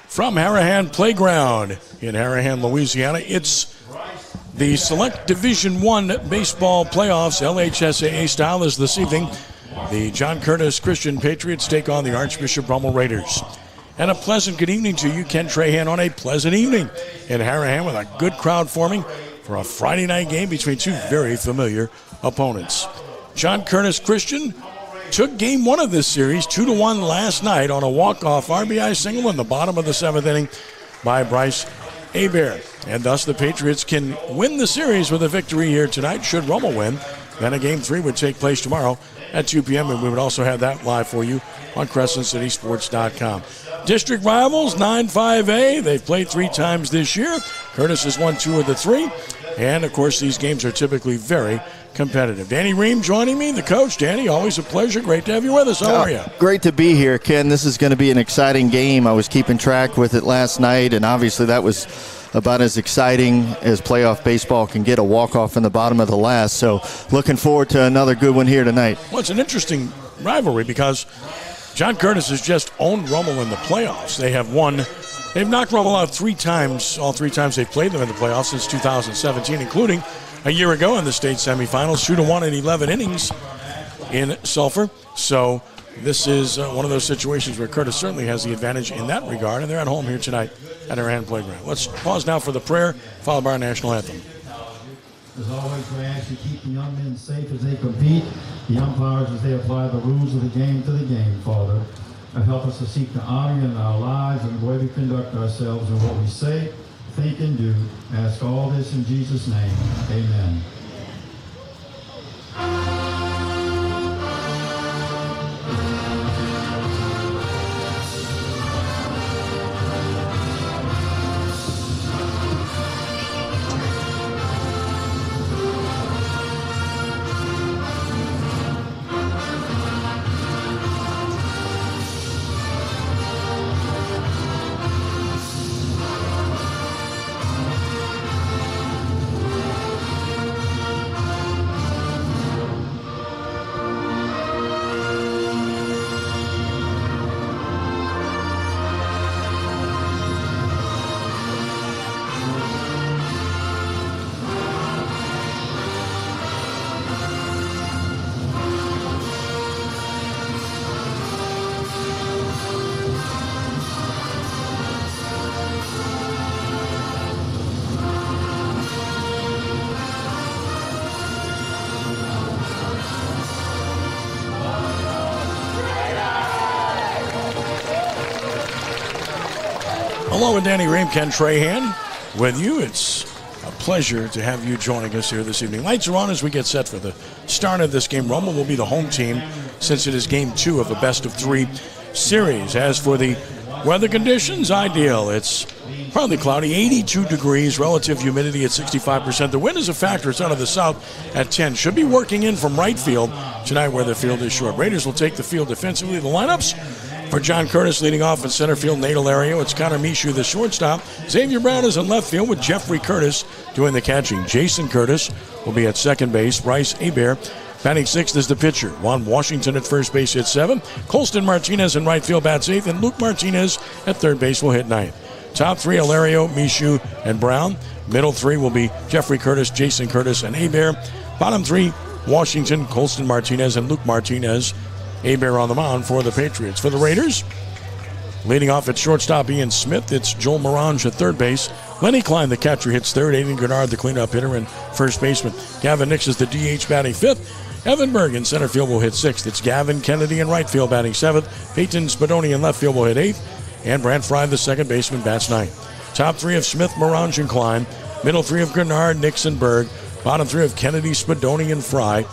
From Harahan Playground in Harahan, Louisiana, it's the Select Division I Baseball Playoffs, LHSAA style, is this evening. The John Curtis Christian Patriots take on the Archbishop Rummel Raiders. And a pleasant good evening to you, Ken Trahan, on a pleasant evening in Harahan with a good crowd forming for a Friday night game between two very familiar opponents. John Curtis Christian took game one of this series 2-1 last night on a walk-off RBI single in the bottom of the seventh inning by Bryce Hebert. And thus the Patriots can win the series with a victory here tonight. Should Rummel win, then a game three would take place tomorrow at 2 p.m. And we would also have that live for you on CrescentCitySports.com. District rivals, 9-5A. They've played 3 times this year. Curtis has won 2 of the 3. And, of course, these games are typically very competitive. Danny Ream joining me, the coach. Danny, always a pleasure. Great to have you with us. How are you? Great to be here, Ken. This is going to be an exciting game. I was keeping track with it last night, and obviously that was about as exciting as playoff baseball can get, a walk-off in the bottom of the last. So looking forward to another good one here tonight. Well, it's an interesting rivalry because John Curtis has just owned Rummel in the playoffs. They've knocked Rummel out 3 times, all 3 times they've played them in the playoffs since 2017, including a year ago in the state semifinals, 2-1 in 11 innings in Sulphur. So this is one of those situations where Curtis certainly has the advantage in that regard, and they're at home here tonight at Harahan Playground. Let's pause now for the prayer, followed by our national anthem. As always, we ask you to keep the young men safe as they compete, the umpires as they apply the rules of the game to the game, Father. Help us to seek to honor you in our lives and the way we conduct ourselves and what we say, think, and do. Ask all this in Jesus' name. Amen. Hello, and Danny Ream, Ken Trahan with you. It's a pleasure to have you joining us here this evening. Lights are on as we get set for the start of this game. Rummel will be the home team since it is game 2 of a best-of-3 series. As for the weather conditions, ideal. It's partly cloudy, 82 degrees, relative humidity at 65%. The wind is a factor. It's out of the south at 10. Should be working in from right field tonight where the field is short. Raiders will take the field defensively. The lineups for John Curtis leading off in center field, Nate Alario. It's Connor Mishu, the shortstop. Xavier Brown is in left field with Jeffrey Curtis doing the catching. Jason Curtis will be at second base. Bryce Hebert batting 6th is the pitcher. Juan Washington at first base hits 7th. Colston Martinez in right field bats 8th. And Luke Martinez at third base will hit 9th. Top 3, Alario, Mishu, and Brown. Middle 3 will be Jeffrey Curtis, Jason Curtis, and Hebert. Bottom 3, Washington, Colston Martinez, and Luke Martinez. Hebert on the mound for the Patriots. For the Raiders, leading off at shortstop, Ian Smith. It's Joel Morange at third base. Lenny Klein, the catcher, hits third. Aiden Gennard, the cleanup hitter, and first baseman. Gavin Nix is the DH batting 5th. Evan Berg in center field will hit 6th. It's Gavin Kennedy in right field batting 7th. Peyton Spadoni in left field will hit 8th. And Brant Fry, the second baseman, bats 9th. Top 3 of Smith, Morange, and Klein. Middle 3 of Gennard, Nix, and Berg. Bottom 3 of Kennedy, Spadoni, and Fry.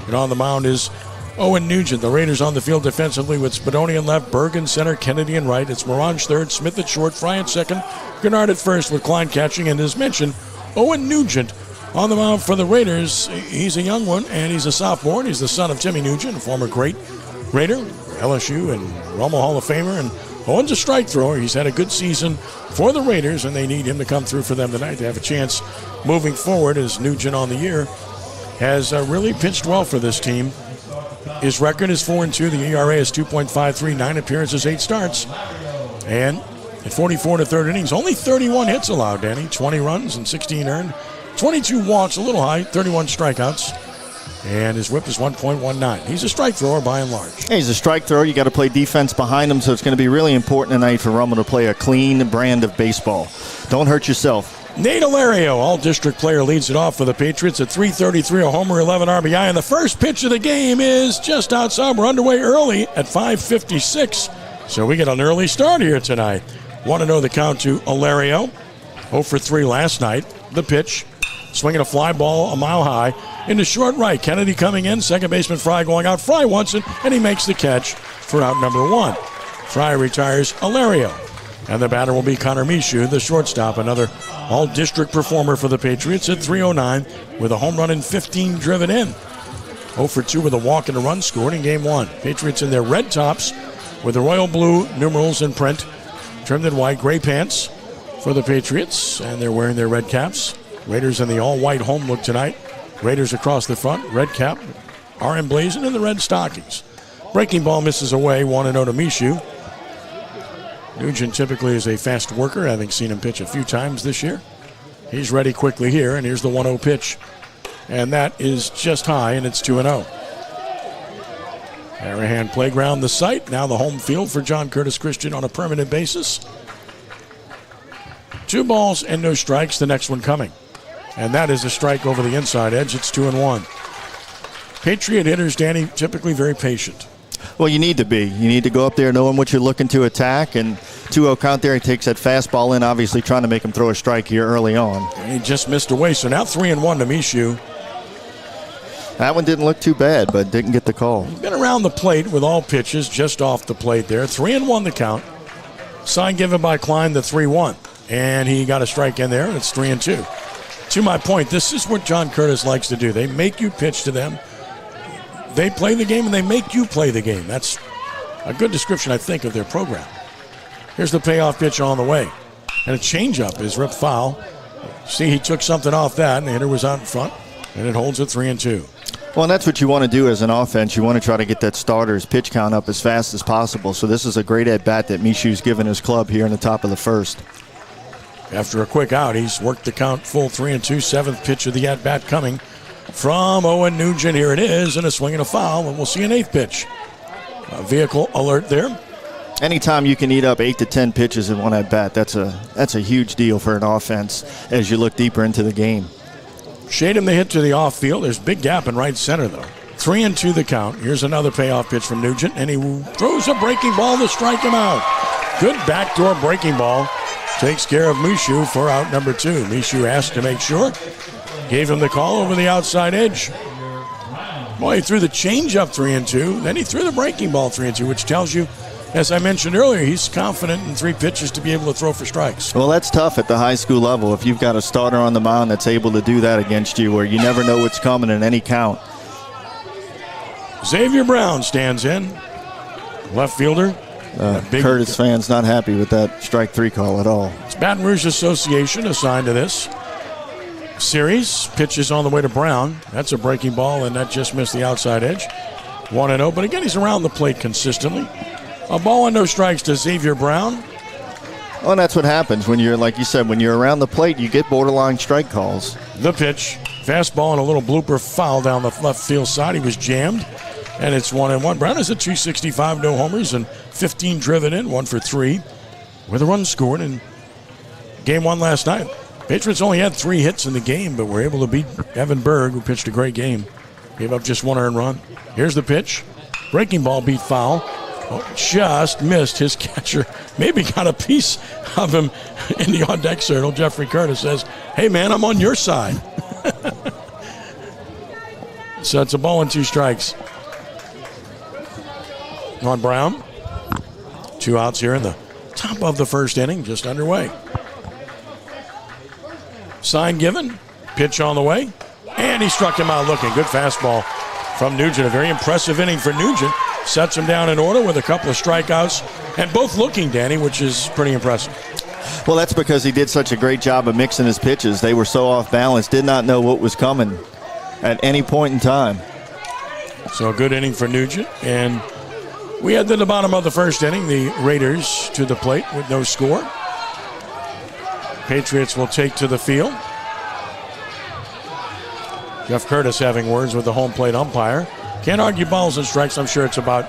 And on the mound is Owen Nugent. The Raiders on the field defensively with Spadoni in left, Berg in center, Kennedy in right. It's Morange third, Smith at short, Fry at second, Gennard at first with Klein catching. And as mentioned, Owen Nugent on the mound for the Raiders. He's a young one, and he's a sophomore. He's the son of Timmy Nugent, a former great Raider, LSU and Rummel Hall of Famer. And Owen's a strike thrower. He's had a good season for the Raiders, and they need him to come through for them tonight to have a chance moving forward, as Nugent on the year has really pitched well for this team. His record is 4-2. The ERA is 2.53, 9 appearances, 8 starts. And at 44 to third innings, only 31 hits allowed, Danny. 20 runs and 16 earned. 22 walks, a little high, 31 strikeouts. And his whip is 1.19. He's a strike thrower by and large. Hey, he's a strike thrower. You got to play defense behind him, so it's going to be really important tonight for Rummel to play a clean brand of baseball. Don't hurt yourself. Nate Alario, all-district player, leads it off for the Patriots at .333, a homer, 11 RBI. And the first pitch of the game is just outside. We're underway early at 5:56. So we get an early start here tonight. 1-0 the count to Alario. 0 for 3 last night. The pitch, swinging a fly ball a mile high into short right. Kennedy coming in, second baseman Fry going out. Fry wants it, and he makes the catch for out number 1. Fry retires Alario. And the batter will be Connor Michoud, the shortstop, another all-district performer for the Patriots at .309 with a home run and 15 driven in. 0 for 2 with a walk and a run scored in Game 1. Patriots in their red tops with the royal blue numerals in print, trimmed in white, gray pants for the Patriots, and they're wearing their red caps. Raiders in the all-white home look tonight. Raiders across the front, red cap, are emblazoned in the red stockings. Breaking ball misses away, 1-0 to Michoud. Nugent typically is a fast worker, having seen him pitch a few times this year. He's ready quickly here, and here's the 1-0 pitch. And that is just high, and it's 2-0. Harahan Playground, the site. Now the home field for John Curtis Christian on a permanent basis. 2 balls and no strikes, the next one coming. And that is a strike over the inside edge. It's 2-1. Patriot hitters, Danny, typically very patient. Well, you need to be. You need to go up there knowing what you're looking to attack. And 2-0 count there. He takes that fastball in, obviously trying to make him throw a strike here early on. And he just missed away. So now 3-1 to Michoud. That one didn't look too bad, but didn't get the call. He's been around the plate with all pitches, just off the plate there. 3-1 the count. Sign given by Klein, the 3-1. And he got a strike in there, and it's 3-2. To my point, this is what John Curtis likes to do. They make you pitch to them. They play the game, and they make you play the game. That's a good description, I think, of their program. Here's the payoff pitch on the way. And a changeup is ripped foul. See, he took something off that, and the hitter was out in front, and it holds at 3-2. Well, and that's what you want to do as an offense. You want to try to get that starter's pitch count up as fast as possible. So this is a great at-bat that Michoud's given his club here in the top of the first. After a quick out, he's worked the count full 3-2. Seventh pitch of the at-bat coming from Owen Nugent. Here it is, and a swing and a foul, and we'll see an eighth pitch. A vehicle alert there. Anytime you can eat up 8 to 10 pitches in one at-bat, that's a huge deal for an offense as you look deeper into the game. Shadem the hit to the off field. There's a big gap in right center, though. 3-2 the count. Here's another payoff pitch from Nugent, and he throws a breaking ball to strike him out. Good backdoor breaking ball. Takes care of Michoud for out number 2. Michoud asked to make sure. Gave him the call over the outside edge. Boy, he threw the changeup 3-2. Then he threw the breaking ball 3-2, which tells you, as I mentioned earlier, he's confident in 3 pitches to be able to throw for strikes. Well, that's tough at the high school level. If you've got a starter on the mound that's able to do that against you, where you never know what's coming in any count. Xavier Brown stands in. Left fielder. Curtis fans not happy with that strike 3 call at all. It's Baton Rouge Association assigned to this series. Pitches on the way to Brown. That's a breaking ball, and that just missed the outside edge. 1-0, but again, he's around the plate consistently. A ball and no strikes to Xavier Brown. Oh, and that's what happens when you're, like you said, when you're around the plate, you get borderline strike calls. The pitch. Fastball and a little blooper foul down the left field side. He was jammed, and it's 1-1. Brown is at .265, no homers, and 15 driven in, 1 for 3, with a run scored in Game 1 last night. Patriots only had 3 hits in the game, but were able to beat Evan Berg, who pitched a great game. Gave up just 1 earned run. Here's the pitch. Breaking ball beat foul. Oh, just missed his catcher. Maybe got a piece of him in the on-deck circle. Jeffrey Curtis says, hey, man, I'm on your side. So it's a ball and 2 strikes on Brown. 2 outs here in the top of the first inning, just underway. Sign given, pitch on the way, and he struck him out looking. Good fastball from Nugent. A very impressive inning for Nugent. Sets him down in order with a couple of strikeouts, and both looking, Danny, which is pretty impressive. Well, that's because he did such a great job of mixing his pitches. They were so off balance, did not know what was coming at any point in time. So a good inning for Nugent, and We head to the bottom of the first inning. The Raiders to the plate with no score. Patriots will take to the field. Jeff Curtis having words with the home plate umpire. Can't argue balls and strikes. I'm sure it's about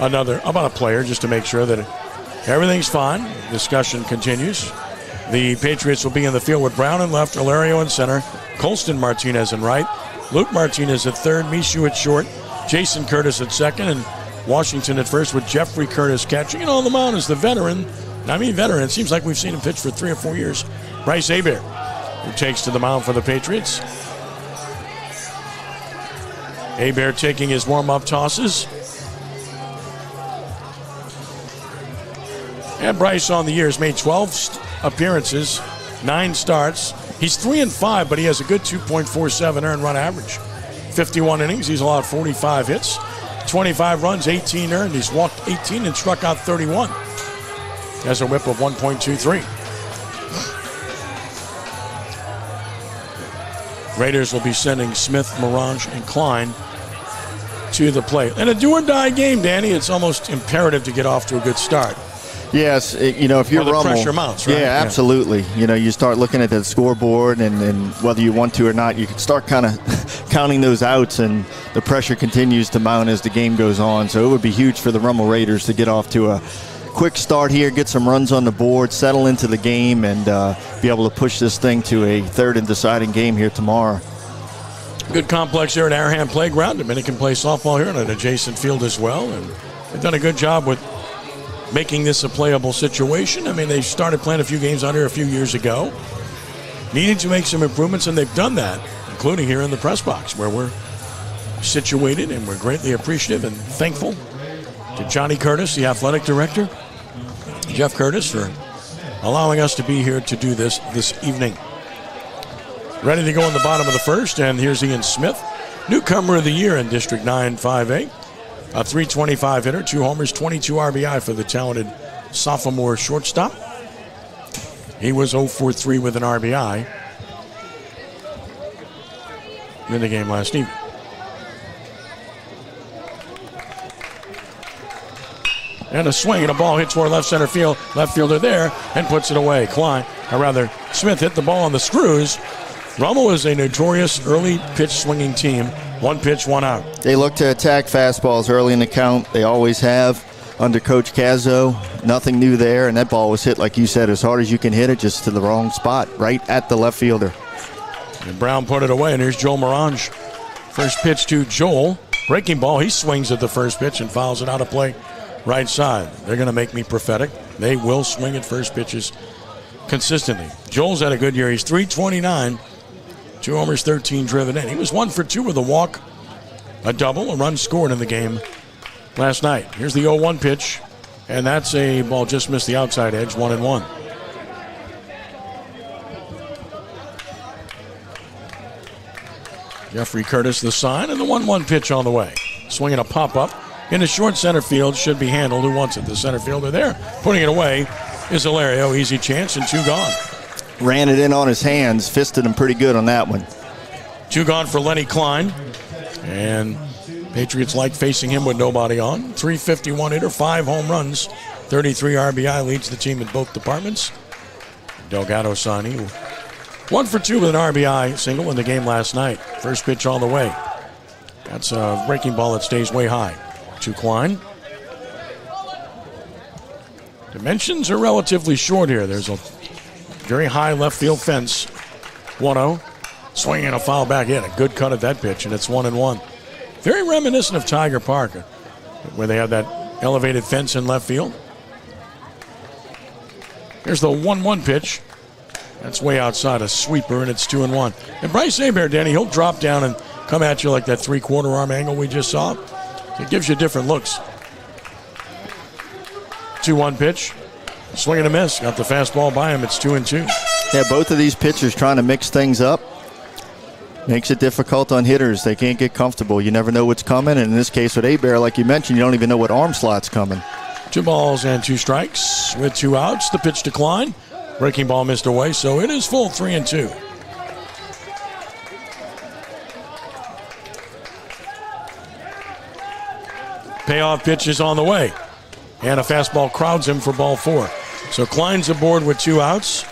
a player, just to make sure that everything's fine. Discussion continues. The Patriots will be in the field with Brown in left, Hilario in center, Colston Martinez in right, Luke Martinez at third, Mishu at short, Jason Curtis at second, and Washington at first with Jeffrey Curtis catching. And on the mound is the veteran. And I mean veteran. It seems like we've seen him pitch for 3 or 4 years. Bryce Hebert, who takes to the mound for the Patriots. Hebert taking his warm-up tosses. And Bryce on the year has made 12 appearances, 9 starts. He's 3-5, but he has a good 2.47 earned run average. 51 innings, he's allowed 45 hits, 25 runs, 18 earned. He's walked 18 and struck out 31. Has a whip of 1.23. Raiders will be sending Smith, Morange, and Klein to the plate. And a do-or-die game, Danny. It's almost imperative to get off to a good start. Yes, if you're Rummel, pressure mounts, right? Yeah, absolutely. You start looking at the scoreboard, and whether you want to or not, you can start kind of counting those outs, and the pressure continues to mount as the game goes on. So it would be huge for the Rummel Raiders to get off to a quick start here, get some runs on the board, settle into the game, and be able to push this thing to a third and deciding game here tomorrow. Good complex here at Arahan Playground. Dominican play softball here in an adjacent field as well, and they've done a good job with making this a playable situation. I mean, they started playing a few games out here a few years ago. Needed to make some improvements, and they've done that, including here in the press box where we're situated, and we're greatly appreciative and thankful to Johnny Curtis, the athletic director, Jeff Curtis, for allowing us to be here to do this evening. Ready to go in the bottom of the first, and here's Ian Smith, newcomer of the year in District 9 5A. A .325 hitter, 2 homers, 22 RBI for the talented sophomore shortstop. He was 0-for-3 with an RBI in the game last evening. And a swing and a ball hits toward left center field. Left fielder there and puts it away. Smith hit the ball on the screws. Rummel is a notorious early pitch swinging team. 1 pitch, 1 out. They look to attack fastballs early in the count. They always have under Coach Cazzo. Nothing new there, and that ball was hit, like you said, as hard as you can hit it, just to the wrong spot, right at the left fielder. And Brown put it away, and here's Joel Morange. First pitch to Joel. Breaking ball, he swings at the first pitch and fouls it out of play right side. They're going to make me prophetic. They will swing at first pitches consistently. Joel's had a good year. He's .329. 2 homers, 13 driven in. He was 1-for-2 with a walk, a double, a run scored in the game last night. Here's the 0-1 pitch, and that's a ball just missed the outside edge, 1-1. Jeffrey Curtis the sign, and the 1-1 pitch on the way. Swinging a pop-up into short center field, should be handled. Who wants it? The center fielder there. Putting it away is Hilario. Easy chance, and 2 gone. Ran it in on his hands, fisted him pretty good on that one. 2 gone for Lenny Klein. And Patriots like facing him with nobody on. .351 hitter, 5 home runs, 33 RBI, leads the team in both departments. Delgado Sani, 1-for-2 with an RBI single in the game last night. First pitch on the way. That's a breaking ball that stays way high. To Klein. Dimensions are relatively short here. There's a very high left field fence. 1-0. Swinging a foul back in. A good cut at that pitch, and it's 1-1. Very reminiscent of Tiger Park, where they have that elevated fence in left field. Here's the 1-1 pitch. That's way outside, a sweeper, and it's 2-1. And Bryce Hebert, Danny, he'll drop down and come at you like that 3/4 arm angle we just saw. It gives you different looks. 2-1 pitch. Swing and a miss. Got the fastball by him. It's 2-2. Yeah, both of these pitchers trying to mix things up. Makes it difficult on hitters. They can't get comfortable. You never know what's coming. And in this case with Hebert, like you mentioned, you don't even know what arm slot's coming. 2 balls and 2 strikes with 2 outs. The pitch decline. Breaking ball missed away, so it is full 3-2. Payoff pitch is on the way. And a fastball crowds him for ball 4. So Klein's aboard with 2 outs.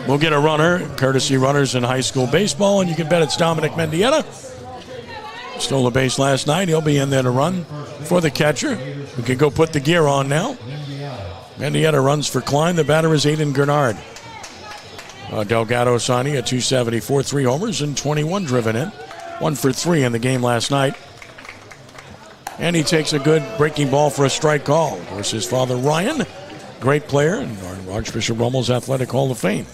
We'll get a runner, courtesy runners in high school baseball, and you can bet it's Dominic Mendieta. Stole a base last night. He'll be in there to run for the catcher. We can go put the gear on now. Mendieta runs for Klein. The batter is Aiden Gernard. Delgado Sani at 274, 3 homers and 21 driven in. 1 for 3 in the game last night. And he takes a good breaking ball for a strike call. Of course, his father, Ryan, great player in Archbishop Rummel's Athletic Hall of Fame.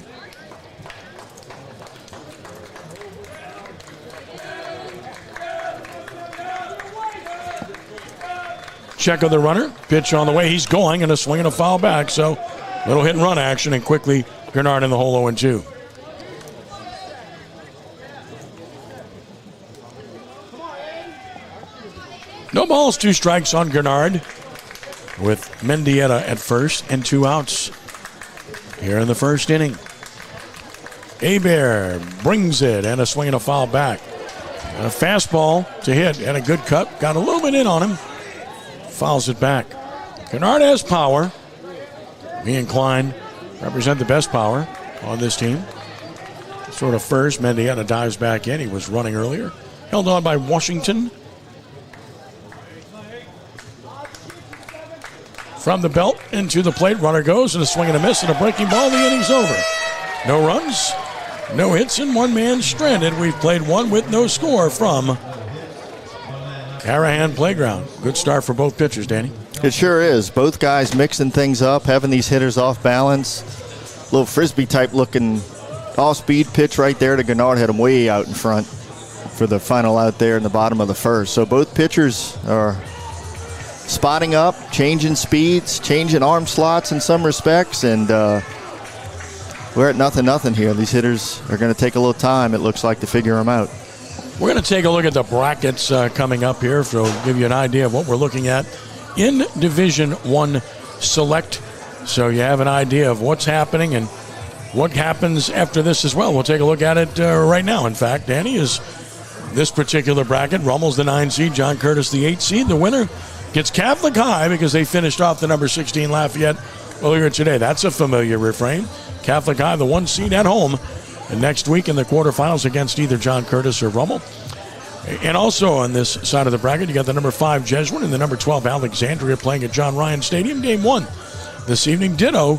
Check of the runner. Pitch on the way. He's going and a swing and a foul back. So little hit and run action, and quickly Gernard in the hole 0-2. No balls, 2 strikes on Gernard with Mendieta at first and 2 outs here in the first inning. Hebert brings it and a swing and a foul back. And a fastball to hit and a good cut. Got a little bit in on him. Fouls it back. Gernard has power. He and Klein represent the best power on this team. Sort of first, Mendieta dives back in. He was running earlier. Held on by Washington. From the belt into the plate, runner goes and a swing and a miss and a breaking ball. The inning's over. No runs, no hits, and 1 man stranded. We've played 1 with no score from Harahan Playground. Good start for both pitchers, Danny. It sure is. Both guys mixing things up, having these hitters off balance. Little frisbee type looking off-speed pitch right there to Gernard. Had him way out in front for the final out there in the bottom of the first. So both pitchers are spotting up, changing speeds, changing arm slots in some respects, and we're at 0-0 here. These hitters are going to take a little time, it looks like, to figure them out. We're going to take a look at the brackets coming up here, so give you an idea of what we're looking at in Division I Select, so you have an idea of what's happening and what happens after this as well. We'll take a look at it right now. In fact, Danny, is this particular bracket, Rummel's the 9 seed, John Curtis the 8 seed. The winner gets Catholic High because they finished off the number 16 Lafayette earlier today. That's a familiar refrain. Catholic High, the 1 seed at home, and next week in the quarterfinals against either John Curtis or Rummel. And also on this side of the bracket, you got the number 5 Jesuit and the number 12 Alexandria playing at John Ryan Stadium. Game 1 this evening. Ditto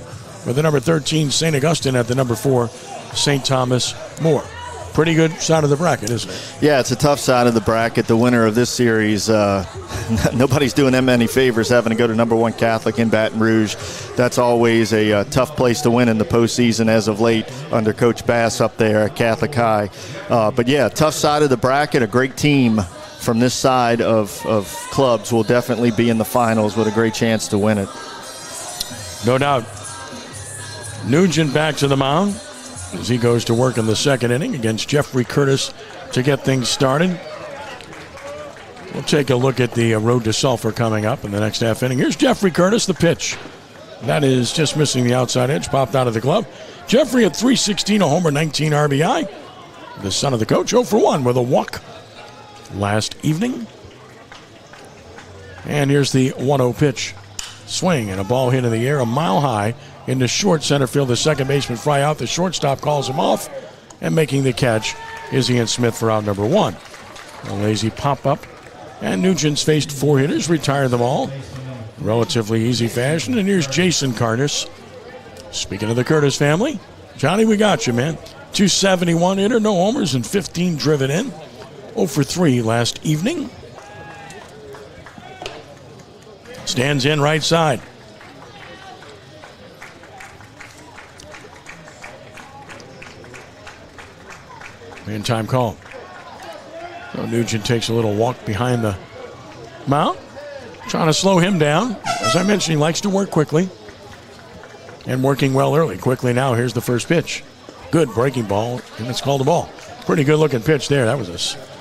with the number 13 St. Augustine at the number 4 St. Thomas More. Pretty good side of the bracket, isn't it? Yeah, it's a tough side of the bracket. The winner of this series, nobody's doing them any favors having to go to number 1 Catholic in Baton Rouge. That's always a tough place to win in the postseason as of late under Coach Bass up there at Catholic High. But yeah, tough side of the bracket. A great team from this side of clubs will definitely be in the finals with a great chance to win it. No doubt. Nugent back to the mound as he goes to work in the second inning against Jeffrey Curtis to get things started. We'll take a look at the road to Sulphur coming up in the next half inning. Here's Jeffrey Curtis, the pitch. That is just missing the outside edge, popped out of the glove. Jeffrey at .316, a homer, 19 RBI. The son of the coach, 0 for 1 with a walk last evening. And here's the 1-0 pitch. Swing and a ball hit in the air, a mile high into short center field. The second baseman fly out. The shortstop calls him off, and making the catch is Ian Smith for out number 1. A lazy pop up, and Nugent's faced 4 hitters, retired them all. Relatively easy fashion. And here's Jason Curtis. Speaking of the Curtis family, Johnny, we got you, man. 271 hitter, no homers, and 15 driven in. 0 for 3 last evening. Stands in right side. And time call. So Nugent takes a little walk behind the mound, trying to slow him down. As I mentioned, he likes to work quickly and working well early. Quickly now, here's the first pitch. Good breaking ball, and it's called a ball. Pretty good looking pitch there. That was a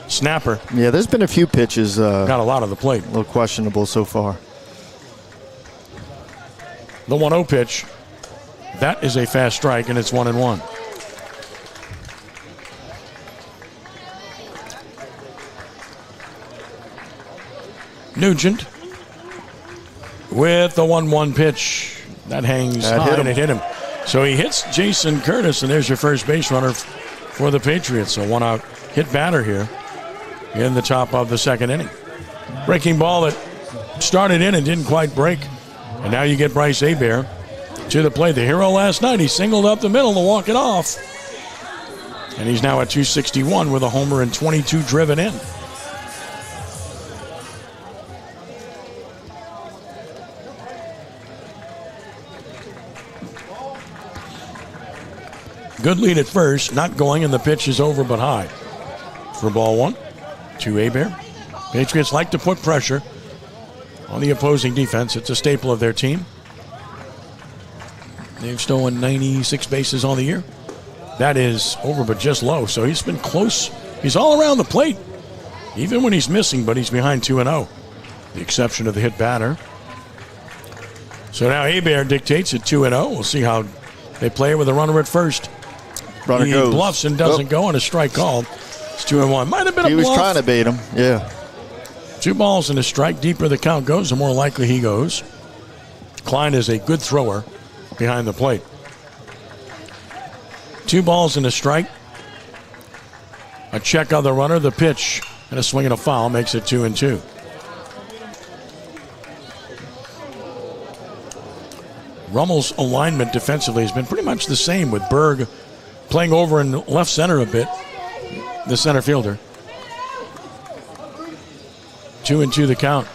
snapper. Yeah, there's been a few pitches. Got a lot of the plate. A little questionable so far. The 1-0 pitch. That is a fast strike, and it's 1-1. Nugent with the 1-1 pitch. That hangs high, and it hit him. So he hits Jason Curtis, and there's your first base runner for the Patriots. A one-out hit batter here in the top of the second inning. Breaking ball that started in and didn't quite break. And now you get Bryce Hebert to the plate. The hero last night, he singled up the middle to walk it off. And he's now at 261 with a homer and 22 driven in. Good lead at first, not going, and the pitch is over but high. For ball one to Hebert. Patriots like to put pressure on the opposing defense. It's a staple of their team. They've stolen 96 bases on the year. That is over but just low, so he's been close. He's all around the plate, even when he's missing, but he's behind 2-0. The exception of the hit batter. So now Hebert dictates at 2-0. We'll see how they play with a runner at first. Runner he goes. Bluffs and doesn't go on a strike called. It's 2-1. Might have been a bluff. He was trying to bait him, yeah. 2 balls and a strike. Deeper the count goes, the more likely he goes. Klein is a good thrower behind the plate. 2 balls and a strike. A check on the runner, the pitch, and a swing and a foul makes it 2-2. Rummel's alignment defensively has been pretty much the same, with Berg playing over in left center a bit, the center fielder. 2-2 the count.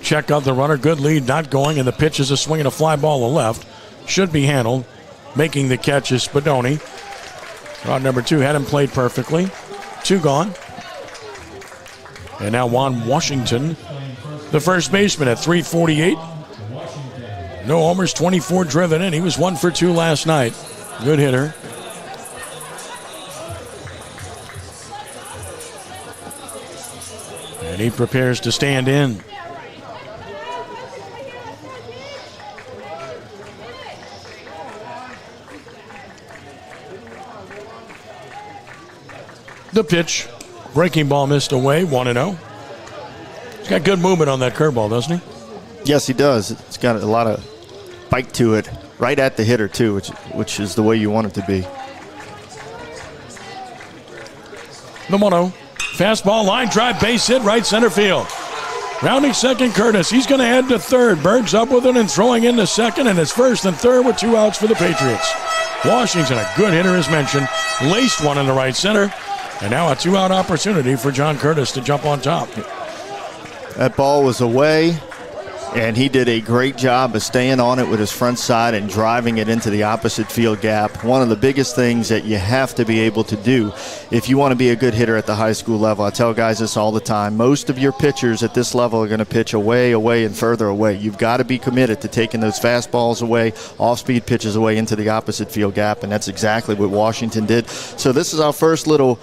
Check out the runner, good lead, not going, and the pitch is a swing and a fly ball to left. Should be handled. Making the catch is Spadoni. Rod number 2 had him played perfectly. 2 gone. And now Juan Washington, the first baseman, at 348. No homers, 24 driven in. He was 1 for 2 last night. Good hitter. And he prepares to stand in. The pitch. Breaking ball missed away, 1-0. He's got good movement on that curveball, doesn't he? Yes, he does. It's got a lot of bite to it, right at the hitter, too, which is the way you want it to be. The 1-0. Fastball, line drive, base hit, right center field. Rounding second, Curtis. He's going to head to third. Berg's up with it and throwing into second, and it's first and third with 2 outs for the Patriots. Washington, a good hitter as mentioned, laced one in the right center, and now a 2-out opportunity for John Curtis to jump on top. That ball was away, and he did a great job of staying on it with his front side and driving it into the opposite field gap. One of the biggest things that you have to be able to do if you want to be a good hitter at the high school level. I tell guys this all the time. Most of your pitchers at this level are going to pitch away, and further away. You've got to be committed to taking those fastballs away, off-speed pitches away into the opposite field gap, and that's exactly what Washington did. So this is our first little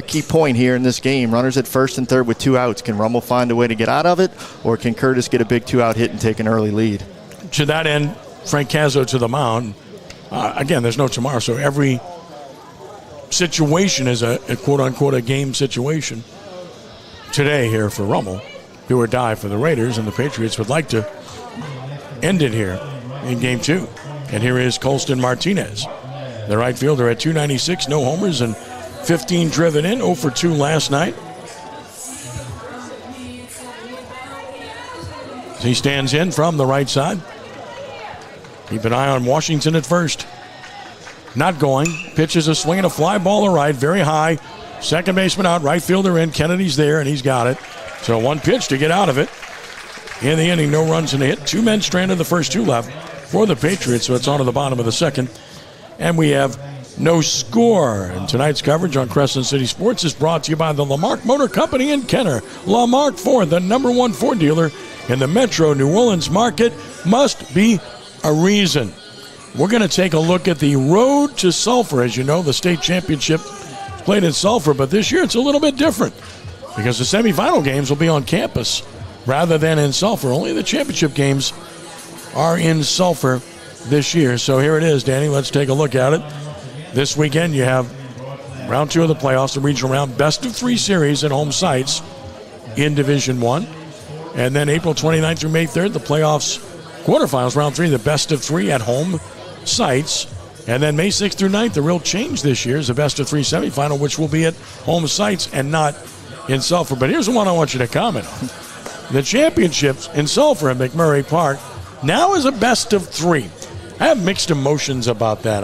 key point here in this game. Runners at first and third with 2 outs. Can Rummel find a way to get out of it, or can Curtis get a big 2-out hit and take an early lead? To that end, Frank Cazzo to the mound. Again, there's no tomorrow, so every situation is a quote-unquote a game situation. Today here for Rummel, do or die for the Raiders, and the Patriots would like to end it here in game 2. And here is Colston Martinez, the right fielder, at 296, no homers and 15 driven in, 0 for 2 last night. He stands in from the right side. Keep an eye on Washington at first. Not going. Pitches a swing and a fly ball to right, very high. Second baseman out, right fielder in. Kennedy's there, and he's got it. So 1 pitch to get out of it. In the inning, no runs and a hit. 2 men stranded, the first 2 left for the Patriots, so it's on to the bottom of the second. And we have no score. And tonight's coverage on Crescent City Sports is brought to you by the Lamarck Motor Company in Kenner. Lamarck Ford, the #1 Ford dealer in the Metro New Orleans market, must be a reason. We're going to take a look at the road to Sulphur. As you know, the state championship played in Sulphur, but this year it's a little bit different because the semifinal games will be on campus rather than in Sulphur. Only the championship games are in Sulphur this year. So here it is, Danny. Let's take a look at it. This weekend you have Round 2 of the playoffs, the regional round, best of 3 series at home sites in Division 1. And then April 29th through May 3rd, the playoffs quarterfinals, round 3, the best of 3 at home sites. And then May 6th through 9th, the real change this year is the best of 3 semifinal, which will be at home sites and not in Sulphur. But here's the one I want you to comment on. The championships in Sulphur and McMurray Park now is a best of 3. I have mixed emotions about that.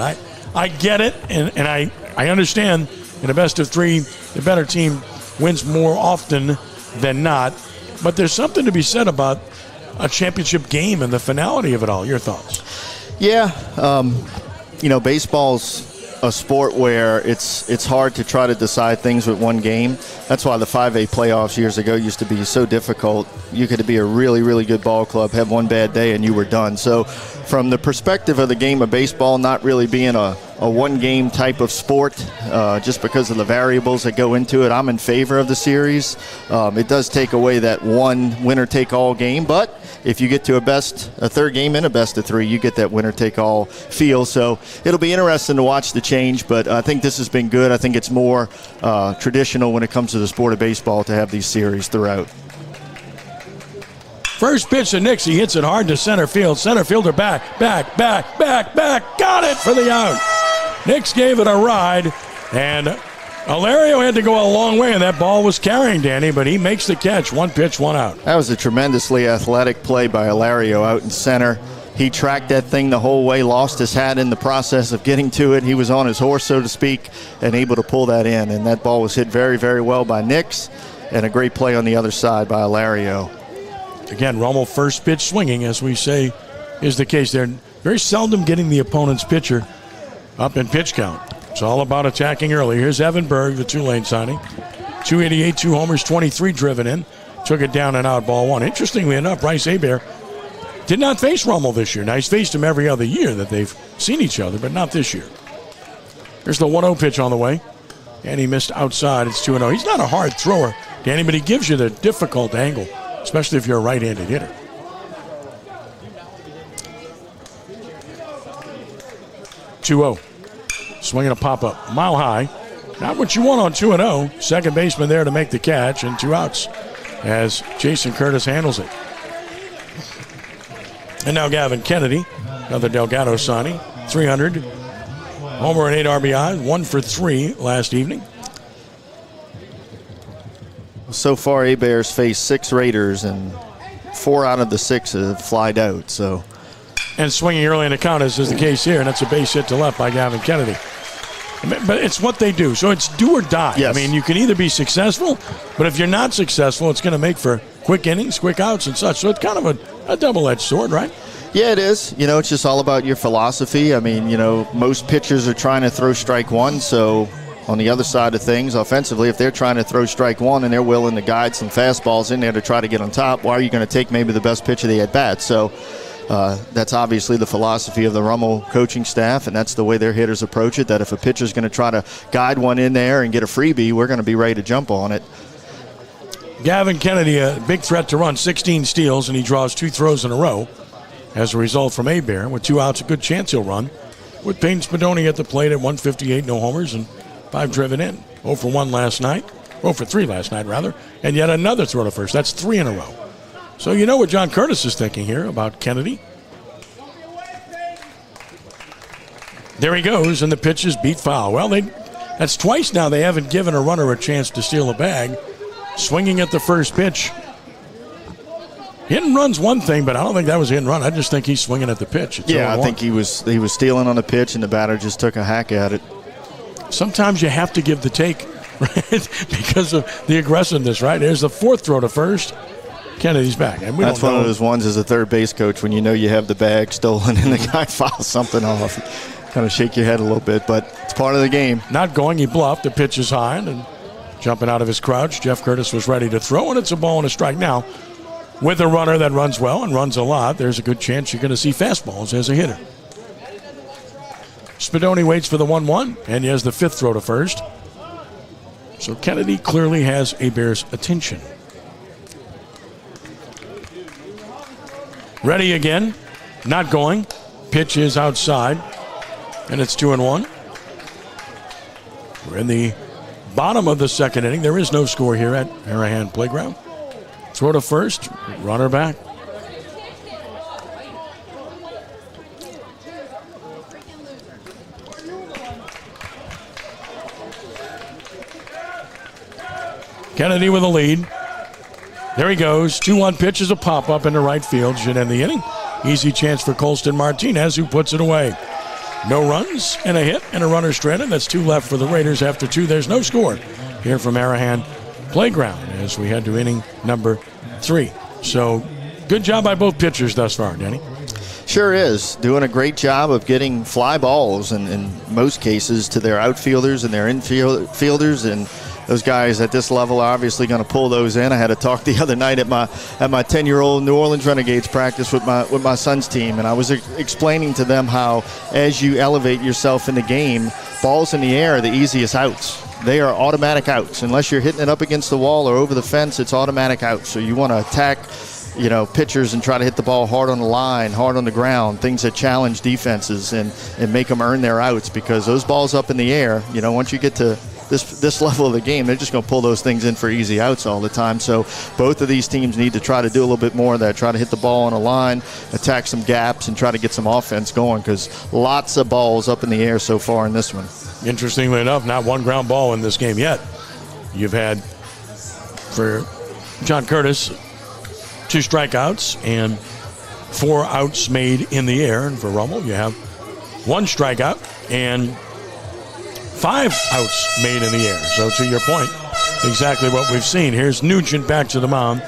I get it, and I understand in a best of 3, the better team wins more often than not. But there's something to be said about a championship game and the finality of it all. Your thoughts? Yeah, baseball's a sport where it's hard to try to decide things with one game. That's why the 5A playoffs years ago used to be so difficult. You could be a really, really good ball club, have one bad day, and you were done. So from the perspective of the game of baseball not really being a one-game type of sport, just because of the variables that go into it, I'm in favor of the series. It does take away that one winner-take-all game, but if you get to a third game in a best of 3, you get that winner-take-all feel. So it'll be interesting to watch the change, but I think this has been good. I think it's more traditional when it comes to the sport of baseball to have these series throughout. First pitch to Nix. He hits it hard to center field. Center fielder back. Got it for the out. Nix gave it a ride, and Alario had to go a long way, and that ball was carrying Danny, but he makes the catch. 1 pitch, 1 out. That was a tremendously athletic play by Alario out in center. He tracked that thing the whole way, lost his hat in the process of getting to it. He was on his horse, so to speak, and able to pull that in. And that ball was hit very, very well by Nix, and a great play on the other side by Alario. Again, Rummel first pitch swinging, as we say, is the case. They're very seldom getting the opponent's pitcher up in pitch count. It's all about attacking early. Here's Evan Berg, the Tulane signing. 288, 2 homers, 23 driven in. Took it down and out, ball 1. Interestingly enough, Bryce Hebert did not face Rummel this year. Now, he's faced him every other year that they've seen each other, but not this year. There's the 1-0 pitch on the way, and he missed outside. It's 2-0. He's not a hard thrower, Danny, but he gives you the difficult angle, especially if you're a right-handed hitter. 2-0. Swinging a pop-up. Mile high. Not what you want on 2-0. Second baseman there to make the catch, and 2 outs as Jason Curtis handles it. And now Gavin Kennedy, another Delgado signing. 300. Homer and 8 RBI. 1 for 3 last evening. So far, Hebert's faced 6 Raiders, and 4 out of the 6 have flied out. So, and swinging early in the count, as is the case here, and that's a base hit to left by Gavin Kennedy. But it's what they do. So it's do or die. Yes. I mean, you can either be successful, but if you're not successful, it's going to make for quick innings, quick outs, and such. So it's kind of a double-edged sword, right? Yeah, it is. It's just all about your philosophy. I mean, most pitchers are trying to throw strike 1, so on the other side of things, offensively, if they're trying to throw strike 1 and they're willing to guide some fastballs in there to try to get on top, why are you going to take maybe the best pitch of the at-bat? So that's obviously the philosophy of the Rummel coaching staff, and that's the way their hitters approach it, that if a pitcher's going to try to guide one in there and get a freebie, we're going to be ready to jump on it. Gavin Kennedy, a big threat to run, 16 steals, and he draws 2 throws in a row. As a result from Hebert, with 2 outs, a good chance he'll run. With Peyton Spadoni at the plate at 158, no homers, and 5 driven in. 0 for 1 last night. 0 for 3 last night, rather. And yet another throw to first. That's 3 in a row. So you know what John Curtis is thinking here about Kennedy. There he goes, and the pitch is beat foul. Well, that's twice now they haven't given a runner a chance to steal a bag. Swinging at the first pitch. Hit and run's one thing, but I don't think that was a hit and run. I just think he's swinging at the pitch. It's I think he was stealing on the pitch, and the batter just took a hack at it. Sometimes you have to give the take, right? Because of the aggressiveness, right? There's the 4th throw to first. Kennedy's back. And that's one of those ones as a third base coach when you know you have the bag stolen and the guy files something off. Kind of shake your head a little bit, but it's part of the game. Not going, he bluffed. The pitch is high, and jumping out of his crouch, Jeff Curtis was ready to throw, and it's a ball and a strike. Now, with a runner that runs well and runs a lot, there's a good chance you're going to see fastballs as a hitter. Spadoni waits for the 1-1, and he has the 5th throw to first. So Kennedy clearly has Hebert's attention. Ready again, not going. Pitch is outside, and it's 2-1. We're in the bottom of the second inning. There is no score here at Harahan Playground. Throw to first, runner back. Kennedy with a lead. There he goes. 2-1 pitch is a pop-up into right field. Should end the inning. Easy chance for Colston Martinez, who puts it away. No runs and a hit and a runner stranded. That's 2 left for the Raiders. After 2, there's no score here from Harahan Playground as we head to inning number 3. So good job by both pitchers thus far, Danny. Sure is. Doing a great job of getting fly balls in most cases to their outfielders and their infielders, and those guys at this level are obviously going to pull those in. I had a talk the other night at my 10-year-old New Orleans Renegades practice with my son's team, and I was explaining to them how as you elevate yourself in the game, balls in the air are the easiest outs. They are automatic outs. Unless you're hitting it up against the wall or over the fence, it's automatic outs. So you want to attack pitchers and try to hit the ball hard on the line, hard on the ground, things that challenge defenses and make them earn their outs, because those balls up in the air, once you get to this level of the game, they're just going to pull those things in for easy outs all the time. So both of these teams need to try to do a little bit more of that, try to hit the ball on a line, attack some gaps, and try to get some offense going, because lots of balls up in the air so far in this one. Interestingly enough, not one ground ball in this game yet. You've had, for John Curtis, 2 strikeouts and 4 outs made in the air. And for Rummel, you have 1 strikeout and 5 outs made in the air. So to your point, exactly what we've seen. Here's Nugent back to the mound.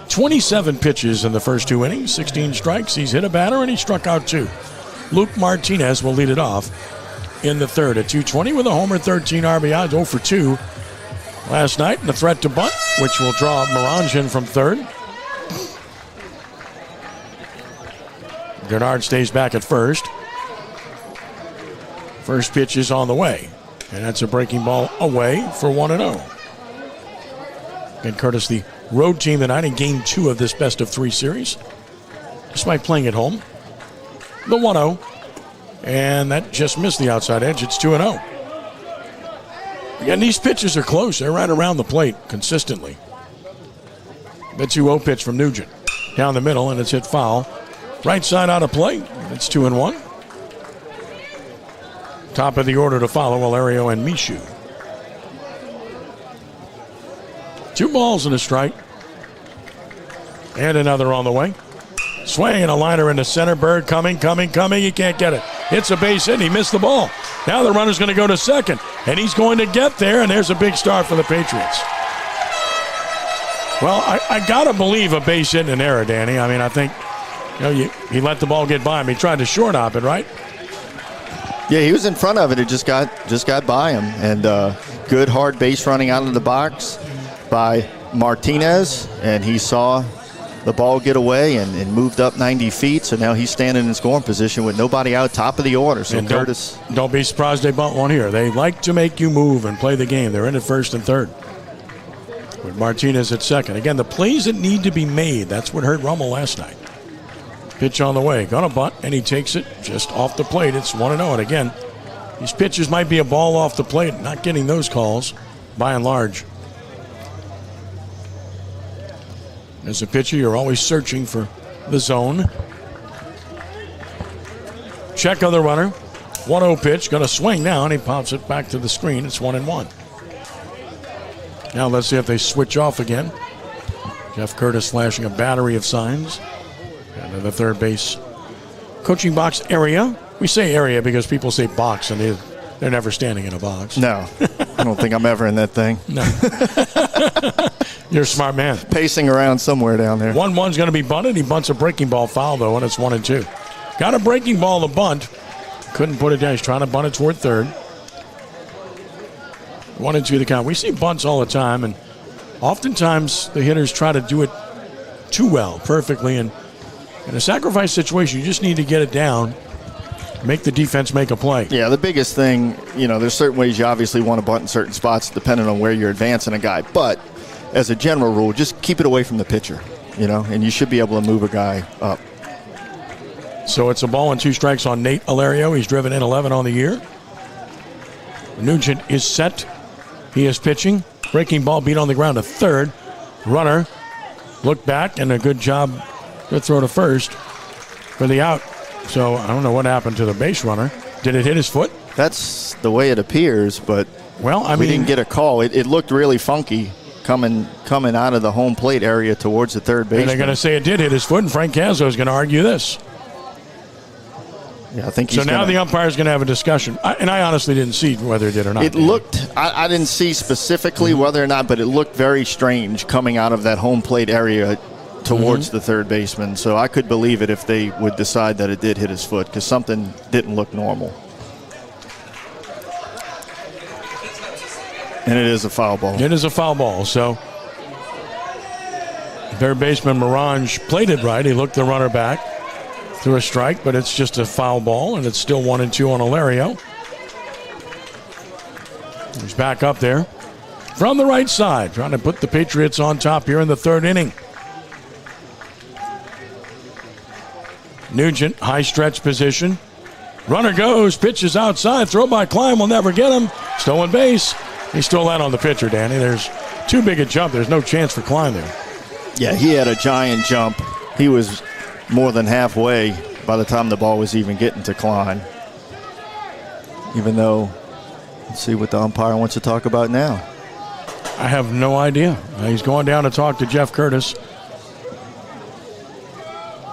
27 pitches in the first 2 innings, 16 strikes. He's hit a batter and he struck out 2. Luke Martinez will lead it off in the third at 220 with a homer, 13 RBIs, 0 for 2 last night. And a threat to bunt, which will draw Morangian from third. Gennard stays back at first. First pitch is on the way. And that's a breaking ball away for 1-0. And Curtis, the road team tonight in game 2 of this best-of-3 series. Despite playing at home. The 1-0. And that just missed the outside edge. It's 2-0. Again, these pitches are close. They're right around the plate consistently. The 2-0 pitch from Nugent. Down the middle, and it's hit foul. Right side out of play. It's 2-1. Top of the order to follow, Valerio and Mishu. 2 balls and a strike. And another on the way. Swing and a liner into center. Bird coming. He can't get it. Hits a base hit. He missed the ball. Now the runner's going to go to second. And he's going to get there, and there's a big start for the Patriots. Well, I got to believe a base hit and an error, Danny. I mean, I think he let the ball get by him. He tried to short hop it, right? Yeah, he was in front of it. It just got by him. And good hard base running out of the box by Martinez. And he saw the ball get away and moved up 90 feet. So now he's standing in scoring position with nobody out, top of the order. So Curtis, don't be surprised they bunt one here. They like to make you move and play the game. They're in at first and third. With Martinez at second. Again, the plays that need to be made, that's what hurt Rummel last night. Pitch on the way. Gonna bunt, and he takes it just off the plate. It's 1-0. And again, these pitches might be a ball off the plate. Not getting those calls by and large. As a pitcher, you're always searching for the zone. Check on the runner. 1-0 pitch. Gonna swing now, and he pops it back to the screen. It's 1-1. Now let's see if they switch off again. Jeff Curtis flashing a battery of signs. And in the third base coaching box area. We say area because people say box, and they're never standing in a box. No, I don't think I'm ever in that thing. No. You're a smart man. Pacing around somewhere down there. 1-1's going to be bunted. He bunts a breaking ball foul, though, and it's 1-2. Got a breaking ball to bunt. Couldn't put it down. He's trying to bunt it toward third. 1-2 the count. We see bunts all the time, and oftentimes the hitters try to do it too well, perfectly. And in a sacrifice situation, you just need to get it down, make the defense make a play. Yeah, the biggest thing, there's certain ways you obviously want to bunt in certain spots depending on where you're advancing a guy. But as a general rule, just keep it away from the pitcher, and you should be able to move a guy up. So it's a ball and 2 strikes on Nate Alario. He's driven in 11 on the year. Nugent is set. He is pitching. Breaking ball beat on the ground to third. Runner looked back, and a good job. Good throw to first for the out. So I don't know what happened to the base runner. Did it hit his foot? That's the way it appears, but we didn't get a call. It looked really funky coming out of the home plate area towards the third baseman. And they're going to say it did hit his foot, and Frank Cazzo is going to argue this. Yeah, I think so. Now the umpire is going to have a discussion, and I honestly didn't see whether it did or not. It looked. I didn't see specifically whether or not, but it looked very strange coming out of that home plate area towards the third baseman. So I could believe it if they would decide that it did hit his foot, because something didn't look normal. And it is a foul ball. It is a foul ball. So third baseman Morange played it right. He looked the runner back through a strike, but it's just a foul ball, and it's still 1-2 on Alario. He's back up there from the right side, trying to put the Patriots on top here in the third inning. Nugent, high stretch position. Runner goes, pitches outside, throw by Klein, will never get him. Stolen base. He stole that on the pitcher, Danny. There's too big a jump. There's no chance for Klein there. Yeah, he had a giant jump. He was more than halfway by the time the ball was even getting to Klein. Even though, let's see what the umpire wants to talk about now. I have no idea. He's going down to talk to Jeff Curtis.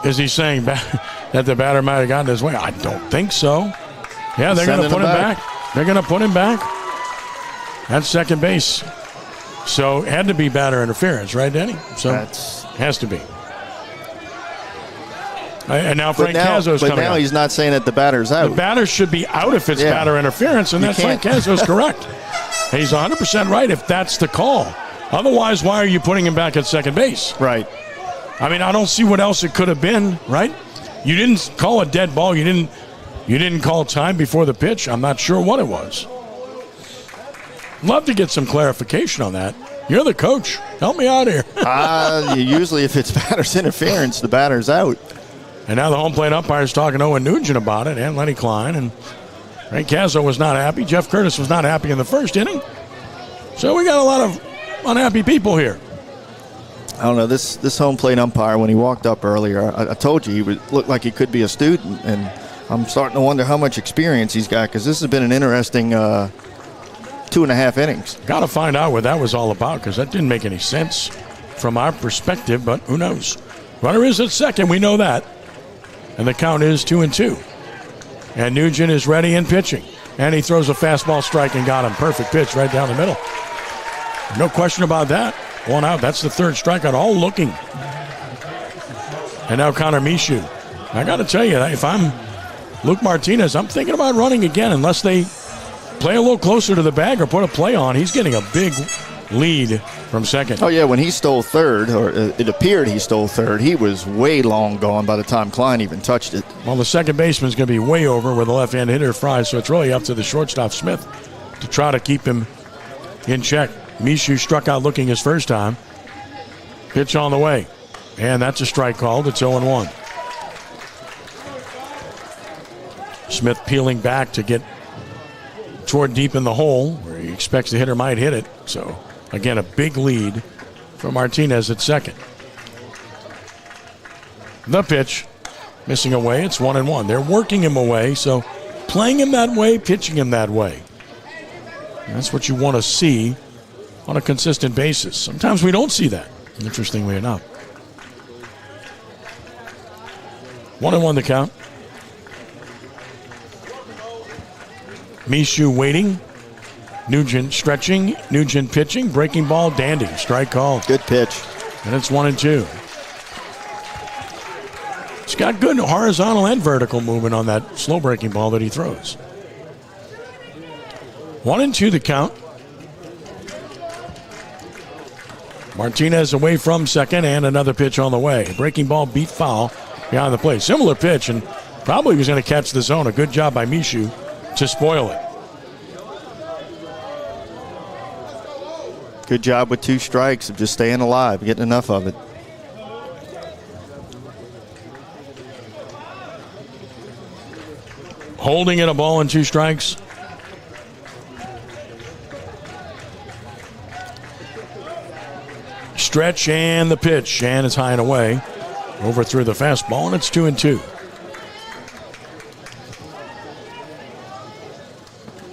Is he saying that the batter might have gotten his way? I don't think so. Yeah, they're going to put him back. They're going to put him back. That's second base. So it had to be batter interference, right, Danny? So has to be. And now Frank Cazzo's coming out. But now he's not saying that the batter's out. The batter should be out if it's batter interference, and that's Frank Cazzo's correct. He's 100% right if that's the call. Otherwise, why are you putting him back at second base? Right. I mean, I don't see what else it could have been, right? You didn't call a dead ball. You didn't call time before the pitch. I'm not sure what it was. Love to get some clarification on that. You're the coach. Help me out here. Usually if it's batter's interference, the batter's out. And now the home plate umpire is talking to Owen Nugent about it, and Lenny Klein. And Frank Cazzo was not happy. Jeff Curtis was not happy in the first inning. So we got a lot of unhappy people here. I don't know, this home plate umpire, when he walked up earlier, I told you he looked like he could be a student, and I'm starting to wonder how much experience he's got, because this has been an interesting 2.5 innings. Got to find out what that was all about, because that didn't make any sense from our perspective, but who knows. Runner is at second, we know that. And the count is 2-2. And Nugent is ready and pitching. And he throws a fastball strike and got him. Perfect pitch right down the middle. No question about that. One out. That's the third strikeout. All looking. And now Connor Michoud. I got to tell you, if I'm Luke Martinez, I'm thinking about running again unless they play a little closer to the bag or put a play on. He's getting a big lead from second. Oh, yeah, when he stole third, or it appeared he stole third, he was way long gone by the time Klein even touched it. Well, the second baseman's going to be way over where the left-hand hitter fries, so it's really up to the shortstop, Smith, to try to keep him in check. Michoud struck out looking his first time. Pitch on the way. And that's a strike called. It's 0-1. Smith peeling back to get toward deep in the hole where he expects the hitter might hit it. So, again, a big lead for Martinez at second. The pitch, missing away. It's 1-1. They're working him away, so playing him that way, pitching him that way. That's what you want to see on a consistent basis. Sometimes we don't see that, interestingly enough. 1-1 the count. Michoud waiting. Nugent stretching. Nugent pitching. Breaking ball. Dandy. Strike called. Good pitch. And it's 1-2. He's got good horizontal and vertical movement on that slow breaking ball that he throws. 1-2 the count. Martinez away from second, and another pitch on the way. Breaking ball beat foul behind the plate. Similar pitch, and probably was going to catch the zone. A good job by Michoud to spoil it. Good job with 2 strikes of just staying alive, getting enough of it. Holding it a ball and 2 strikes. Stretch and the pitch, and it's high and away. Overthrew the fastball, and it's 2-2.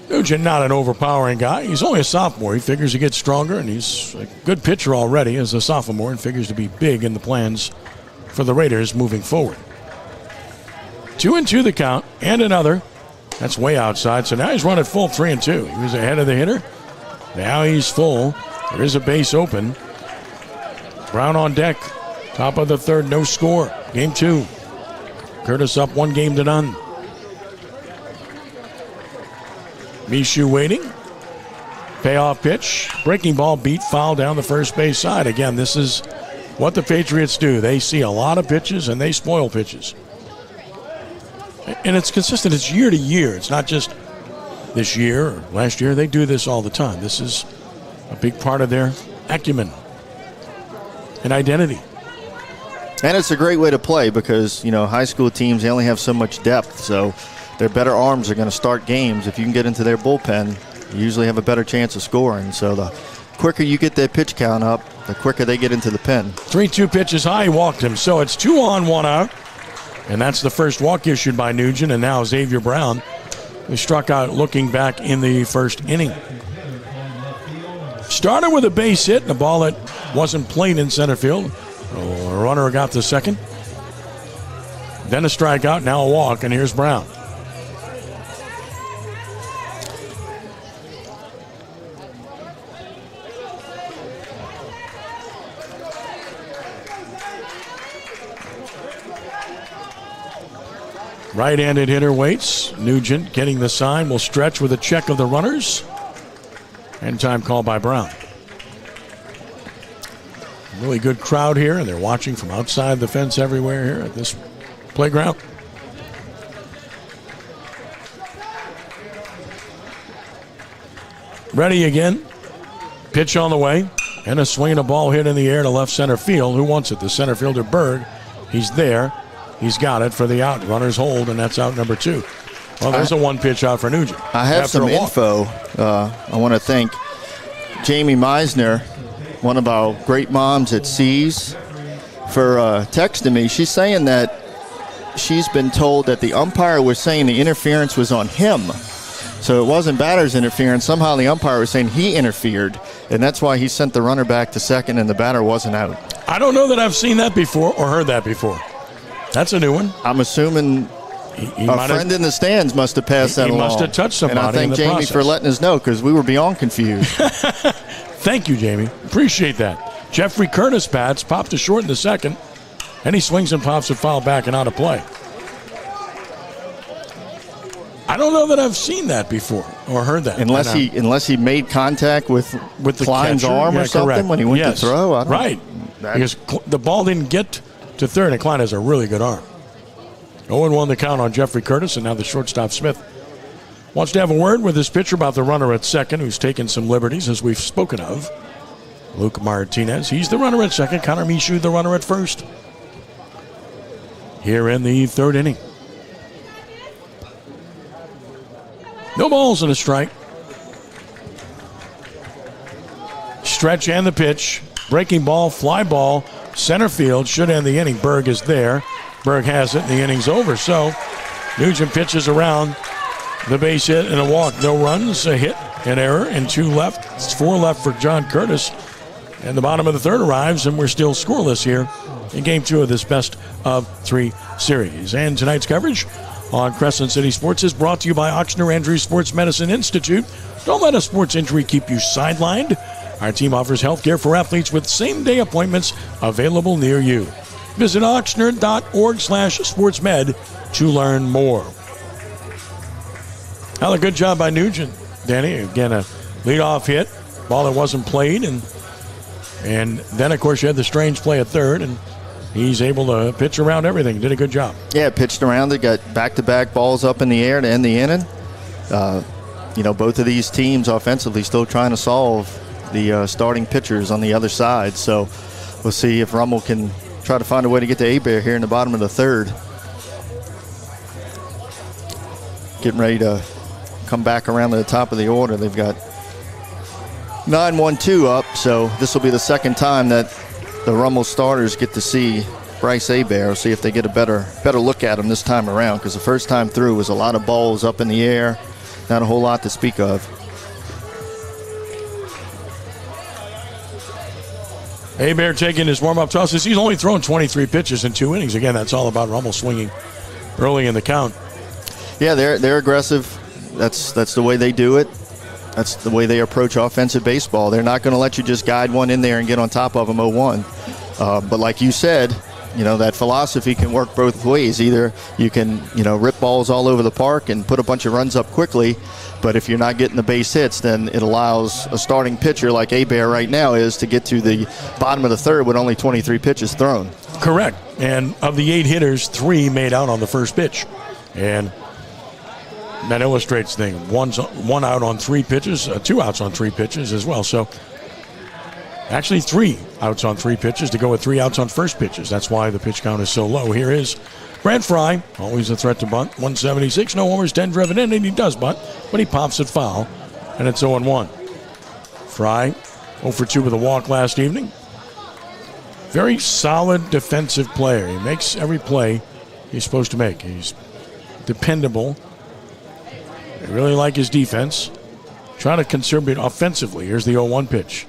Nugent, not an overpowering guy. He's only a sophomore. He figures to get stronger, and he's a good pitcher already as a sophomore and figures to be big in the plans for the Raiders moving forward. 2-2 the count, and another. That's way outside, so now he's running full 3-2. He was ahead of the hitter. Now he's full. There is a base open. Brown on deck. Top of the third, no score. Game 2. Curtis up 1-0. Mishu waiting. Payoff pitch. Breaking ball beat, foul down the first base side. Again, this is what the Patriots do. They see a lot of pitches and they spoil pitches. And it's consistent. It's year to year. It's not just this year or last year. They do this all the time. This is a big part of their acumen and identity. And it's a great way to play because, high school teams, they only have so much depth. So their better arms are going to start games. If you can get into their bullpen, you usually have a better chance of scoring. So the quicker you get that pitch count up, the quicker they get into the pen. 3-2 pitches high, walked him. So it's 2 on, 1 out. And that's the first walk issued by Nugent. And now Xavier Brown, who struck out looking back in the first inning. Started with a base hit and a ball that wasn't played in center field. A runner got to second. Then a strikeout, now a walk, and here's Brown. Right-handed hitter waits. Nugent getting the sign. Will stretch with a check of the runners. End time call by Brown. Really good crowd here, and they're watching from outside the fence everywhere here at this playground. Ready again. Pitch on the way. And a swing and a ball hit in the air to left center field. Who wants it? The center fielder, Berg. He's there. He's got it for the out. Runners hold, and that's out number 2. Well, there's a one pitch out for Nugent. I have some info. I want to thank Jamie Meisner, one of our great moms at C's, for texting me. She's saying that she's been told that the umpire was saying the interference was on him. So it wasn't batter's interference. Somehow the umpire was saying he interfered, and that's why he sent the runner back to second and the batter wasn't out. I don't know that I've seen that before or heard that before. That's a new one. I'm assuming a friend in the stands must have passed that along. He must have touched somebody. And I thank Jamie process. for letting us know because we were beyond confused. Thank you, Jamie. Appreciate that. Jeffrey Curtis bats, popped to short in the second, and he swings and pops a foul back and out of play. I don't know that I've seen that before or heard that. Unless he made contact with the Klein's catcher. arm or something correct. when he went to throw. Right. Because the ball didn't get to third, and Klein has a really good arm. 0-1 the count on Jeffrey Curtis, and now the shortstop Smith wants to have a word with his pitcher about the runner at second, who's taken some liberties, as we've spoken of. Luke Martinez, he's the runner at second. Connor Mishu, the runner at first. Here in the third inning. No balls and a strike. Stretch and the pitch. Breaking ball, fly ball, center field. Should end the inning. Berg is there. Berg has it, and the inning's over. So Nugent pitches around the base hit and a walk. No runs, a hit, an error, and 2 left. It's 4 left for John Curtis. And the bottom of the third arrives, and we're still scoreless here in Game 2 of this best of 3 series. And tonight's coverage on Crescent City Sports is brought to you by Ochsner Andrews Sports Medicine Institute. Don't let a sports injury keep you sidelined. Our team offers health care for athletes with same-day appointments available near you. Visit oxnard.org/sportsmed to learn more. Well, a good job by Nugent, Danny. Again, a leadoff hit, ball that wasn't played, and then, of course, you had the strange play at third, and he's able to pitch around everything. Did a good job. Yeah, pitched around it, got back-to-back balls up in the air to end the inning. Both of these teams offensively still trying to solve the starting pitchers on the other side. So we'll see if Rummel can try to find a way to get to Abear here in the bottom of the third. Getting ready to come back around to the top of the order. They've got 9-1-2 up, so this will be the second time that the Rummel starters get to see Bryce Hebert. See if they get a better look at him this time around, because the first time through was a lot of balls up in the air, not a whole lot to speak of. Hebert taking his warm-up tosses. He's only thrown 23 pitches in 2 innings. Again, that's all about Rummel swinging early in the count. Yeah, they're aggressive. That's the way they do it. That's the way they approach offensive baseball. They're not going to let you just guide one in there and get on top of them 0-1. But like you said, that philosophy can work both ways. Either you can, rip balls all over the park and put a bunch of runs up quickly, but if you're not getting the base hits, then it allows a starting pitcher like Hebert right now is to get to the bottom of the third with only 23 pitches thrown. Correct. And of the 8 hitters, 3 made out on the first pitch. And that illustrates things. One out on 3 pitches, 2 outs on 3 pitches as well. So actually 3 outs on 3 pitches to go with 3 outs on first pitches. That's why the pitch count is so low. Here is Brent Fry, always a threat to bunt. 176, no homers, 10 driven in, and he does bunt, but he pops it foul, and it's 0-1. Fry 0-for-2 with a walk last evening. Very solid defensive player. He makes every play he's supposed to make. He's dependable. I really like his defense. Trying to contribute offensively. Here's the 0-1 pitch.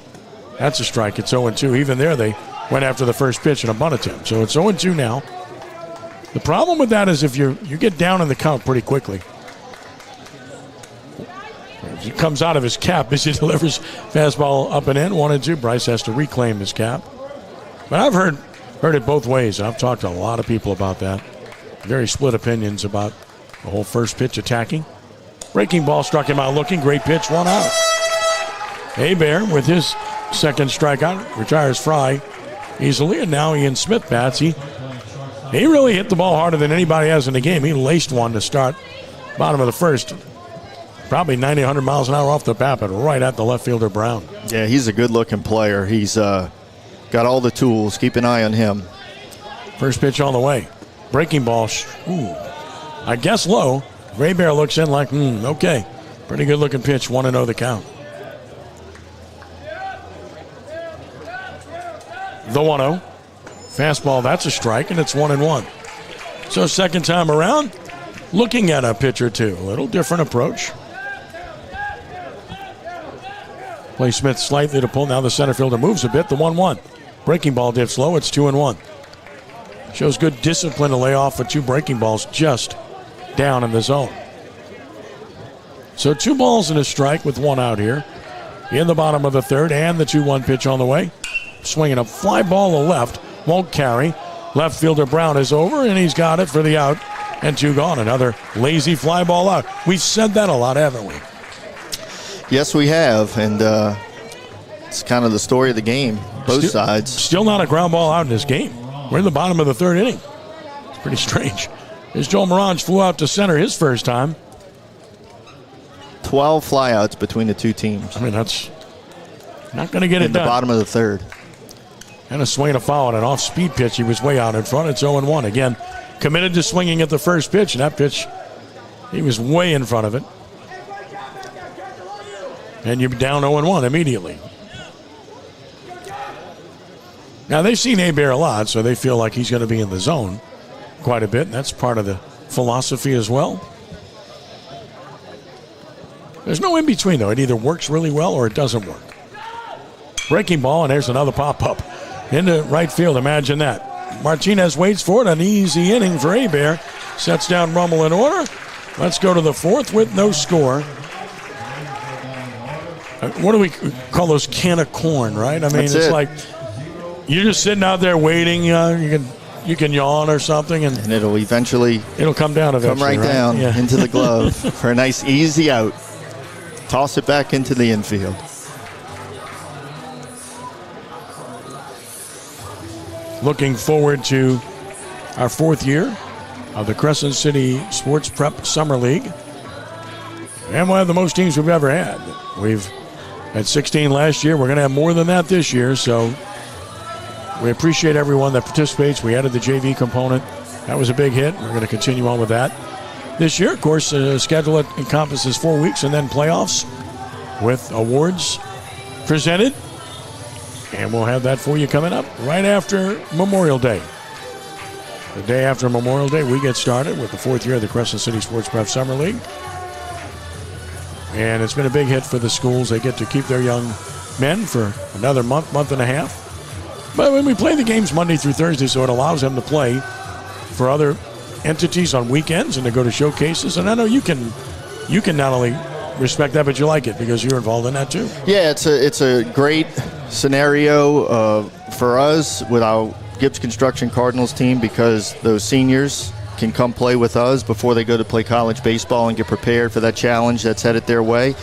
That's a strike. It's 0-2. Even there, they went after the first pitch in a bunt attempt. So it's 0-2 now. The problem with that is if you get down in the count pretty quickly. He comes out of his cap as he delivers fastball up and in. 1-2. Bryce has to reclaim his cap. But I've heard it both ways. I've talked to a lot of people about that. Very split opinions about the whole first pitch attacking. Breaking ball struck him out looking. Great pitch, 1 out. Hebert with his second strikeout retires Fry easily, and now Ian Smith bats. He really hit the ball harder than anybody has in the game. He laced one to start bottom of the first. Probably 90, 100 miles an hour off the bat, but right at the left fielder Brown. Yeah, he's a good-looking player. He's got all the tools. Keep an eye on him. First pitch on the way. Breaking ball, I guess low. Hebert looks in like, okay. Pretty good-looking pitch, 1-0 the count. The 1-0. Fastball, that's a strike, and it's 1-1. So second time around, looking at a pitch or two. A little different approach. Play Smith slightly to pull. Now the center fielder moves a bit. The 1-1. Breaking ball dips low. It's 2-1. Shows good discipline to lay off with 2 breaking balls just down in the zone. So 2 balls and a strike with 1 out here. In the bottom of the third, and the 2-1 pitch on the way. Swinging a fly ball to left. Won't carry. Left fielder Brown is over, and he's got it for the out. And 2 gone. Another lazy fly ball out. We've said that a lot, haven't we? Yes, we have. And it's kind of the story of the game, both sides. Still not a ground ball out in this game. We're in the bottom of the third inning. It's pretty strange. Here's Joel Morange, flew out to center his first time. 12 flyouts between the 2 teams. I mean, that's not going to get it done. In the bottom of the third. And a swing and a foul on an off-speed pitch. He was way out in front. It's 0-1. Again, committed to swinging at the first pitch. And that pitch, he was way in front of it. And you're down 0-1 immediately. Now, they've seen Hebert a lot, so they feel like he's going to be in the zone quite a bit. And that's part of the philosophy as well. There's no in-between, though. It either works really well or it doesn't work. Breaking ball, and there's another pop-up into right field. Imagine that. Martinez waits for it. An easy inning for Hebert. Sets down Rummel in order. Let's go to the 4th with no score. What do we call those? Can of corn, right? I mean, That's it's it. like you're just sitting out there waiting. You can yawn or something, and it'll eventually come down eventually. Come right down into the glove for a nice easy out. Toss it back into the infield. Looking forward to our 4th year of the Crescent City Sports Prep Summer League. And we'll have the most teams we've ever had. We've had 16 last year. We're going to have more than that this year. So we appreciate everyone that participates. We added the JV component. That was a big hit. We're going to continue on with that. This year, of course, schedule it encompasses 4 weeks and then playoffs with awards presented. And we'll have that for you coming up right after Memorial Day. The day after Memorial Day, we get started with the 4th year of the Crescent City Sports Prep Summer League. And it's been a big hit for the schools. They get to keep their young men for another month, month and a half. But when we play the games Monday through Thursday, so it allows them to play for other entities on weekends and to go to showcases. And I know you can not only respect that, but you like it because you're involved in that too. Yeah, it's a great scenario for us with our Gibbs Construction Cardinals team because those seniors can come play with us before they go to play college baseball and get prepared for that challenge that's headed their way.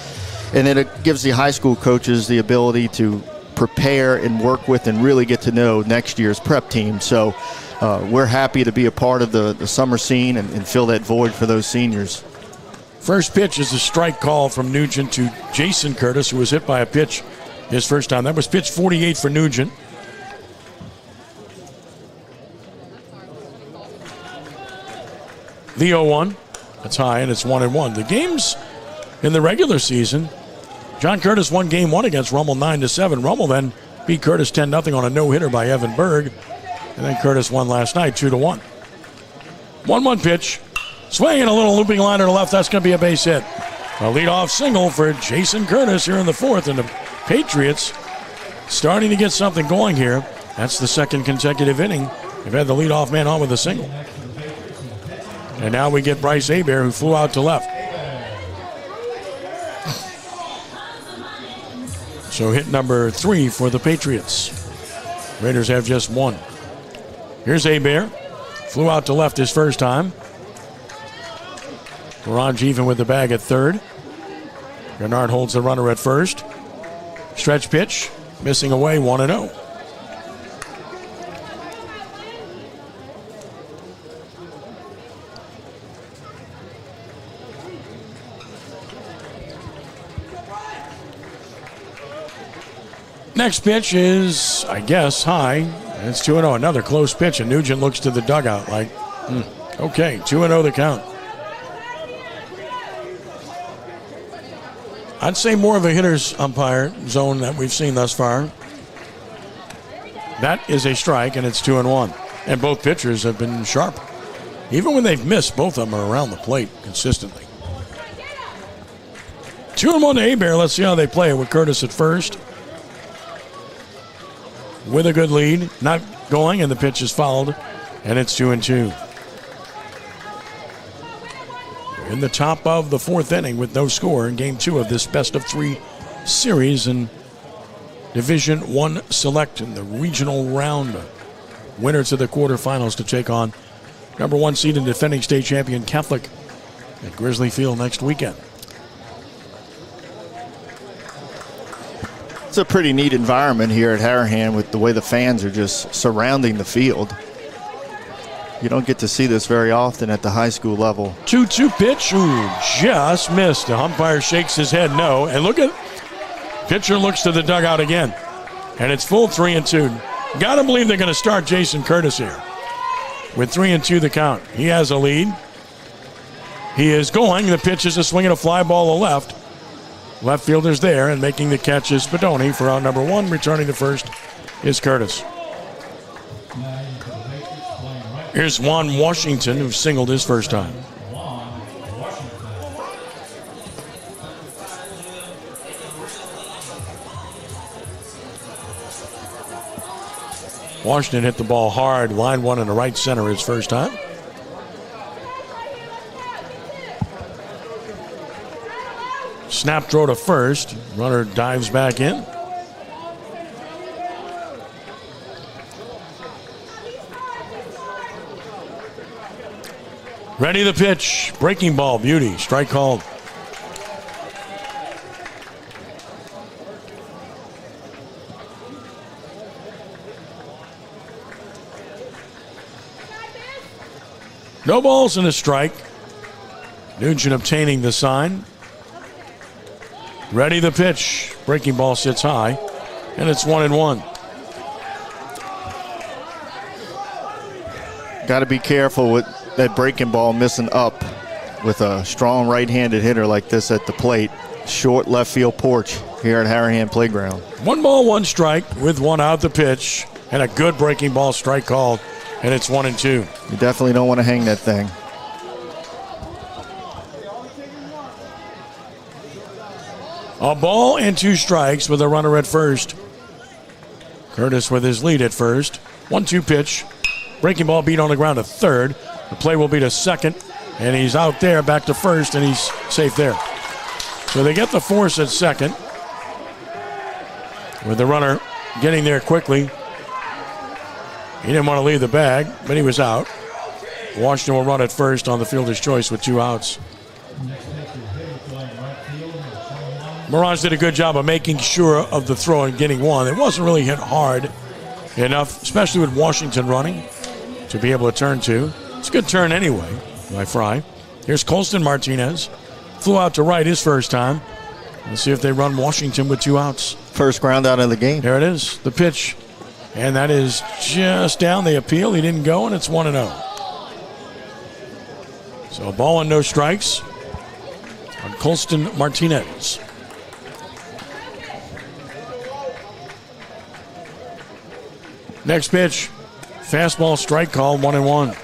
And then it gives the high school coaches the ability to prepare and work with and really get to know next year's prep team. So we're happy to be a part of the summer scene and fill that void for those seniors. First pitch is a strike call from Nugent to Jason Curtis, who was hit by a pitch his first time. That was pitch 48 for Nugent. The 0-1. That's high, and it's 1-1. The games in the regular season, John Curtis won game 1 against Rummel 9-7. Rummel then beat Curtis 10-0 on a no-hitter by Evan Berg. And then Curtis won last night 2-1. 1-1 pitch. Swinging a little looping line to the left. That's going to be a base hit. A leadoff single for Jason Curtis here in the 4th. And the Patriots starting to get something going here. That's the second consecutive inning. They've had the leadoff man on with a single. And now we get Bryce Hebert, who flew out to left. So hit number 3 for the Patriots. Raiders have just 1. Here's Hebert. Flew out to left his first time. Orange even with the bag at third. Bernard holds the runner at first. Stretch pitch. Missing away 1-0. Next pitch is, I guess, high. And it's 2-0. Another close pitch, and Nugent looks to the dugout like, okay, 2-0 the count. I'd say more of a hitter's umpire zone that we've seen thus far. That is a strike, and it's 2-1. And both pitchers have been sharp. Even when they've missed, both of them are around the plate consistently. 2-1 to Hebert. Let's see how they play it with Curtis at first. With a good lead, not going, and the pitch is fouled, and it's 2-2. In the top of the 4th inning with no score in Game 2 of this best-of-3 series in Division I Select in the regional round. Winner to the quarterfinals to take on number 1 seed and defending state champion Catholic at Grizzly Field next weekend. It's a pretty neat environment here at Harahan with the way the fans are just surrounding the field. You don't get to see this very often at the high school level. 2-2 pitch. Ooh, just missed. The umpire shakes his head no. And look at, pitcher looks to the dugout again. And it's full 3-2. Got to believe they're going to start Jason Curtis here. With 3-2 the count. He has a lead. He is going. The pitch is a swing and a fly ball to left. Left fielder's there, and making the catch is Spadoni for out number 1. Returning to first is Curtis. Here's Juan Washington, who singled his first time. Washington hit the ball hard, line 1 in the right center his first time. Snap throw to first. Runner dives back in. Ready the pitch. Breaking ball. Beauty. Strike called. No balls and a strike. Nugent obtaining the sign. Ready the pitch. Breaking ball sits high. And it's 1-1. Got to be careful with that breaking ball missing up with a strong right-handed hitter like this at the plate. Short left field porch. here at Harahan Playground. 1 ball, 1 strike with 1 out the pitch, and a good breaking ball strike called, and it's 1-2. You definitely don't want to hang that thing. A ball and 2 strikes with a runner at first. Curtis with his lead at first. 1-2 pitch. Breaking ball beat on the ground to third. The play will be to second, and he's out there back to first, and he's safe there. So they get the force at second with the runner getting there quickly. He didn't want to leave the bag, but he was out. Washington will run at first on the fielder's choice with 2 outs. Mirage did a good job of making sure of the throw and getting 1. It wasn't really hit hard enough, especially with Washington running, to be able to turn 2. It's a good turn anyway by Fry. Here's Colston Martinez. Flew out to right his first time. Let's see if they run Washington with 2 outs. First ground out of the game. There it is, the pitch. And that is just down. They appeal. He didn't go, and it's 1-0. So a ball and no strikes on Colston Martinez. Next pitch, fastball strike call, 1-1.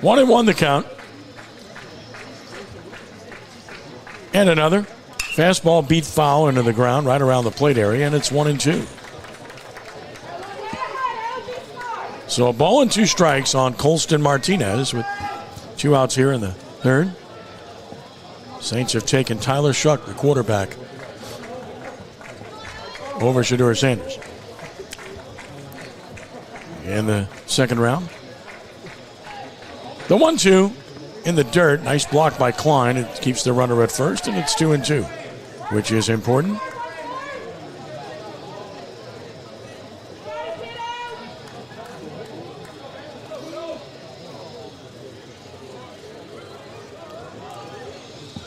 One and 1 the count. And another. Fastball beat foul into the ground right around the plate area, and it's 1-2. So a ball and 2 strikes on Colston Martinez with 2 outs here in the third. Saints have taken Tyler Shuck, the quarterback, over Shedeur Sanders in the second round. The 1-2 in the dirt. Nice block by Klein. It keeps the runner at first, and it's 2-2, which is important.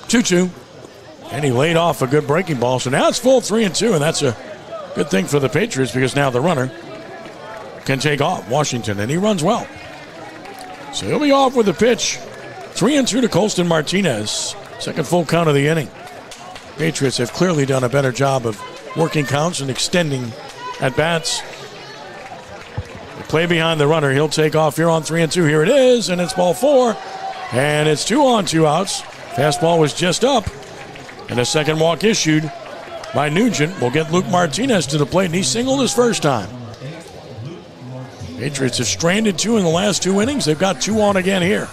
Two, and he laid off a good breaking ball. So now it's full 3-2, and that's a good thing for the Patriots because now the runner can take off Washington, and he runs well. So he'll be off with the pitch. 3-2 to Colston Martinez. Second full count of the inning. Patriots have clearly done a better job of working counts and extending at-bats. The play behind the runner. He'll take off here on 3-2. Here it is, and it's ball 4. And it's 2 on, 2 outs. Fastball was just up. And a second walk issued by Nugent will get Luke Martinez to the plate, and he singled his first time. Patriots have stranded 2 in the last 2 innings. They've got 2 on again here.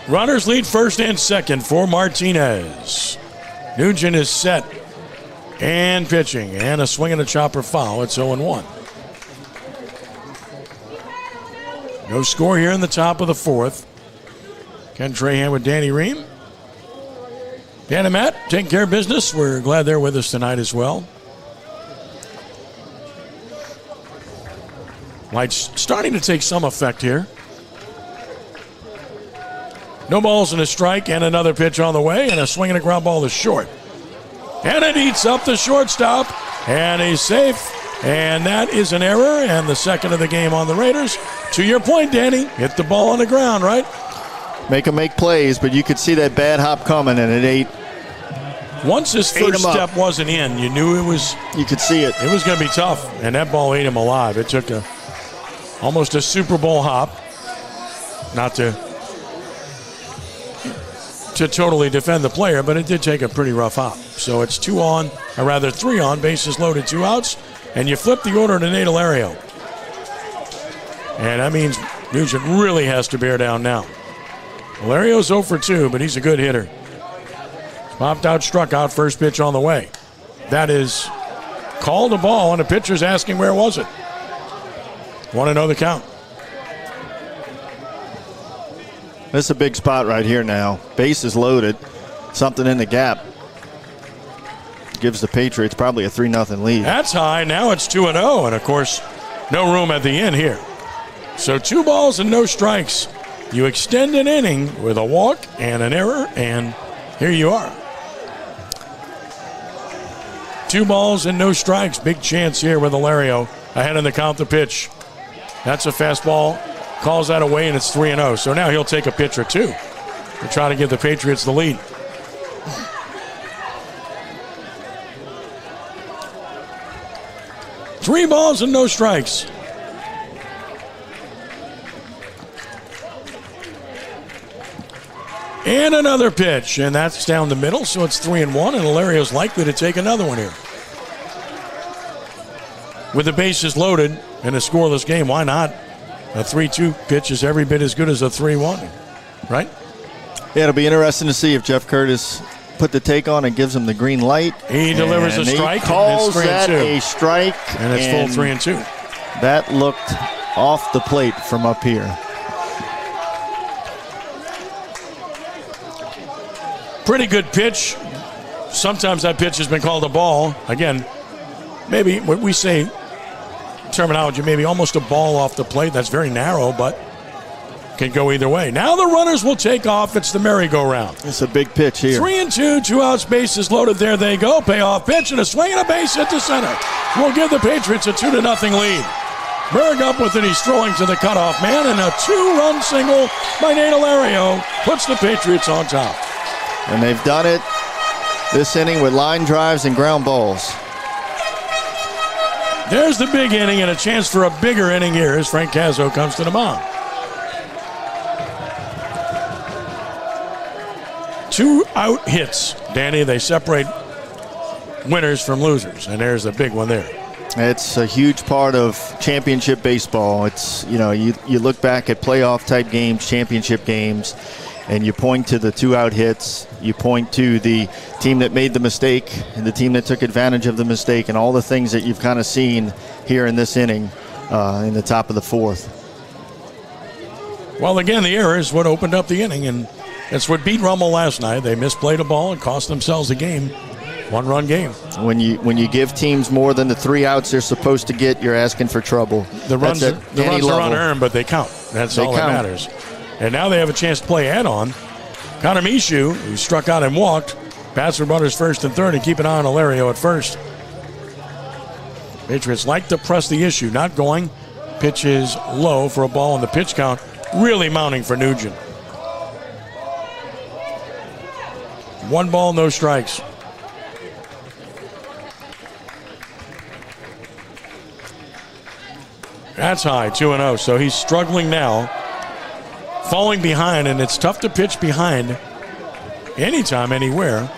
Runners lead first and second for Martinez. Nugent is set and pitching, and a swing and a chopper foul. It's 0-1. No score here in the top of the 4th. Ken Trahan with Danny Ream. Dan and Matt taking care of business. We're glad they're with us tonight as well. Lights starting to take some effect here. No balls and a strike, and another pitch on the way, and a swing and a ground ball to short. And it eats up the shortstop, and he's safe. And that is an error, and the second of the game on the Raiders. To your point, Danny, hit the ball on the ground, right? Make them make plays, but you could see that bad hop coming, and it ate. Once his first step wasn't in, you knew it was. You could see it. It was going to be tough, and that ball ate him alive. It took almost a Super Bowl hop, not to totally defend the player, but it did take a pretty rough hop. So it's 2 on, or rather 3 on, bases loaded, 2 outs, and you flip the order to Nate Hilario. And that means Nugent really has to bear down now. Hilario's 0 for 2, but he's a good hitter. Popped out, struck out, first pitch on the way. That is called a ball, and the pitcher's asking where was it. Want to know the count. This is a big spot right here now. Base is loaded. Something in the gap. Gives the Patriots probably a 3-0 lead. That's high. Now it's 2-0. And, of course, No room at the end here. So 2 balls and no strikes. You extend an inning with a walk and an error, and here you are. 2 balls and no strikes. Big chance here with Hilario ahead in the count to pitch. That's a fastball. Calls that away, and it's 3-0. So now he'll take a pitch or 2 to try to give the Patriots the lead. Three balls and no strikes. And another pitch, and that's down the middle, so it's 3-1, and Hilario's likely to take another one here. With the bases loaded in a scoreless game, why not? A 3-2 pitch is every bit as good as a 3-1, right? Yeah, it'll be interesting to see if Jeff Curtis put the take on and gives him the green light. He delivers a strike. He calls and it's 3-2. that a strike. And it's full 3-2. That looked off the plate from up here. Pretty good pitch. Sometimes that pitch has been called a ball. Again, maybe what we say, terminology, maybe almost a ball off the plate. That's very narrow, but can go either way. Now the runners will take off. It's the merry-go-round. It's a big pitch here. 3-2, 2 outs, bases loaded. There they go. Payoff pitch and a swing and a base hit to center. Will give the Patriots a 2-0 lead. Berg up with it. He's throwing to the cutoff man, and a 2-run single by Nate Hilario puts the Patriots on top. And they've done it this inning with line drives and ground balls. There's the big inning and a chance for a bigger inning here as Frank Cazzo comes to the mound. 2 out hits, Danny. They separate winners from losers, and there's a big one there. It's a huge part of championship baseball. It's, you know, you look back at playoff type games, championship games, and you point to the 2 out hits. You point to the team that made the mistake and the team that took advantage of the mistake, and all the things that you've kind of seen here in this inning in the top of the 4th. Well, again, the error is what opened up the inning, and it's what beat Rummel last night. They misplayed a ball and cost themselves a game. 1-run game. When you give teams more than the 3 outs they're supposed to get, you're asking for trouble. The runs are unearned, but they count. That's all that matters. And now they have a chance to play add-on. Connor Mishu, who struck out and walked, pass for runners first and third, and keep an eye on Hilario at first. Patriots like to press the issue, not going. Pitch is low for a ball in the pitch count. Really mounting for Nugent. 1 ball, no strikes. That's high, 2-0. So he's struggling now, falling behind, and it's tough to pitch behind anytime, anywhere.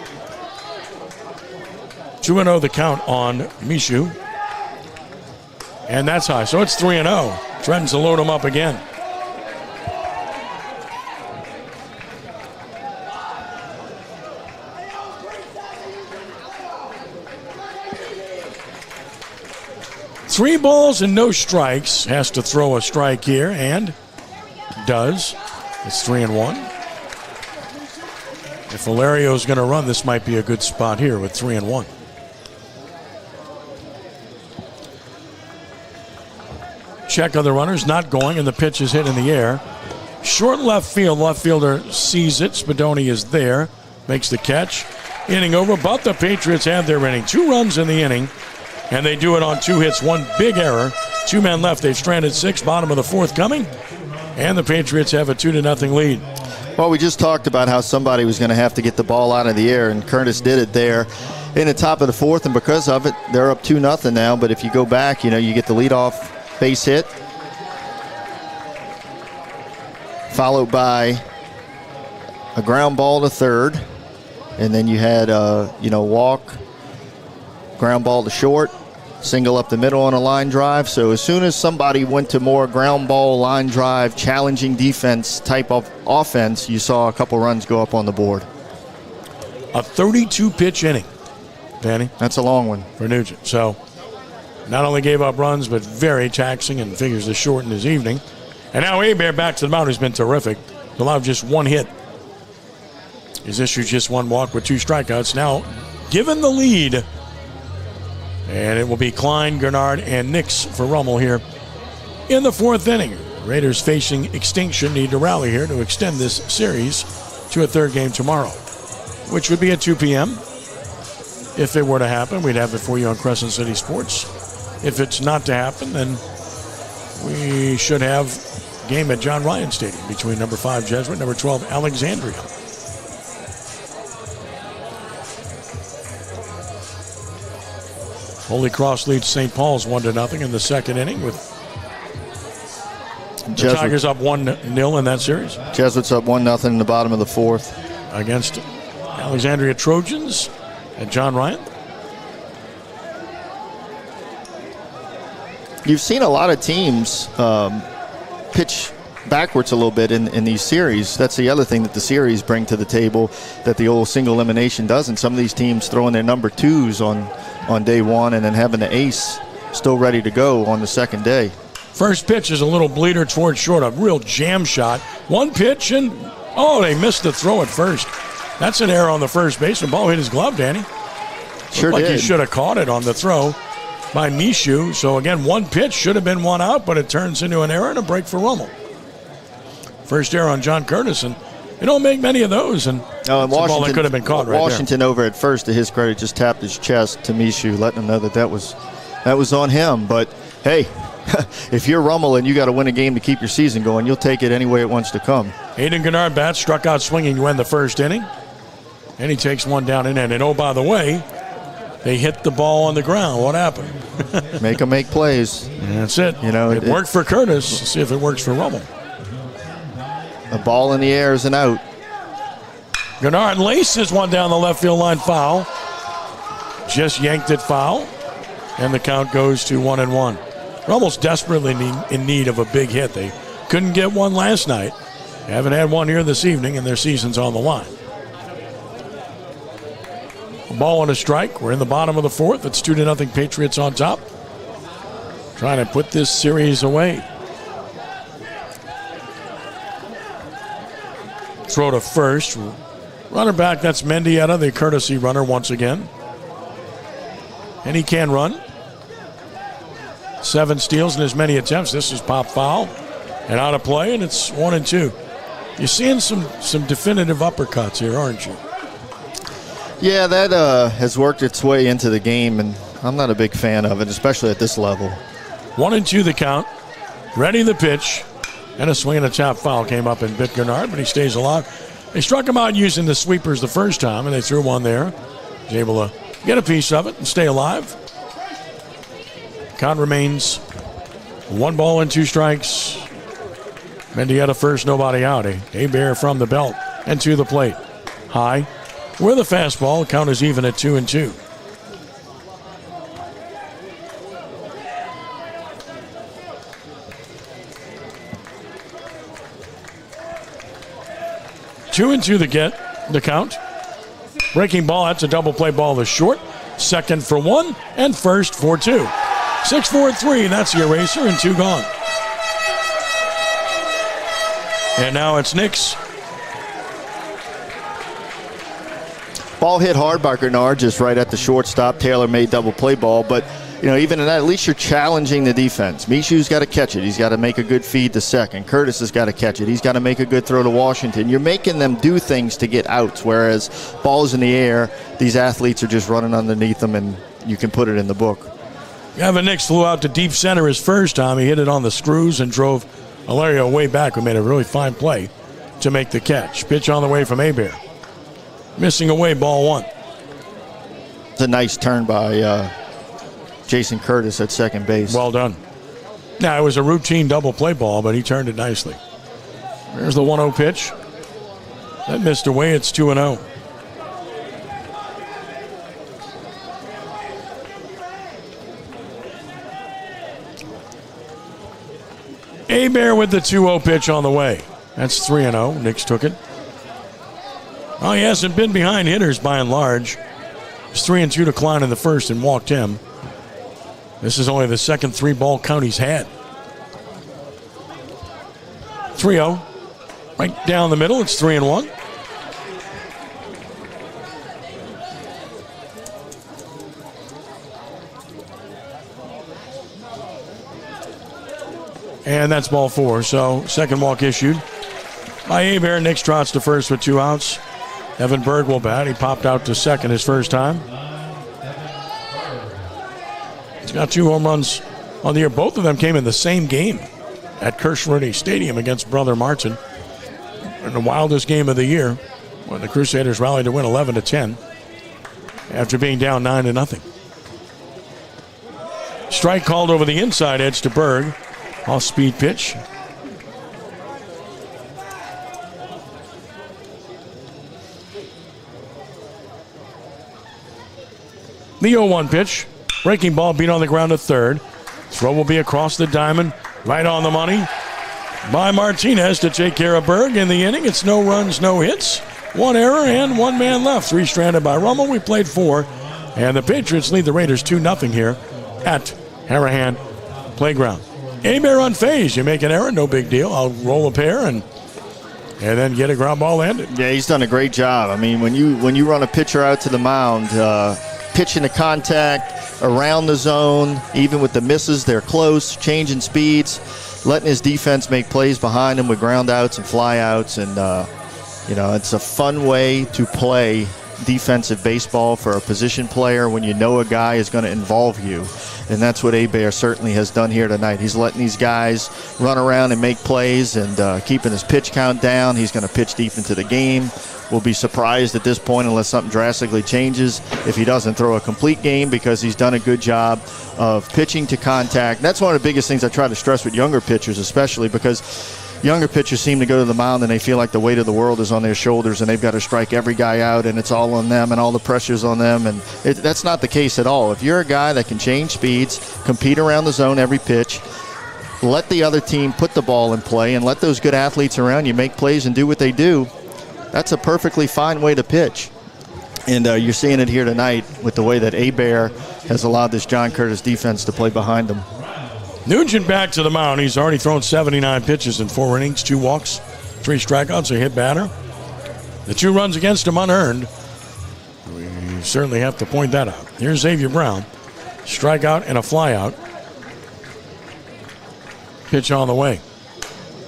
2-0 the count on Mishu. And that's high. So it's 3-0. Threatens to load him up again. Three balls and no strikes. Has to throw a strike here, and does. It's 3-1. If Hilario's going to run, this might be a good spot here with 3-1. Check on the runners, not going, and the pitch is hit in the air. Short left field. Left fielder sees it. Spadoni is there. Makes the catch. Inning over, but the Patriots have their inning. 2 runs in the inning. And they do it on 2 hits, 1 big error. 2 men left. They've stranded 6. Bottom of the 4th coming. And the Patriots have a 2-0 lead. Well, we just talked about how somebody was going to have to get the ball out of the air, and Curtis did it there in the top of the 4th, and because of it, they're up 2-0 now. But if you go back, you get the leadoff base hit, followed by a ground ball to third, and then you had walk, ground ball to short, single up the middle on a line drive. So as soon as somebody went to more ground ball, line drive, challenging defense type of offense, you saw a couple runs go up on the board. A 32-pitch inning, Danny. That's a long one for Nugent. So not only gave up runs, but very taxing, and figures to shorten his evening. And now Hebert back to the mound, who's been terrific. Allowed just 1 hit. He's issued just 1 walk with 2 strikeouts. Now given the lead, and it will be Klein, Gernard, and Nix for Rummel here in the fourth inning. Raiders facing extinction need to rally here to extend this series to a third game tomorrow, which would be at 2 p.m. If it were to happen, we'd have it for you on Crescent City Sports. If it's not to happen, then we should have a game at John Ryan Stadium between number 5 Jesuit, number 12 Alexandria. Holy Cross leads St. Paul's 1-0 in the second inning with the Tigers up 1-0 in that series. Jesuits up 1-0 in the bottom of the fourth. Against Alexandria Trojans at John Ryan. You've seen a lot of teams pitch backwards a little bit in these series. That's the other thing that the series bring to the table that the old single elimination doesn't. Some of these teams throwing their number 2s on day one and then having the ace still ready to go on the second day. First pitch is a little bleeder towards short, a real jam shot. One pitch and, they missed the throw at first. That's an error on the first base. The ball hit his glove, Danny. Sure Looked like did. He should have caught it on the throw by Mishu. So again, one pitch should have been one out, but it turns into an error and a break for Rummel. First error on John Curtis, and you don't make many of those. And it's a ball that could have been caught right there. Washington over at first, to his credit, just tapped his chest to Mishu, letting him know that was on him. But hey, if you're Rummel and you got to win a game to keep your season going, you'll take it any way it wants to come. Aiden Gennard bats, struck out swinging to end the first inning. And he takes one down and in. And oh, by the way, they hit the ball on the ground. What happened? Make them make plays. And that's it. It worked for Curtis. Let's see if it works for Rummel. A ball in the air is an out. Gennard laces one down the left field line, foul. Just yanked it foul. And the count goes to 1-1. Rummel's desperately in need of a big hit. They couldn't get one last night. They haven't had one here this evening, and their season's on the line. A ball and a strike. We're in the bottom of the fourth. It's 2-0 Patriots on top. Trying to put this series away. Throw to first. Runner back, that's Mendieta, the courtesy runner once again. And he can run. 7 steals in as many attempts. This is pop foul and out of play, and it's 1-2. You're seeing some definitive uppercuts here, aren't you? Yeah, that has worked its way into the game, and I'm not a big fan of it, especially at this level. 1-2 the count. Ready the pitch. And a swing and a chop foul came up and bit Gennard, but he stays alive. They struck him out using the sweepers the first time, and they threw one there. He's able to get a piece of it and stay alive. Count remains 1 ball and 2 strikes. Mendieta first, nobody out. Hebert from the belt and to the plate. High with a fastball. Count is even at 2-2. Two and two the count. Breaking ball, that's a double play ball to short. Second for 1 and first for 2. 6-4-3, that's the eraser and 2 gone. And now it's Nix. Ball hit hard by Gennard, just right at the shortstop. Taylor made double play ball, but even in that, at least you're challenging the defense. Mishu's got to catch it. He's got to make a good feed to second. Curtis has got to catch it. He's got to make a good throw to Washington. You're making them do things to get outs, whereas balls in the air, these athletes are just running underneath them, and you can put it in the book. Gavin Nix flew out to deep center his first time. He hit it on the screws and drove Alario way back, who made a really fine play to make the catch. Pitch on the way from Hebert. Missing away, ball 1. It's a nice turn by Jason Curtis at second base. Well done. Now, it was a routine double play ball, but he turned it nicely. There's the 1-0 pitch. That missed away. It's 2-0. Hebert with the 2-0 pitch on the way. That's 3-0. Nix took it. Oh, he hasn't been behind hitters by and large. It's 3-2 to Klein in the first and walked him. This is only the second 3-ball count he's had. 3-0. Right down the middle. It's 3-1. And that's ball 4. So second walk issued by Hebert. Nick trots to first with 2 outs. Evan Berg will bat. He popped out to second his first time. He's got 2 home runs on the year. Both of them came in the same game at Kirschroede Stadium against Brother Martin. In the wildest game of the year, when the Crusaders rallied to win 11-10 after being down 9-0. Strike called over the inside edge to Berg. Off-speed pitch. The 0-1 pitch. Breaking ball beat on the ground to third. Throw will be across the diamond. Right on the money by Martinez to take care of Berg. In the inning, it's no runs, no hits. 1 error and 1 man left. 3 stranded by Rummel. We played 4. And the Patriots lead the Raiders 2-0 here at Harahan Playground. Hebert unfazed. You make an error, no big deal. I'll roll a pair and then get a ground ball landed. Yeah, he's done a great job. I mean, when you run a pitcher out to the mound, pitching to contact, around the zone, even with the misses, they're close, changing speeds, letting his defense make plays behind him with ground outs and fly outs. And, it's a fun way to play defensive baseball for a position player when you know a guy is going to involve you. And that's what Hebert certainly has done here tonight. He's letting these guys run around and make plays and keeping his pitch count down. He's going to pitch deep into the game. We'll be surprised at this point unless something drastically changes if he doesn't throw a complete game, because he's done a good job of pitching to contact. That's one of the biggest things I try to stress with younger pitchers, especially because younger pitchers seem to go to the mound and they feel like the weight of the world is on their shoulders and they've got to strike every guy out and it's all on them and all the pressure's on them. And that's not the case at all. If you're a guy that can change speeds, compete around the zone every pitch, let the other team put the ball in play and let those good athletes around you make plays and do what they do, that's a perfectly fine way to pitch. And you're seeing it here tonight with the way that Hebert has allowed this John Curtis defense to play behind him. Nugent back to the mound. He's already thrown 79 pitches in 4 innings, 2 walks, 3 strikeouts, a hit batter. The 2 runs against him unearned. We certainly have to point that out. Here's Xavier Brown. Strikeout and a flyout. Pitch on the way.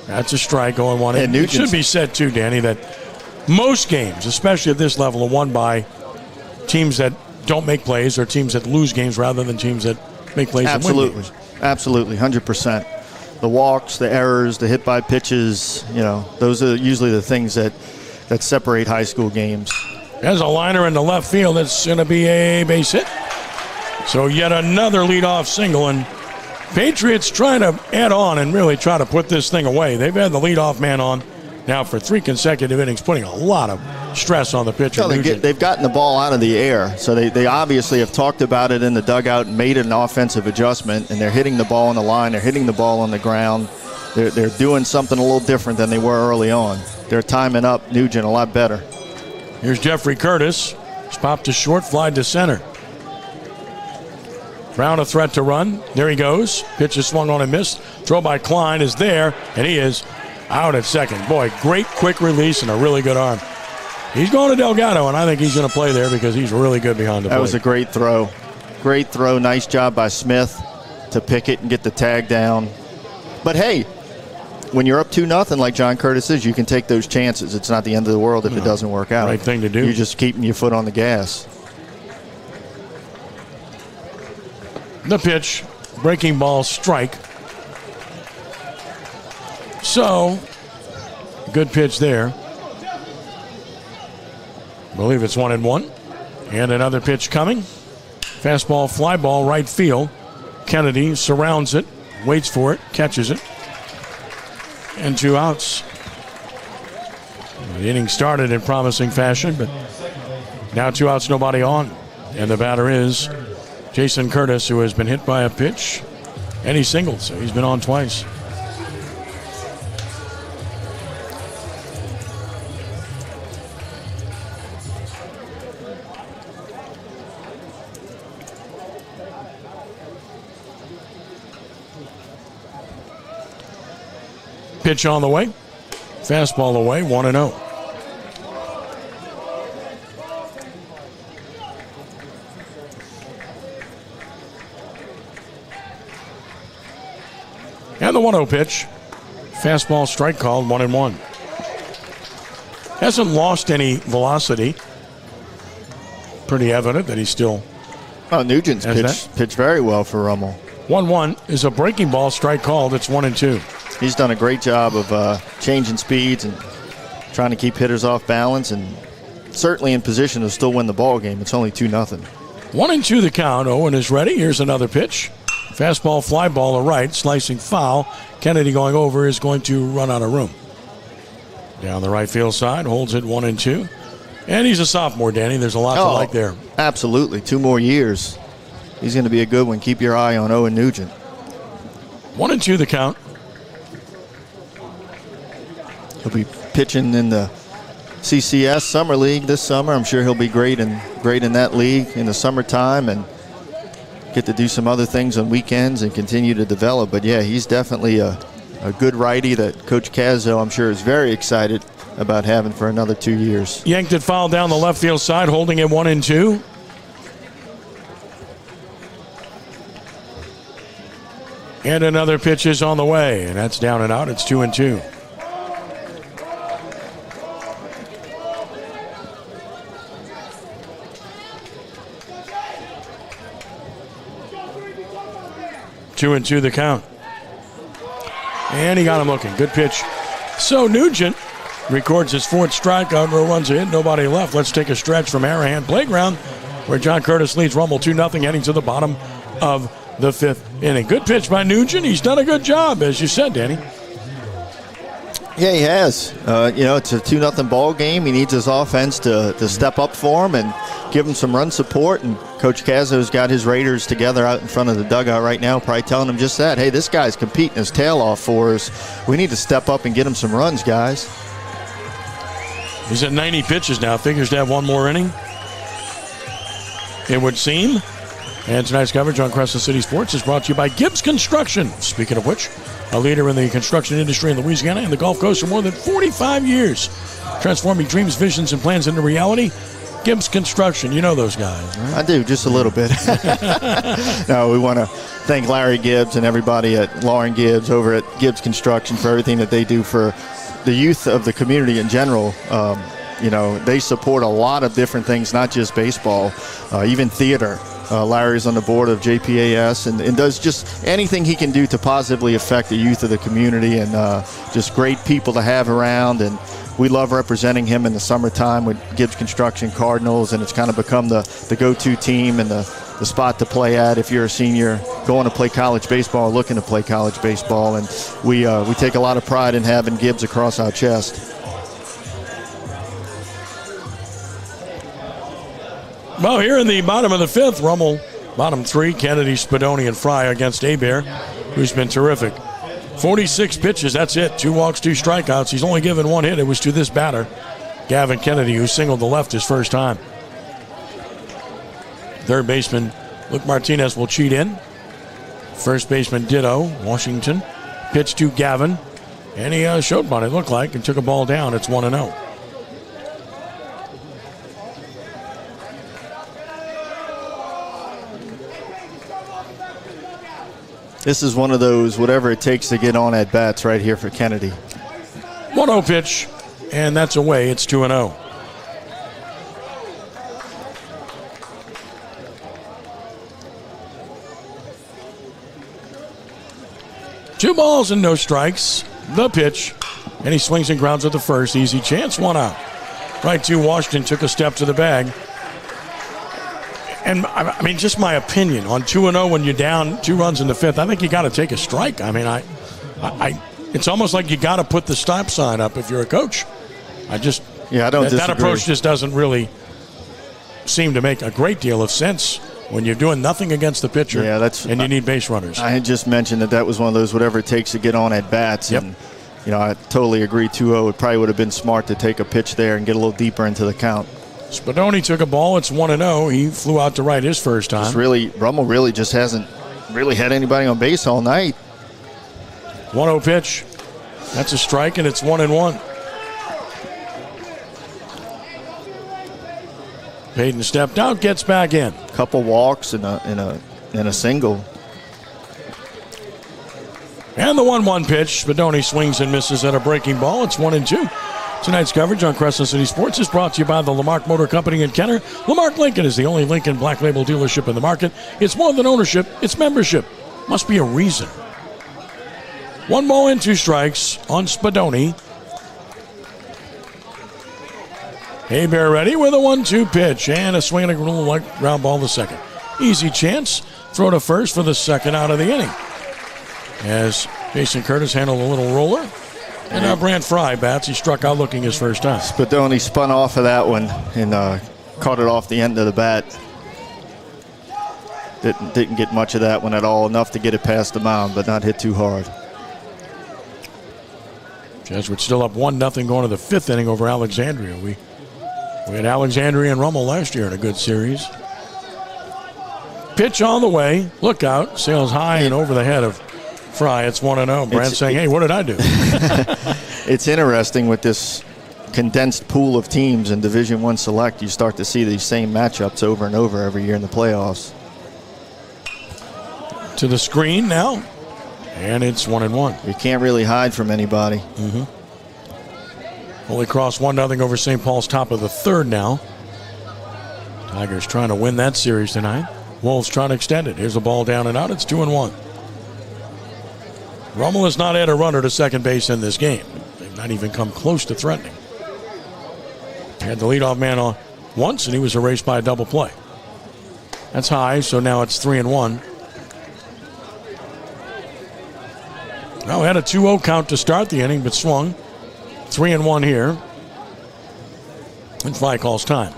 That's a strike going 1 inning. It should be said, too, Danny, that most games, especially at this level, are won by teams that don't make plays or teams that lose games rather than teams that make plays and win games. Absolutely, 100%. The walks, the errors, the hit by pitches, those are usually the things that separate high school games. There's a liner in the left field. That's going to be a base hit. So yet another leadoff single, and Patriots trying to add on and really try to put this thing away. They've had the leadoff man on now for 3 consecutive innings, putting a lot of stress on the pitcher. They've gotten the ball out of the air, so they obviously have talked about it in the dugout and made an offensive adjustment, and they're hitting the ball on the line, they're hitting the ball on the ground. They're doing something a little different than they were early on. They're timing up Nugent a lot better. Here's Jeffrey Curtis. He's popped to short, fly to center. Brown a threat to run. There he goes. Pitch is swung on and missed. Throw by Klein is there, and he is out at second. Boy, great quick release and a really good arm. He's going to Delgado, and I think he's going to play there because he's really good behind the plate. That was a great throw. Great throw. Nice job by Smith to pick it and get the tag down. But, hey, when you're up 2-0 like John Curtis is, you can take those chances. It's not the end of the world if it doesn't work out. Right thing to do. You're just keeping your foot on the gas. The pitch, breaking ball, strike. So, good pitch there. I believe it's 1-1. And another pitch coming. Fastball, fly ball, right field. Kennedy surrounds it, waits for it, catches it. And 2 outs. The inning started in promising fashion, but now 2 outs, nobody on. And the batter is Jason Curtis, who has been hit by a pitch, and he singled, so he's been on twice. Pitch on the way. Fastball away, 1-0. And And the 1-0 pitch. Fastball strike called, 1-1. Hasn't lost any velocity. Pretty evident that he's still. Oh, Nugent's pitched very well for Rummel. 1-1 is a breaking ball, strike called. It's 1-2. He's done a great job of changing speeds and trying to keep hitters off balance, and certainly in position to still win the ball game. It's only 2-0. 1-2 the count. Owen is ready. Here's another pitch. Fastball, fly ball to right, slicing foul. Kennedy going over is going to run out of room. Down the right field side, holds it 1-2. And he's a sophomore, Danny. There's a lot to like there. Absolutely. 2 more years. He's going to be a good one. Keep your eye on Owen Nugent. 1-2 the count. He'll be pitching in the CCS Summer League this summer. I'm sure he'll be great in that league in the summertime and get to do some other things on weekends and continue to develop. But yeah, he's definitely a good righty that Coach Cazzo, I'm sure, is very excited about having for another 2 years. Yanked it foul down the left field side, holding it 1-2. And another pitch is on the way, and that's down and out. It's 2-2. Two and two the count. And he got him looking. Good pitch. So Nugent records his 4th strikeout, no runs in, nobody left. Let's take a stretch from Arahan Playground, where John Curtis leads Rummel 2-0, heading to the bottom of the 5th inning. Good pitch by Nugent. He's done a good job, as you said, Danny. Yeah, he has. It's a 2-0 ball game. He needs his offense to step up for him and give him some run support. And Coach Cazzo's got his Raiders together out in front of the dugout right now, probably telling him just that. Hey, this guy's competing his tail off for us. We need to step up and get him some runs, guys. He's at 90 pitches now. Figures to have one more inning, it would seem. And tonight's coverage on Crescent City Sports is brought to you by Gibbs Construction. Speaking of which, a leader in the construction industry in Louisiana and the Gulf Coast for more than 45 years. Transforming dreams, visions, and plans into reality. Gibbs Construction, you know those guys, right? I do, just a little bit. No, we want to thank Larry Gibbs and everybody at Lauren Gibbs over at Gibbs Construction for everything that they do for the youth of the community in general. They support a lot of different things, not just baseball, even theater. Larry's on the board of JPAS and does just anything he can do to positively affect the youth of the community, and just great people to have around. And we love representing him in the summertime with Gibbs Construction Cardinals, and it's kind of become the go-to team and the spot to play at if you're a senior going to play college baseball or looking to play college baseball. And we take a lot of pride in having Gibbs across our chest. Well, here in the bottom of the 5th, Rummel, bottom 3, Kennedy, Spadoni, and Fry against Hebert, who's been terrific. 46 pitches, that's it. 2 walks, 2 strikeouts. He's only given 1 hit. It was to this batter, Gavin Kennedy, who singled to left his first time. Third baseman, Luke Martinez, will cheat in. First baseman, ditto, Washington. Pitch to Gavin, and he showed bunt, it looked like, and took a ball down. It's 1-0. This is one of those whatever it takes to get on at bats right here for Kennedy. 1-0 pitch, and that's away. It's 2-0. Two balls and no strikes. The pitch, and he swings and grounds at the first. Easy chance, 1 out. Right to Washington, took a step to the bag. And, I mean, just my opinion, on 2-0 when you're down 2 runs in the 5th, I think you got to take a strike. I mean, it's almost like you got to put the stop sign up if you're a coach. I don't disagree. That approach just doesn't really seem to make a great deal of sense when you're doing nothing against the pitcher and you need base runners. I had just mentioned that was one of those whatever it takes to get on at bats. Yep. And, I totally agree. 2-0, it probably would have been smart to take a pitch there and get a little deeper into the count. Spadoni took a ball. It's 1-0. He flew out to right his first time. Rummel really just hasn't really had anybody on base all night. 1-0 pitch. That's a strike, and it's 1-1. Payton stepped out, gets back in. Couple walks and a single. And the 1-1 pitch. Spadoni swings and misses at a breaking ball. It's 1-2. Tonight's coverage on Crescent City Sports is brought to you by the Lamarck Motor Company in Kenner. Lamarck Lincoln is the only Lincoln Black Label dealership in the market. It's more than ownership, it's membership. Must be a reason. 1 ball and 2 strikes on Spadoni. Hebert ready with a 1-2 pitch and a swing and a little ground ball to second. Easy chance. Throw to first for the second out of the inning. As Jason Curtis handled a little roller. And now Brant Fry bats. He struck out looking his first time. Spadoni spun off of that one and caught it off the end of the bat. Didn't get much of that one at all. Enough to get it past the mound, but not hit too hard. Jesuits still up 1-0 going to the 5th inning over Alexandria. We had Alexandria and Rummel last year in a good series. Pitch on the way. Look out. Sails high and over the head of Fry. It's 1-0. Brand saying, hey, what did I do? It's interesting with this condensed pool of teams in Division I Select. You start to see these same matchups over and over every year in the playoffs. To the screen now. And it's 1-1. You can't really hide from anybody. Holy Cross 1-0 over St. Paul's, top of the 3rd now. Tigers trying to win that series tonight. Wolves trying to extend it. Here's the ball down and out. It's 2-1. Rummel has not had a runner to second base in this game. They've not even come close to threatening. He had the leadoff man on once, and he was erased by a double play. That's high, so now it's 3-1. Now had a 2-0 count to start the inning, but swung. 3-1 here. And Fly calls time.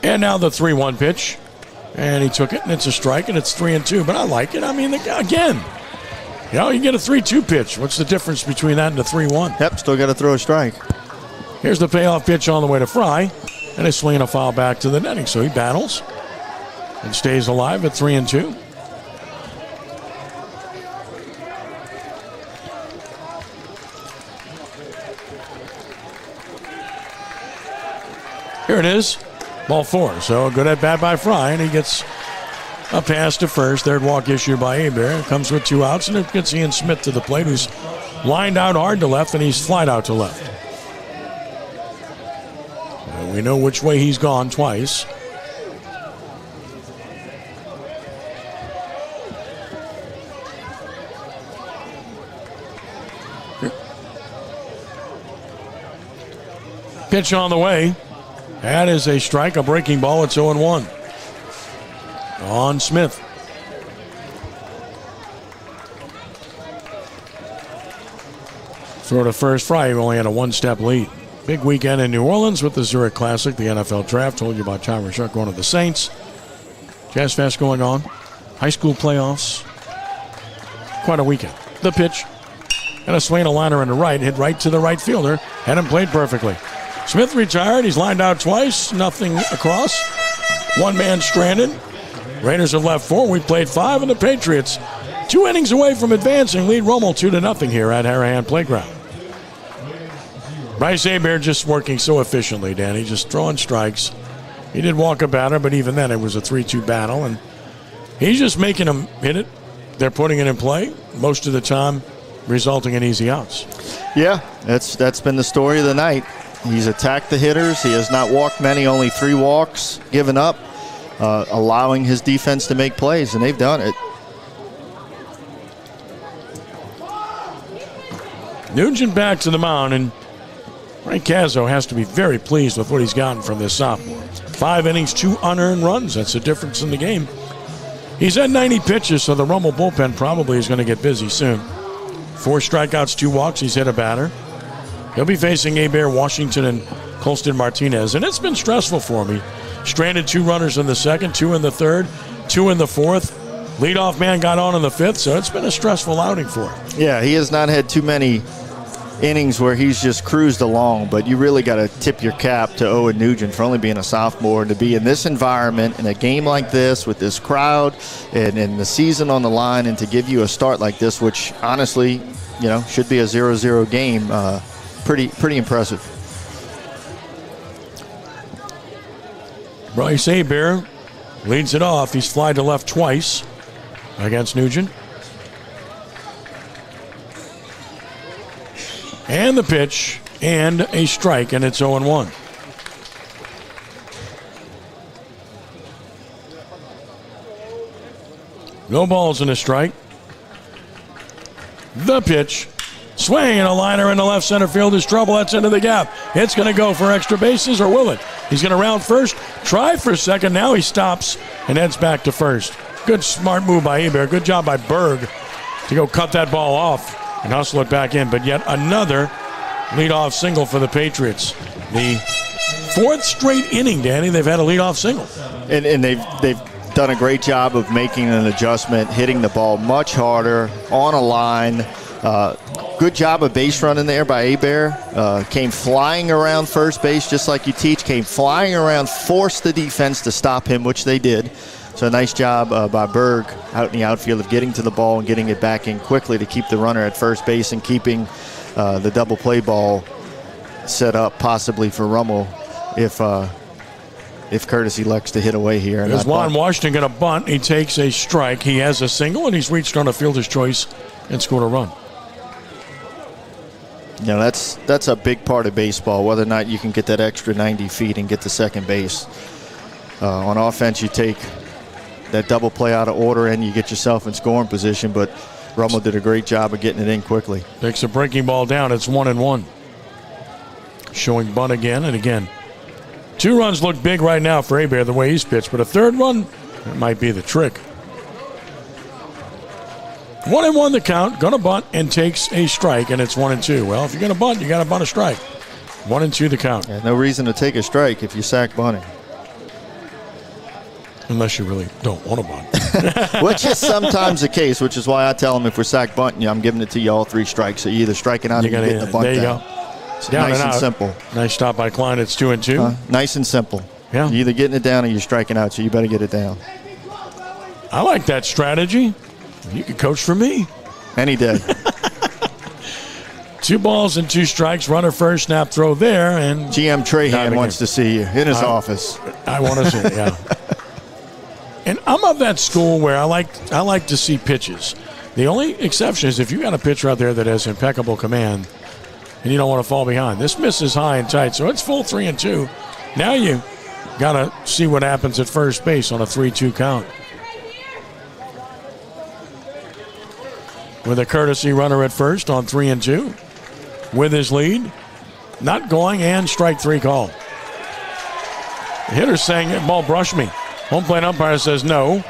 And now the 3-1 pitch. And he took it, and it's a strike, and it's 3-2. But I like it. I mean, again, you get a 3-2 pitch. What's the difference between that and a 3-1? Yep, still got to throw a strike. Here's the payoff pitch on the way to Fry. And he's swinging a foul back to the netting. So he battles and stays alive at 3-2. Here it is. Ball 4. So a good at bat by Fry, and he gets a pass to first. Third walk issued by Hebert. Comes with 2 outs, and it gets Ian Smith to the plate, who's lined out hard to left, and he's flied out to left. And we know which way he's gone twice. Pitch on the way. That is a strike, a breaking ball. It's 0-1 on Smith. Throw to first. Fry only had a 1-step lead. Big weekend in New Orleans with the Zurich Classic, the NFL Draft. Told you about Tyron Shuck going to the Saints. Jazz Fest going on. High school playoffs. Quite a weekend. The pitch. And a swing, a liner in the right. Hit right to the right fielder. Had him played perfectly. Smith retired. He's lined out twice. Nothing across. One man stranded. Raiders have left 4. We played 5, and the Patriots 2 innings away from advancing. Lead Rummel 2-0 here at Harahan Playground. Bryce Hebert just working so efficiently, Danny. Just throwing strikes. He did walk a batter, but even then it was a 3-2 battle. And he's just making them hit it. They're putting it in play. Most of the time resulting in easy outs. Yeah, that's been the story of the night. He's attacked the hitters. He has not walked many, only 3 walks given up, allowing his defense to make plays, and they've done it. Nugent back to the mound, and Frank Cazzo has to be very pleased with what he's gotten from this sophomore. 5 innings, 2 unearned runs. That's the difference in the game. He's at 90 pitches, so the Rummel bullpen probably is going to get busy soon. 4 strikeouts, 2 walks. He's hit a batter. He'll be facing Hebert, Washington, and Colston Martinez, and it's been stressful for me. Stranded 2 runners in the second, 2 in the third, 2 in the fourth. Leadoff man got on in the 5th, so it's been a stressful outing for him. Yeah, he has not had too many innings where he's just cruised along, but you really got to tip your cap to Owen Nugent for only being a sophomore and to be in this environment in a game like this with this crowd and the season on the line, and to give you a start like this, which honestly, should be a 0-0 game. Pretty impressive. Bryce Hebert leads it off. He's fly to left twice against Nugent. And the pitch and a strike, and it's 0-1. No balls and a strike. The pitch. Swing and a liner in the left center field is trouble. That's into the gap. It's going to go for extra bases, or will it? He's going to round first. Try for second. Now he stops and heads back to first. Good smart move by Hebert. Good job by Berg to go cut that ball off and hustle it back in. But yet another leadoff single for the Patriots. The fourth straight inning, Danny, they've had a leadoff single. And they've done a great job of making an adjustment, hitting the ball much harder on a line. Good job of base running there by Hebert. Came flying around first base just like you teach. Came flying around, forced the defense to stop him, which they did. So a nice job by Berg out in the outfield of getting to the ball and getting it back in quickly to keep the runner at first base and keeping the double play ball set up possibly for Rummel if Curtis elects to hit away here. There's Juan Washington going to bunt. He takes a strike. He has a single, and he's reached on a fielder's choice and scored a run. You know, that's a big part of baseball, whether or not you can get that extra 90 feet and get to second base. On offense, you take that double play out of order and you get yourself in scoring position, but Rummel did a great job of getting it in quickly. Takes a breaking ball down. It's 1-1. Showing bunt again and again. 2 runs look big right now for Hebert the way he's pitched, but a third one, that might be the trick. 1-1 the count, gonna bunt and takes a strike, and it's 1-2. Well, if you're gonna bunt, you gotta bunt a strike. 1-2 the count. Yeah, no reason to take a strike if you sack bunting. Unless you really don't want to bunt. Which is sometimes the case, which is why I tell them if we're sack bunting, I'm giving it to you all 3 strikes. So you're either striking out or you're getting the bunt there you down. Go. So nice and simple. Nice stop by Klein. It's 2-2. Nice and simple. Yeah. You're either getting it down or you're striking out, so you better get it down. I like that strategy. You could coach for me. Any day. 2 balls and 2 strikes. Runner first, snap throw there, and GM Trahan wants to see you in his office. I want to see it, yeah. And I'm of that school where I like to see pitches. The only exception is if you got a pitcher out there that has impeccable command and you don't want to fall behind. This misses high and tight, so it's full 3-2. Now you got to see what happens at first base on a 3-2 count. With a courtesy runner at first on 3-2. With his lead, not going, and strike 3 called. The hitter's saying that ball brushed me. Home plate umpire says no.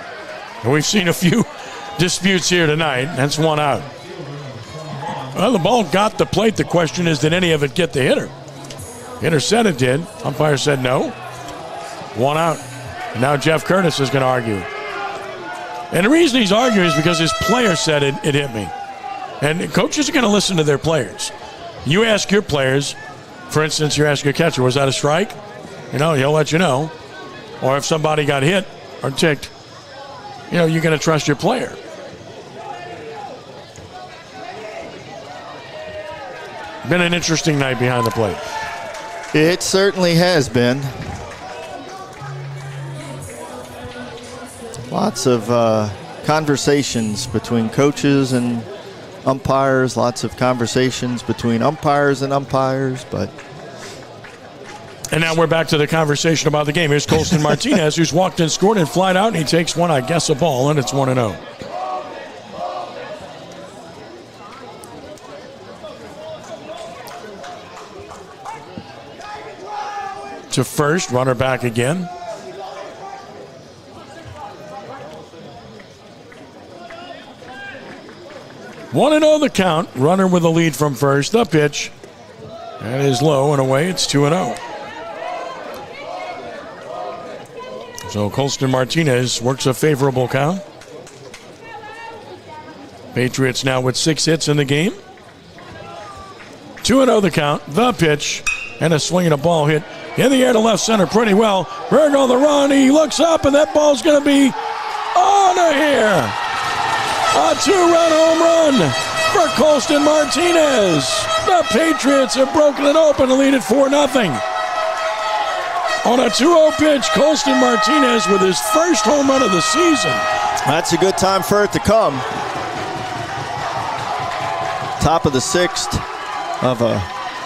And we've seen a few disputes here tonight. That's 1 out. Well, the ball got the plate. The question is, did any of it get the hitter? Hitter said it did. Umpire said no. 1 out. And now Jeff Curtis is going to argue. And the reason he's arguing is because his player said it hit me. And coaches are going to listen to their players. You ask your players, for instance, you ask your catcher, was that a strike? You know, he'll let you know. Or if somebody got hit or ticked, you know, you're going to trust your player. Been an interesting night behind the plate. It certainly has been. Lots of conversations between coaches and umpires, lots of conversations between umpires and umpires, but... And now we're back to the conversation about the game. Here's Colston Martinez, who's walked in, scored, and flied out, and he takes one, I guess, a ball, and it's 1-0. To first, runner back again. One and 0 the count. Runner with a lead from first. The pitch. That is low and away. It's 2-0. So Colston Martinez works a favorable count. Patriots now with 6 hits in the game. 2-0 the count. The pitch. And a swing and a ball hit in the air to left center pretty well. Berg on the run. He looks up, and that ball's going to be on here. A 2-run home run for Colston Martinez. The Patriots have broken it open and lead at 4-0. On a 2-0 pitch, Colston Martinez with his first home run of the season. That's a good time for it to come. Top of the 6th of a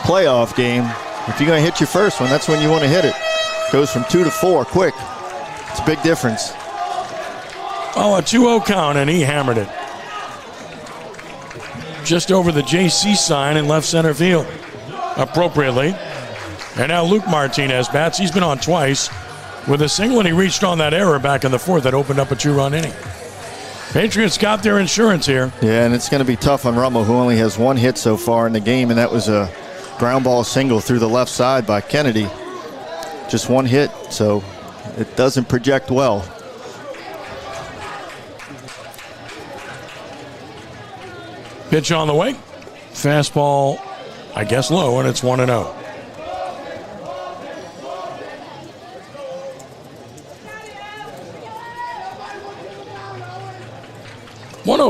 playoff game. If you're going to hit your first one, that's when you want to hit it. Goes from 2 to 4 quick. It's a big difference. Oh, a 2-0 count, and he hammered it. Just over the JC sign in left center field, appropriately. And now Luke Martinez bats. He's been on twice with a single, and he reached on that error back in the 4th that opened up a 2-run inning. Patriots got their insurance here. Yeah, and it's going to be tough on Rummel, who only has 1 hit so far in the game, and that was a ground ball single through the left side by Kennedy. Just 1 hit, so it doesn't project well. Pitch on the way. Fastball, I guess low, and it's 1-0.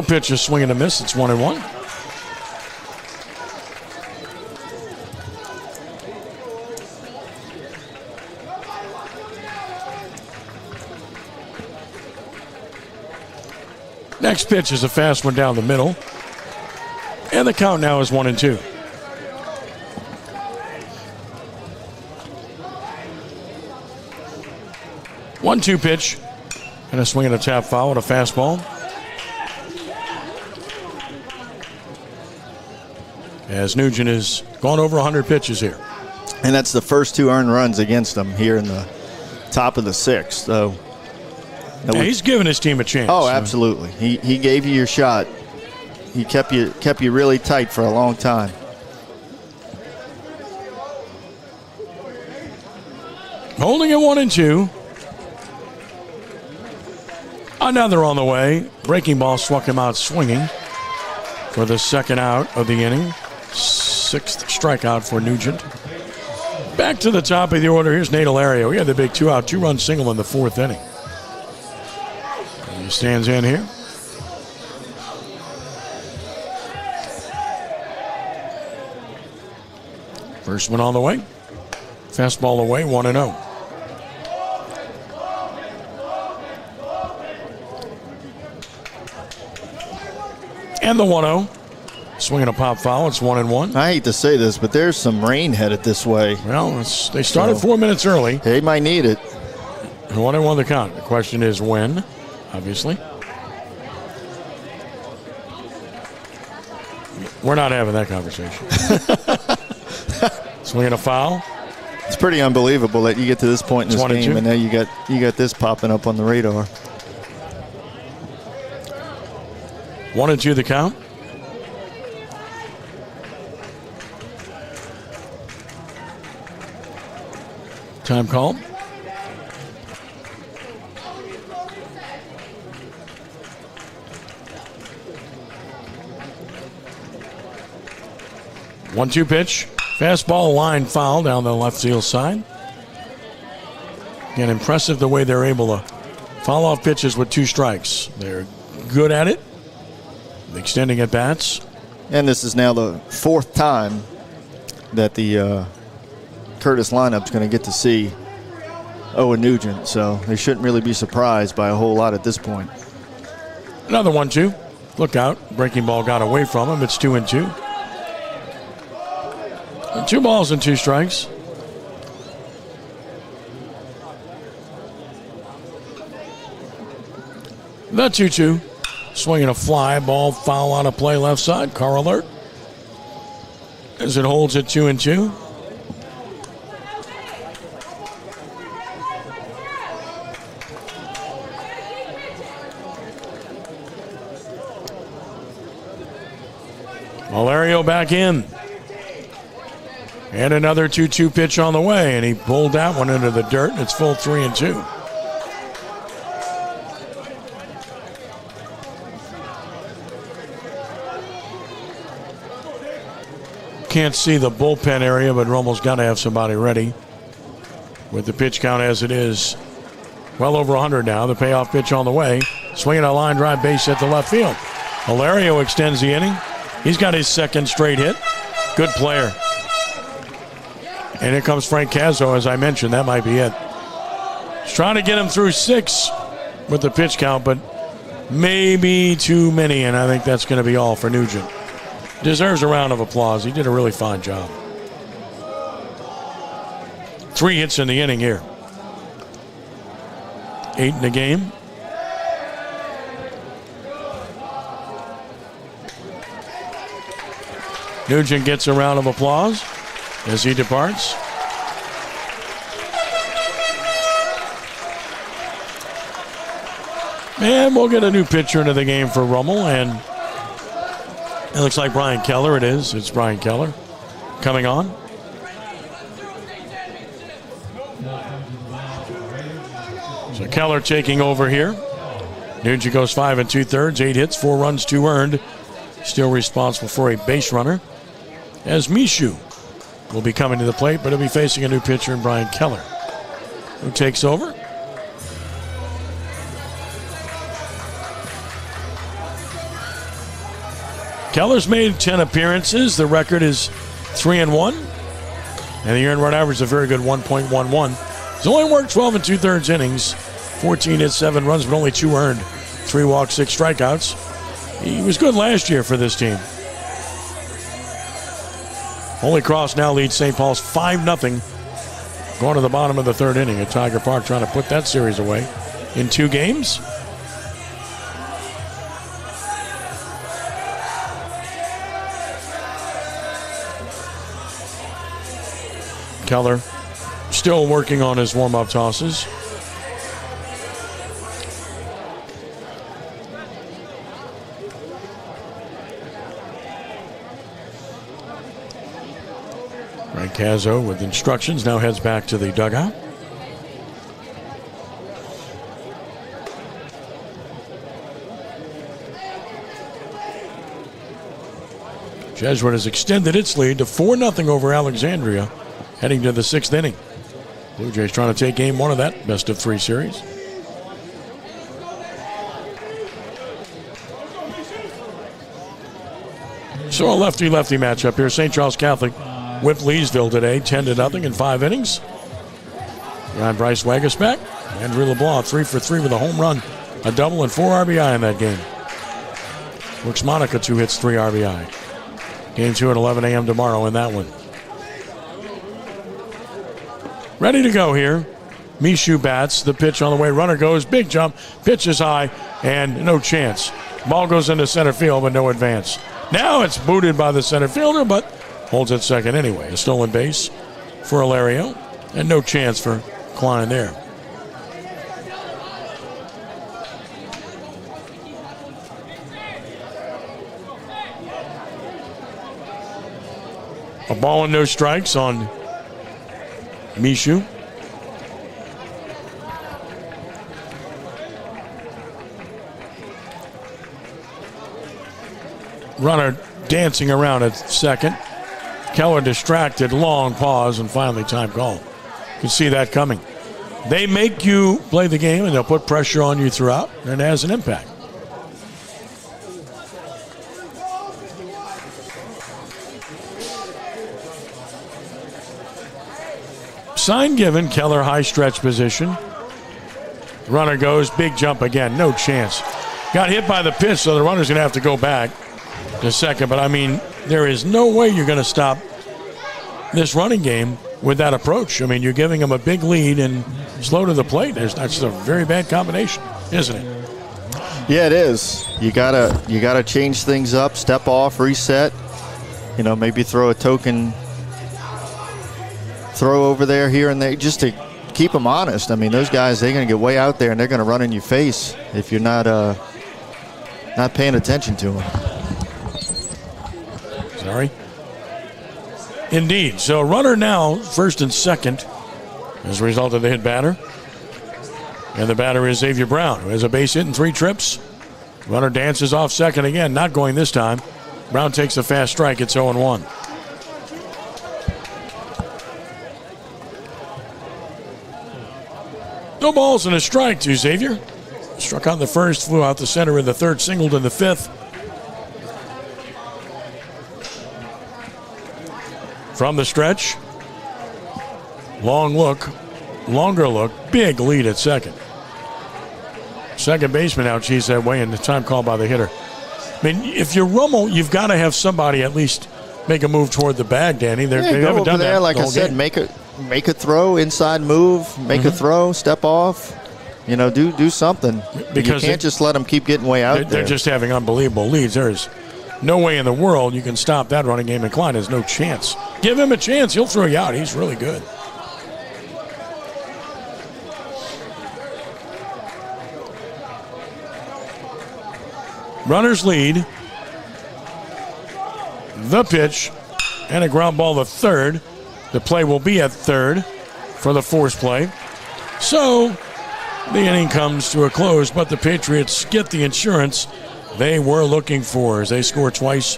Pitch is swing and a miss. It's 1-1. Next pitch is a fast one down the middle. And the count now is 1-2. One-two pitch. And a swing and a tap foul and a fastball. As Nugent has gone over 100 pitches here. And that's the first 2 earned runs against him here in the top of the 6th. So yeah, he's given his team a chance. Oh, absolutely. He gave you your shot. He kept you really tight for a long time. Holding it 1-2. Another on the way. Breaking ball struck him out swinging for the 2nd out of the inning. 6th strikeout for Nugent. Back to the top of the order. Here's Nate Hilario. He had the big 2-out, 2-run single in the 4th inning. He stands in here. First one on the way. Fastball away, 1-0. And the 1-0. Swinging a pop foul. It's 1-1. I hate to say this, but there's some rain headed this way. Well, they started 4 minutes early. They might need it. 1-1 the count. The question is when, obviously. We're not having that conversation. Swinging a foul. It's pretty unbelievable that you get to this point in this 1-2. game, and now you got this popping up on the radar. 1-2 the count. Time call. One-two pitch. Fastball line foul down the left field side. Again, impressive the way they're able to foul off pitches with 2 strikes. They're good at it. Extending at bats. And this is now the 4th time that the Curtis lineup's going to get to see Owen Nugent, so they shouldn't really be surprised by a whole lot at this point. Another 1-2. Look out. Breaking ball got away from him. It's 2-2. 2 balls and 2 strikes. The 2-2. Swinging a fly ball, foul out of play left side. Car alert. As it holds at 2-2. Hilario back in. And another 2-2 pitch on the way, and he pulled that one into the dirt, and it's full 3-2. Can't see the bullpen area, but Rummel's got to have somebody ready. With the pitch count as it is, well over 100 now. The payoff pitch on the way. Swinging a line drive base hit to left field. Hilario extends the inning. He's got his 2nd straight hit. Good player. And here comes Frank Cazzo, as I mentioned. That might be it. He's trying to get him through 6 with the pitch count, but maybe too many, and I think that's going to be all for Nugent. Deserves a round of applause. He did a really fine job. 3 hits in the inning here. 8 in the game. Nugent gets a round of applause as he departs. And we'll get a new pitcher into the game for Rummel, and it looks like Brian Keller. It is. It's Brian Keller coming on. So Keller taking over here. Nugent goes 5 2/3, 8 hits, 4 runs, 2 earned. Still responsible for a base runner. As Mishu will be coming to the plate, but he'll be facing a new pitcher in Brian Keller, who takes over. Keller's made 10 appearances. The record is 3-1. And the earned run average is a very good 1.11. He's only worked 12 2/3 innings, 14 hits, 7 runs, but only 2 earned, 3 walks, 6 strikeouts. He was good last year for this team. Holy Cross now leads St. Paul's 5-0, going to the bottom of the 3rd inning at Tiger Park, trying to put that series away in 2 games. Keller still working on his warm-up tosses. Frank Cazzo with instructions now heads back to the dugout. Jesuit has extended its lead to 4-0 over Alexandria, heading to the 6th inning. Blue Jays trying to take game 1 of that best-of-3 series. So a lefty-lefty matchup here. St. Charles Catholic whipped Leesville today, 10-0 in 5 innings. Behind Bryce Wagasback. Andrew LeBlanc, 3 for 3 with a home run, a double, and 4 RBI in that game. Brooks Monica, 2 hits, 3 RBI. Game 2 at 11 a.m. tomorrow in that one. Ready to go here. Mishu bats. The pitch on the way. Runner goes. Big jump. Pitch is high. And no chance. Ball goes into center field, but no advance. Now it's booted by the center fielder, but holds at second anyway. A stolen base for Hilario. And no chance for Klein there. A ball and no strikes on Mishu. Runner dancing around at second. Keller distracted, long pause, and finally time call. You can see that coming. They make you play the game, and they'll put pressure on you throughout, and it has an impact. Sign given. Keller high stretch position. Runner goes. Big jump again. No chance. Got hit by the pitch, so the runner's going to have to go back to second. But, I mean, there is no way you're going to stop this running game with that approach. I mean, you're giving them a big lead and slow to the plate. That's a very bad combination, isn't it? Yeah, it is. You gotta change things up, step off, reset. You know, maybe throw a token throw over there, here and there, just to keep them honest. I mean, those guys, they're going to get way out there and they're going to run in your face if you're not paying attention to them. Sorry. Indeed. So runner now, first and second, as a result of the hit batter. And the batter is Xavier Brown, who has a base hit in 3 trips. Runner dances off second again, not going this time. Brown takes a fast strike. It's 0-1. No balls and a strike to Xavier. Struck out in the first, flew out the center in the third, singled in the fifth. From the stretch, Longer look, big lead at second. Second baseman out, geez, that way, and the time called by the hitter. I mean, if you're Rummel, you've got to have somebody at least make a move toward the bag, Danny. They haven't done that. Like I said, make a throw, inside move, make a throw, step off. You know, do something. Because you can't just let them keep getting way out there. They're just having unbelievable leads. There's no way in the world you can stop that running game, and Klein has no chance. Give him a chance. He'll throw you out. He's really good. Runners lead. The pitch and a ground ball to third. The play will be at third for the force play. So the inning comes to a close, but the Patriots get the insurance they were looking for as they score twice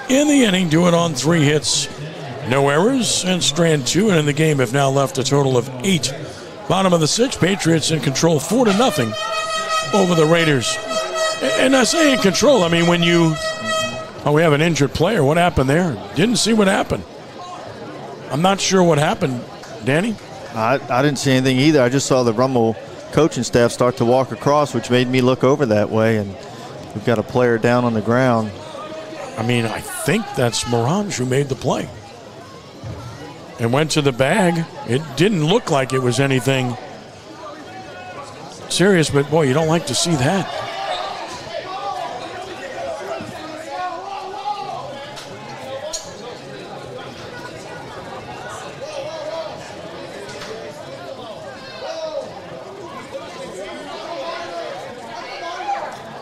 in the inning, do it on 3 hits, no errors, and strand 2. And in the game have now left a total of 8. Bottom of the 6th, Patriots in control 4-0 over the Raiders. And I say in control, I mean when we have an injured player. What happened there? Didn't see what happened. I'm not sure what happened, Danny. I didn't see anything either. I just saw the Rummel coaching staff start to walk across, which made me look over that way, and we've got a player down on the ground. I mean, I think that's Mirage who made the play and went to the bag. It didn't look like it was anything serious, but boy, you don't like to see that.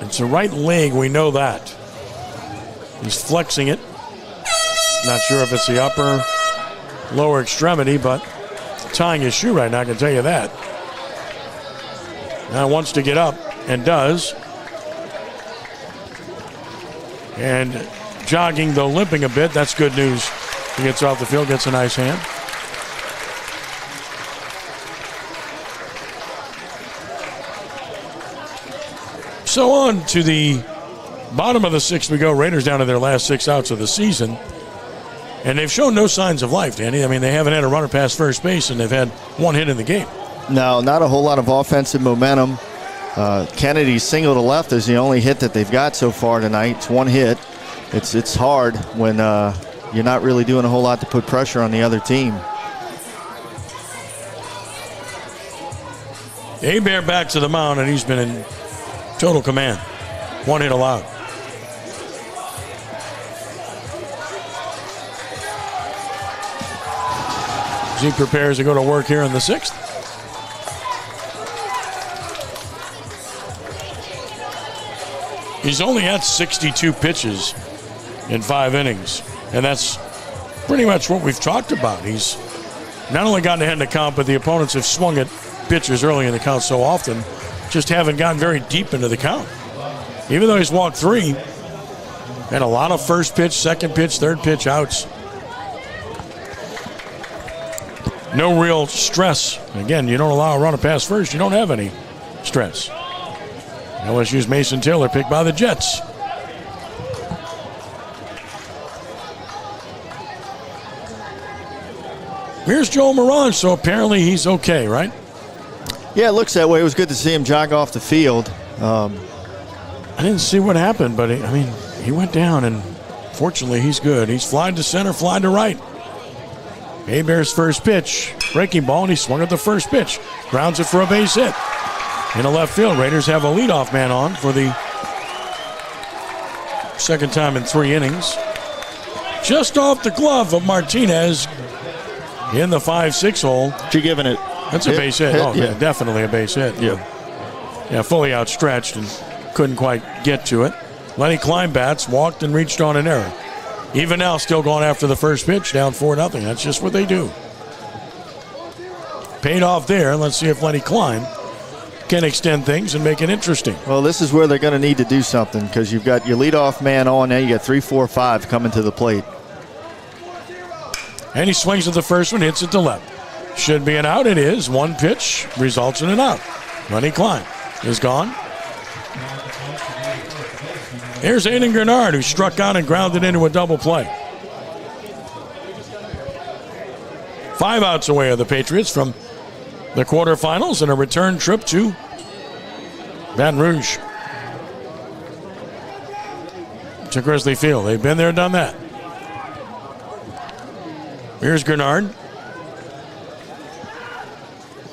It's a right leg, we know that. He's flexing it. Not sure if it's the upper, lower extremity, but tying his shoe right now, I can tell you that. Now wants to get up, and does. And jogging, though limping a bit, that's good news. He gets off the field, gets a nice hand. So on to the bottom of the 6th we go. Raiders down to their last 6 outs of the season. And they've shown no signs of life, Danny. I mean, they haven't had a runner past first base, and they've had 1 hit in the game. No, not a whole lot of offensive momentum. Kennedy's single to left is the only hit that they've got so far tonight. It's 1 hit. It's hard when you're not really doing a whole lot to put pressure on the other team. Hebert back to the mound, and he's been in total command. 1 hit allowed. As he prepares to go to work here in the 6th. He's only had 62 pitches in 5 innings. And that's pretty much what we've talked about. He's not only gotten ahead in the count, but the opponents have swung at pitchers early in the count so often, just haven't gotten very deep into the count. Even though he's walked 3, and a lot of first pitch, second pitch, third pitch outs. No real stress. Again, you don't allow a runner past first, you don't have any stress. LSU's Mason Taylor picked by the Jets. Here's Joe Mirage, so apparently he's okay, right? Yeah, it looks that way. It was good to see him jog off the field. I didn't see what happened, but he went down, and fortunately he's good. He's flying to center, flying to right. Hebert's first pitch, breaking ball, and he swung at the first pitch. Grounds it for a base hit. In the left field, Raiders have a leadoff man on for the second time in 3 innings. Just off the glove of Martinez in the 5-6 hole. You giving it? That's a base hit. Oh, yeah, definitely a base hit. Yeah, fully outstretched and couldn't quite get to it. Lenny Klein bats, walked and reached on an error. Even now, still going after the first pitch, down 4-0. That's just what they do. Paid off there. Let's see if Lenny Klein can extend things and make it interesting. Well, this is where they're going to need to do something, because you've got your leadoff man on now. You got 3, 4, 5 coming to the plate. And he swings at the first one, hits it to left. Should be an out. It is. 1 pitch results in an out. Lenny Klein is gone. Here's Aiden Grenard, who struck out and grounded into a double play. 5 outs away of the Patriots from the quarterfinals and a return trip to Baton Rouge to Grizzly Field. They've been there, done that. Here's Gernard.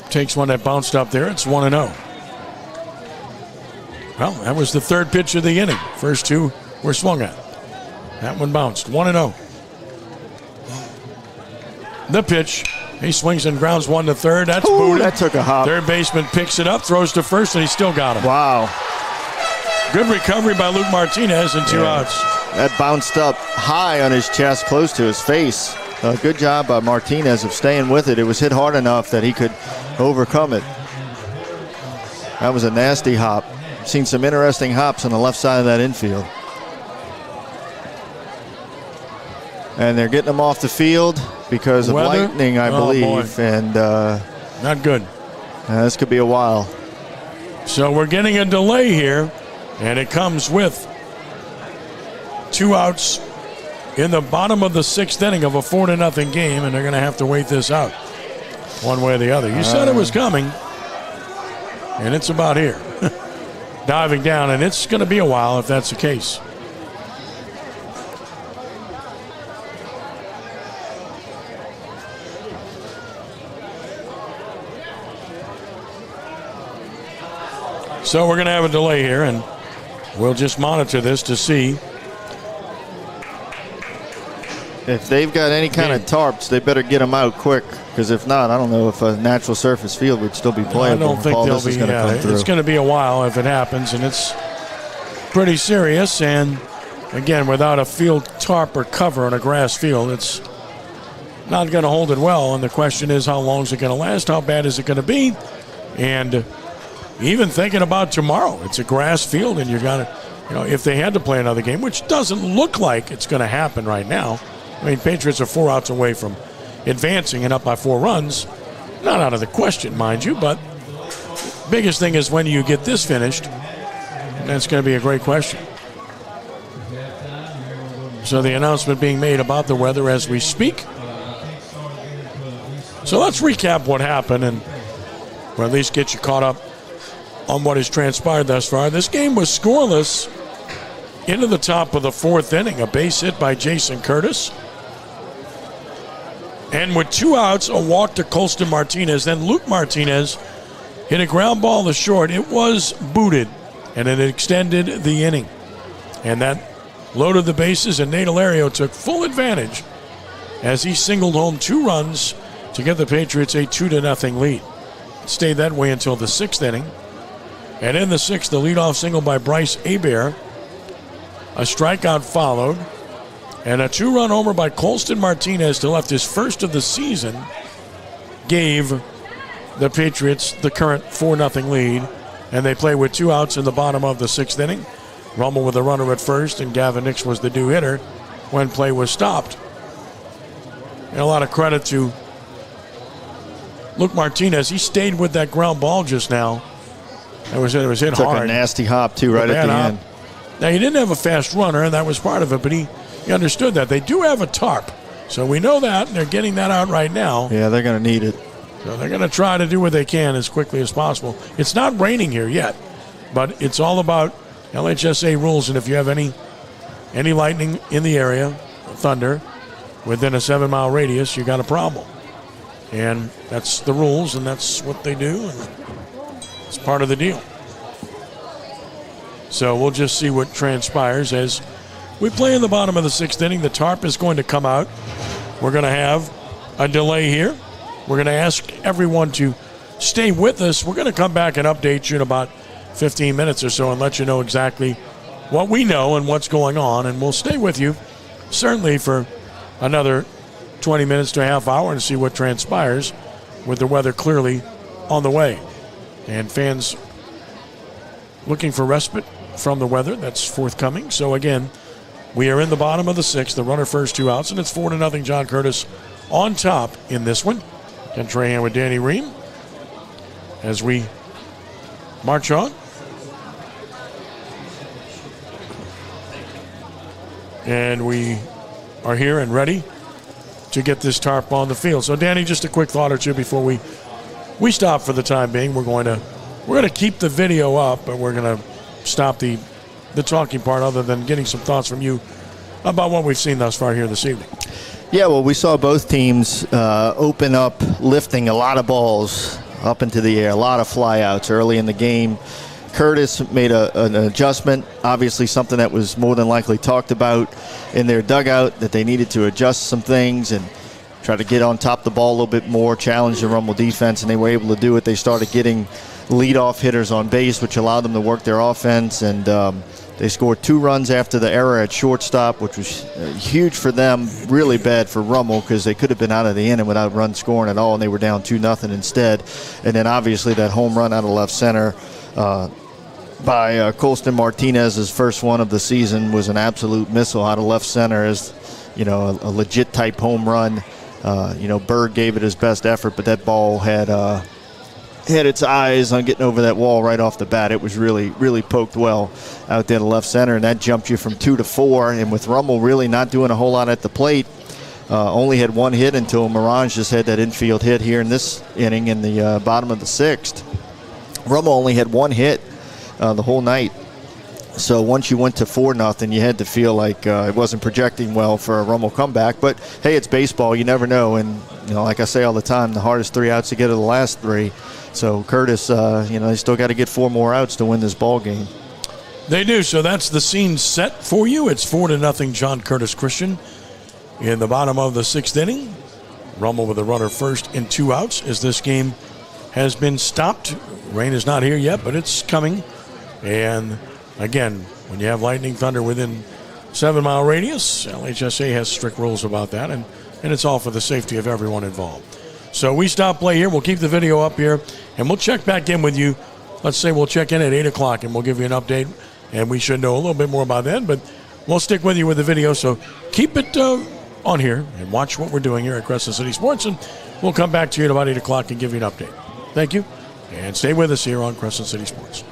Takes one that bounced up there. It's 1-0. Well, that was the third pitch of the inning. First two were swung at. That one bounced. 1-0. The pitch. He swings and grounds one to third. That's booted. That took a hop. Third baseman picks it up, throws to first, and he still got him. Wow. Good recovery by Luke Martinez and 2 outs. That bounced up high on his chest, close to his face. Good job by Martinez of staying with it. It was hit hard enough that he could overcome it. That was a nasty hop. Seen some interesting hops on the left side of that infield. And they're getting them off the field because of weather? lightning, I believe. Boy. And not good. This could be a while. So we're getting a delay here, and it comes with 2 outs in the bottom of the 6th inning of a 4-0 game, and they're going to have to wait this out one way or the other. You said it was coming, and it's about here. Diving down, and it's going to be a while if that's the case. So we're going to have a delay here, and we'll just monitor this to see. If they've got any kind of tarps, they better get them out quick, because if not, I don't know if a natural surface field would still be playable. I don't think they'll be. It's going to be a while if it happens, and it's pretty serious. And again, without a field tarp or cover on a grass field, it's not going to hold it well. And the question is, how long is it going to last? How bad is it going to be? And even thinking about tomorrow, it's a grass field, and you're going to, if they had to play another game, which doesn't look like it's going to happen right now. I mean, Patriots are 4 outs away from advancing and up by 4 runs. Not out of the question, mind you, but biggest thing is when you get this finished, and that's going to be a great question. So the announcement being made about the weather as we speak. So let's recap what happened, and or at least get you caught up on what has transpired thus far. This game was scoreless into the top of the 4th inning. A base hit by Jason Curtis. And with 2 outs, a walk to Colston Martinez. Then Luke Martinez hit a ground ball to short. It was booted, and it extended the inning. And that loaded the bases, and Nate Hilario took full advantage as he singled home 2 runs to give the Patriots a 2-0 lead. It stayed that way until the 6th inning. And in the 6th, the leadoff single by Bryce Hebert. A strikeout followed. And a 2-run homer by Colston Martinez to left his first of the season gave the Patriots the current 4-0 lead. And they play with 2 outs in the bottom of the 6th inning. Rummel with a runner at first, and Gavin Nix was the due hitter when play was stopped. And a lot of credit to Luke Martinez. He stayed with that ground ball just now. It was hit Took hard. a nasty hop, too, right at the end. Now, he didn't have a fast runner, and that was part of it, but he understood that. They do have a tarp, so we know that, and they're getting that out right now. Yeah, they're going to need it. So they're going to try to do what they can as quickly as possible. It's not raining here yet, but it's all about LHSA rules, and if you have any lightning in the area, thunder, within a 7-mile radius, you got a problem. And that's the rules, and that's what they do, and it's part of the deal. So we'll just see what transpires as we play in the bottom of the 6th inning. The tarp is going to come out. We're going to have a delay here. We're going to ask everyone to stay with us. We're going to come back and update you in about 15 minutes or so and let you know exactly what we know and what's going on. And we'll stay with you certainly for another 20 minutes to a half hour and see what transpires with the weather clearly on the way. And fans looking for respite from the weather that's forthcoming. So again, we are in the bottom of the 6th. The runner first 2 outs, and it's 4-0 John Curtis on top in this one. Ken Trahan with Danny Ream as we march on. And we are here and ready to get this tarp on the field. So, Danny, just a quick thought or two before we stop for the time being. We're going to keep the video up, but we're going to stop the talking part other than getting some thoughts from you about what we've seen thus far here this evening. Yeah, well, we saw both teams open up, lifting a lot of balls up into the air, a lot of flyouts early in the game. Curtis made an adjustment, obviously something that was more than likely talked about in their dugout, that they needed to adjust some things and try to get on top of the ball a little bit more, challenge the Rummel defense, and they were able to do it. They started getting leadoff hitters on base, which allowed them to work their offense, and they scored 2 runs after the error at shortstop, which was huge for them, really bad for Rummel because they could have been out of the inning without run scoring at all, and they were down 2-0 instead. And then obviously that home run out of left center by Colston Martinez's first one of the season was an absolute missile out of left center, as a legit type home run. Berg gave it his best effort, but that ball had its eyes on getting over that wall right off the bat. It was really, really poked well out there to left center, and that jumped you from 2 to 4. And with Rummel really not doing a whole lot at the plate, only had 1 hit until Morange just had that infield hit here in this inning in the bottom of the 6th. Rummel only had 1 hit the whole night. So once you went to 4-0, you had to feel like it wasn't projecting well for a Rummel comeback. But, hey, it's baseball. You never know. And, like I say all the time, the hardest 3 outs to get are the last 3. So Curtis, they still got to get 4 more outs to win this ball game. They do. So that's the scene set for you. It's 4-0 John Curtis Christian in the bottom of the 6th inning. Rummel with a runner first and 2 outs as this game has been stopped. Rain is not here yet, but it's coming. And again, when you have lightning, thunder within 7-mile radius, LHSA has strict rules about that, and it's all for the safety of everyone involved. So we stop play here. We'll keep the video up here, and we'll check back in with you. Let's say we'll check in at 8 o'clock, and we'll give you an update, and we should know a little bit more about that, but we'll stick with you with the video. So keep it on here and watch what we're doing here at Crescent City Sports, and we'll come back to you at about 8 o'clock and give you an update. Thank you, and stay with us here on Crescent City Sports.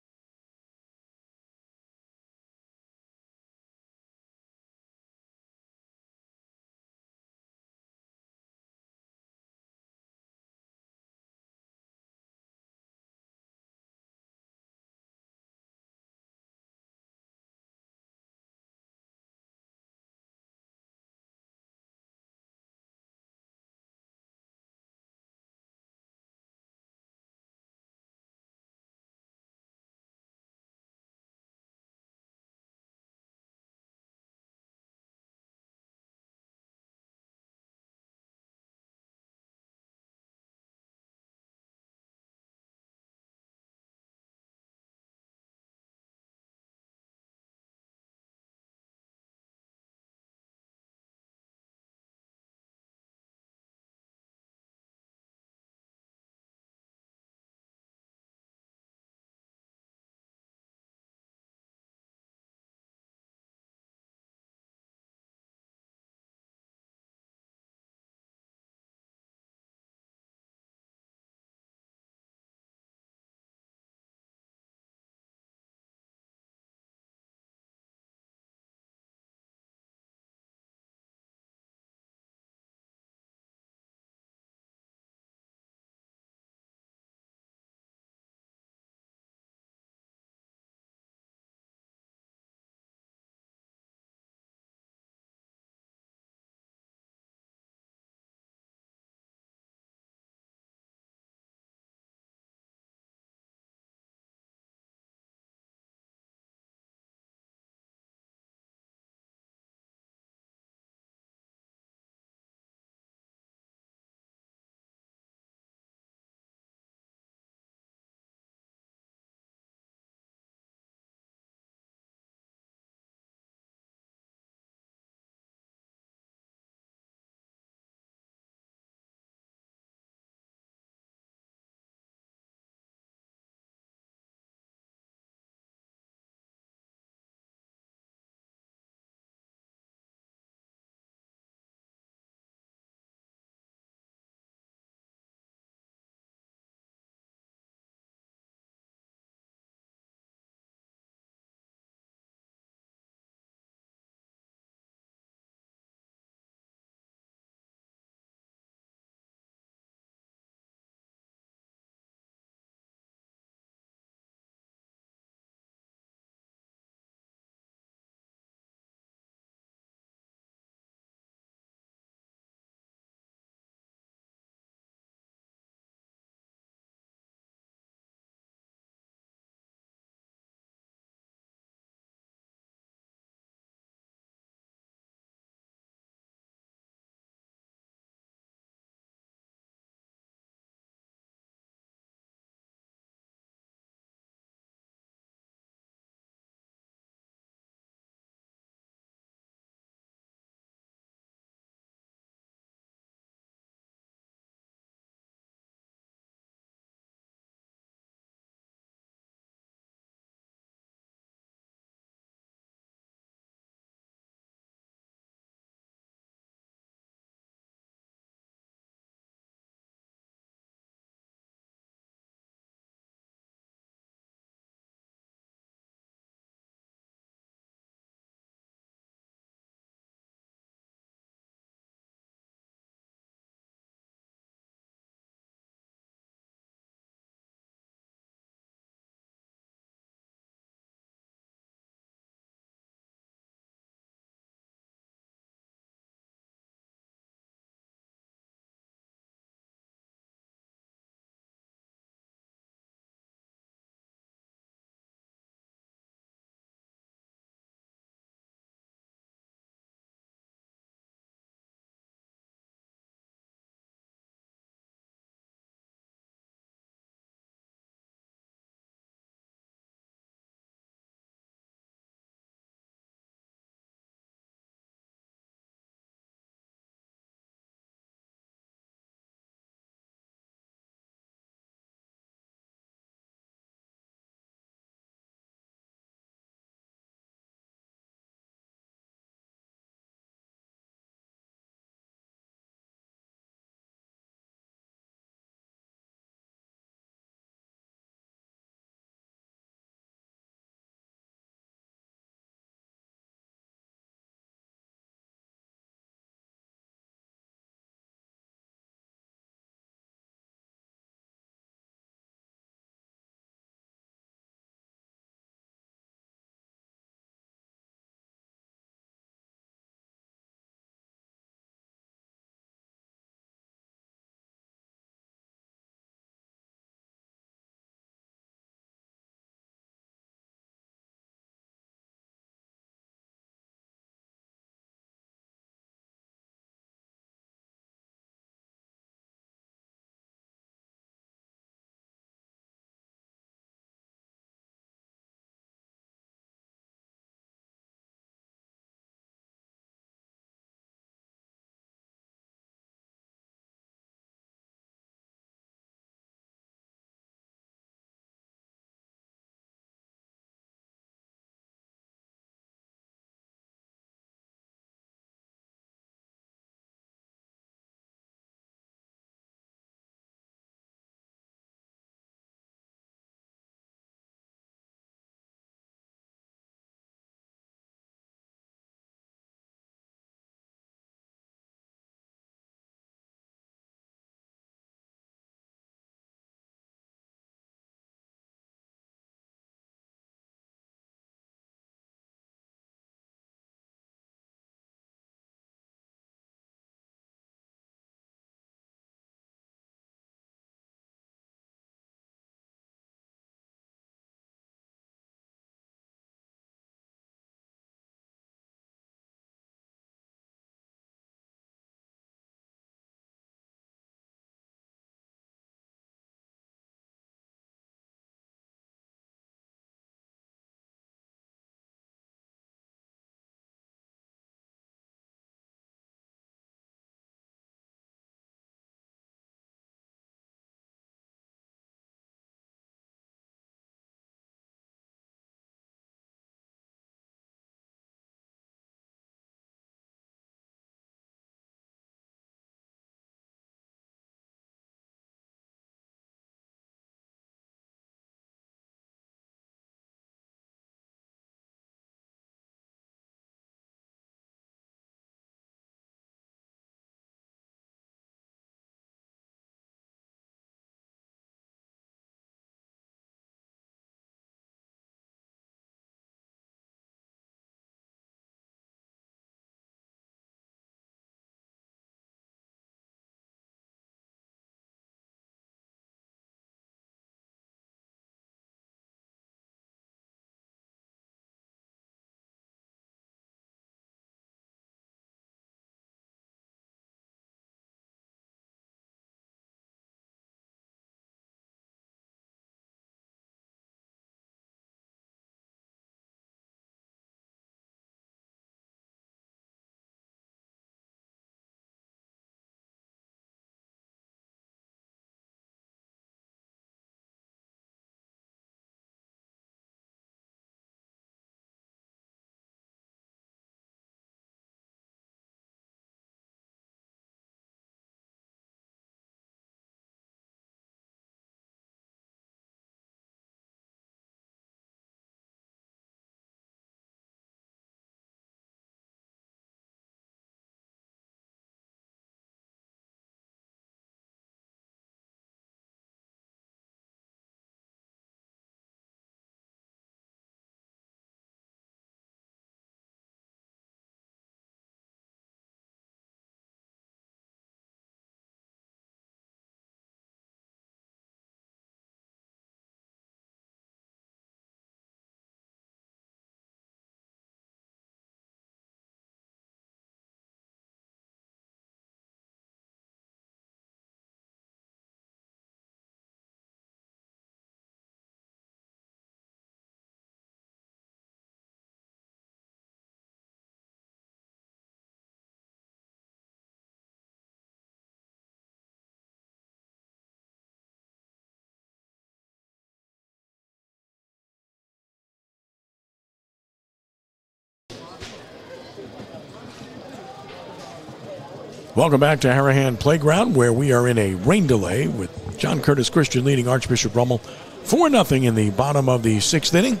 Welcome back to Harahan Playground, where we are in a rain delay with John Curtis Christian leading Archbishop Rummel 4-0 in the bottom of the 6th inning.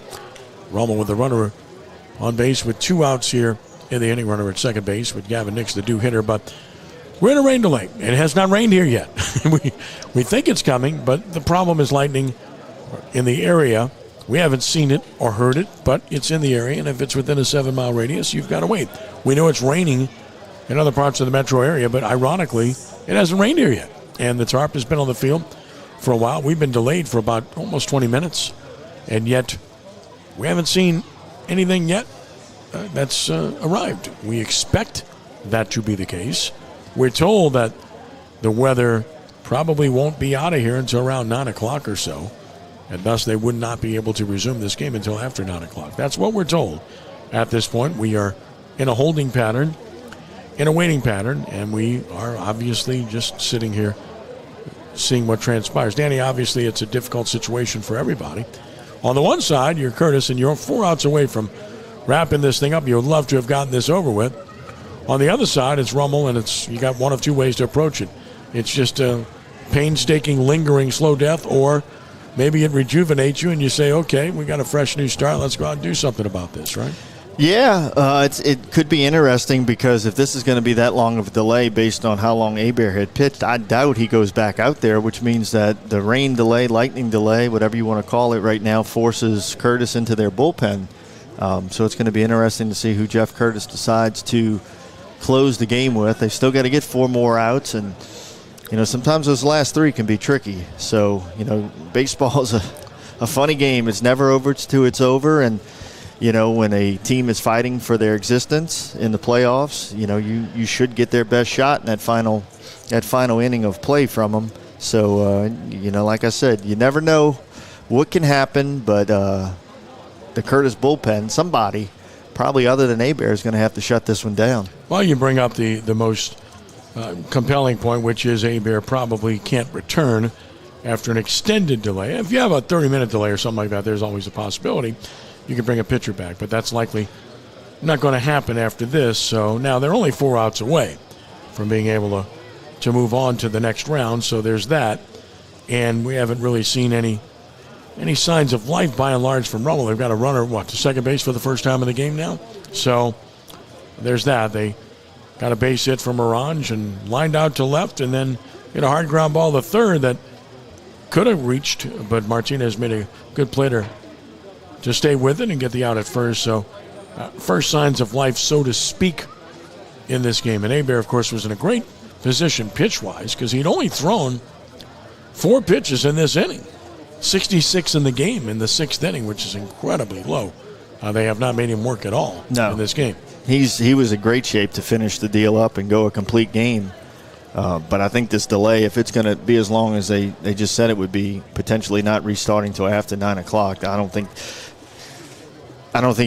Rummel with the runner on base with 2 outs here in the inning, runner at second base with Gavin Nix, the due hitter. But we're in a rain delay. It has not rained here yet. we think it's coming, but the problem is lightning in the area. We haven't seen it or heard it, but it's in the area, and if it's within a 7-mile radius, you've got to wait. We know it's raining in other parts of the metro area, but ironically, it hasn't rained here yet. And the tarp has been on the field for a while. We've been delayed for about almost 20 minutes, and yet we haven't seen anything yet that's arrived. We expect that to be the case. We're told that the weather probably won't be out of here until around 9 o'clock or so, and thus they would not be able to resume this game until after 9 o'clock. That's what we're told at this point. We are in a holding pattern, in a waiting pattern, and we are obviously just sitting here seeing what transpires. Danny, obviously it's a difficult situation for everybody. On the one side, you're Curtis, and you're 4 outs away from wrapping this thing up. You would love to have gotten this over with. On the other side, it's Rummel, and you got one of 2 ways to approach it. It's just a painstaking, lingering, slow death, or maybe it rejuvenates you and you say, okay, we got a fresh new start. Let's go out and do something about this, right? Yeah, it could be interesting because if this is going to be that long of a delay based on how long Hebert had pitched, I doubt he goes back out there, which means that the rain delay, lightning delay, whatever you want to call it right now, forces Curtis into their bullpen. So it's going to be interesting to see who Jeff Curtis decides to close the game with. They still got to get 4 more outs, and sometimes those last 3 can be tricky. So baseball is a funny game. It's never over till it's over, and when a team is fighting for their existence in the playoffs, you should get their best shot in that final inning of play from them. So like I said, you never know what can happen, but the Curtis bullpen, somebody probably other than Hebert is going to have to shut this one down. Well, you bring up the most compelling point, which is Hebert probably can't return after an extended delay. If you have a 30-minute delay or something like that, there's always a possibility you can bring a pitcher back, but that's likely not going to happen after this. So now they're only 4 outs away from being able to move on to the next round, so there's that. And we haven't really seen any signs of life by and large from Rummel. They've got a runner, to second base for the first time in the game now? So there's that. They got a base hit from Orange and lined out to left, and then hit a hard ground ball to third that could have reached, but Martinez made a good play to stay with it and get the out at first. So first signs of life, so to speak, in this game. And Hebert, of course, was in a great position pitch-wise because he'd only thrown 4 pitches in this inning. 66 in the game in the 6th inning, which is incredibly low. They have not made him work at all in this game. He was in great shape to finish the deal up and go a complete game. But I think this delay, if it's going to be as long as they just said it would be, potentially not restarting until after 9 o'clock, I don't think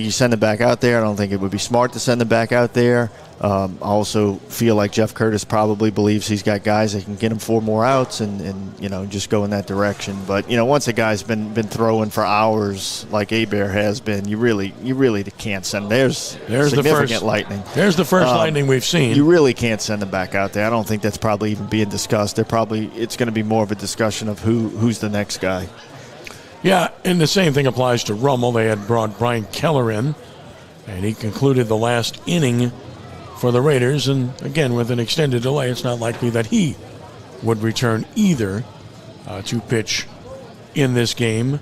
you send it back out there. I don't think it would be smart to send it back out there. I also feel like Jeff Curtis probably believes he's got guys that can get him 4 more outs and just go in that direction. But once a guy's been throwing for hours like Hebert has been, you really can't send. There's significant lightning. There's the first lightning we've seen. You really can't send him back out there. I don't think that's probably even being discussed. It's going to be more of a discussion of who's the next guy. Yeah, and the same thing applies to Rummel. They had brought Brian Keller in, and he concluded the last inning for the Raiders. And again, with an extended delay, it's not likely that he would return either to pitch in this game.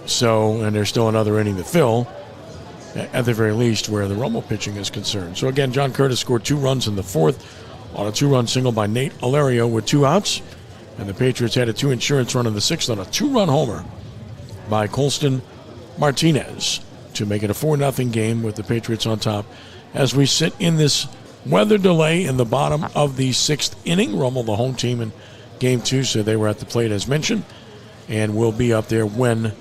So, and there's still another inning to fill, at the very least, where the Rummel pitching is concerned. So again, John Curtis scored 2 runs in the 4th on a 2-run single by Nate Alario with 2 outs. And the Patriots had a 2 insurance run in the 6th on a 2-run homer by Colston Martinez to make it a 4-0 game with the Patriots on top as we sit in this weather delay in the bottom of the 6th inning. Rummel, the home team in Game 2, so they were at the plate as mentioned, and will be up there when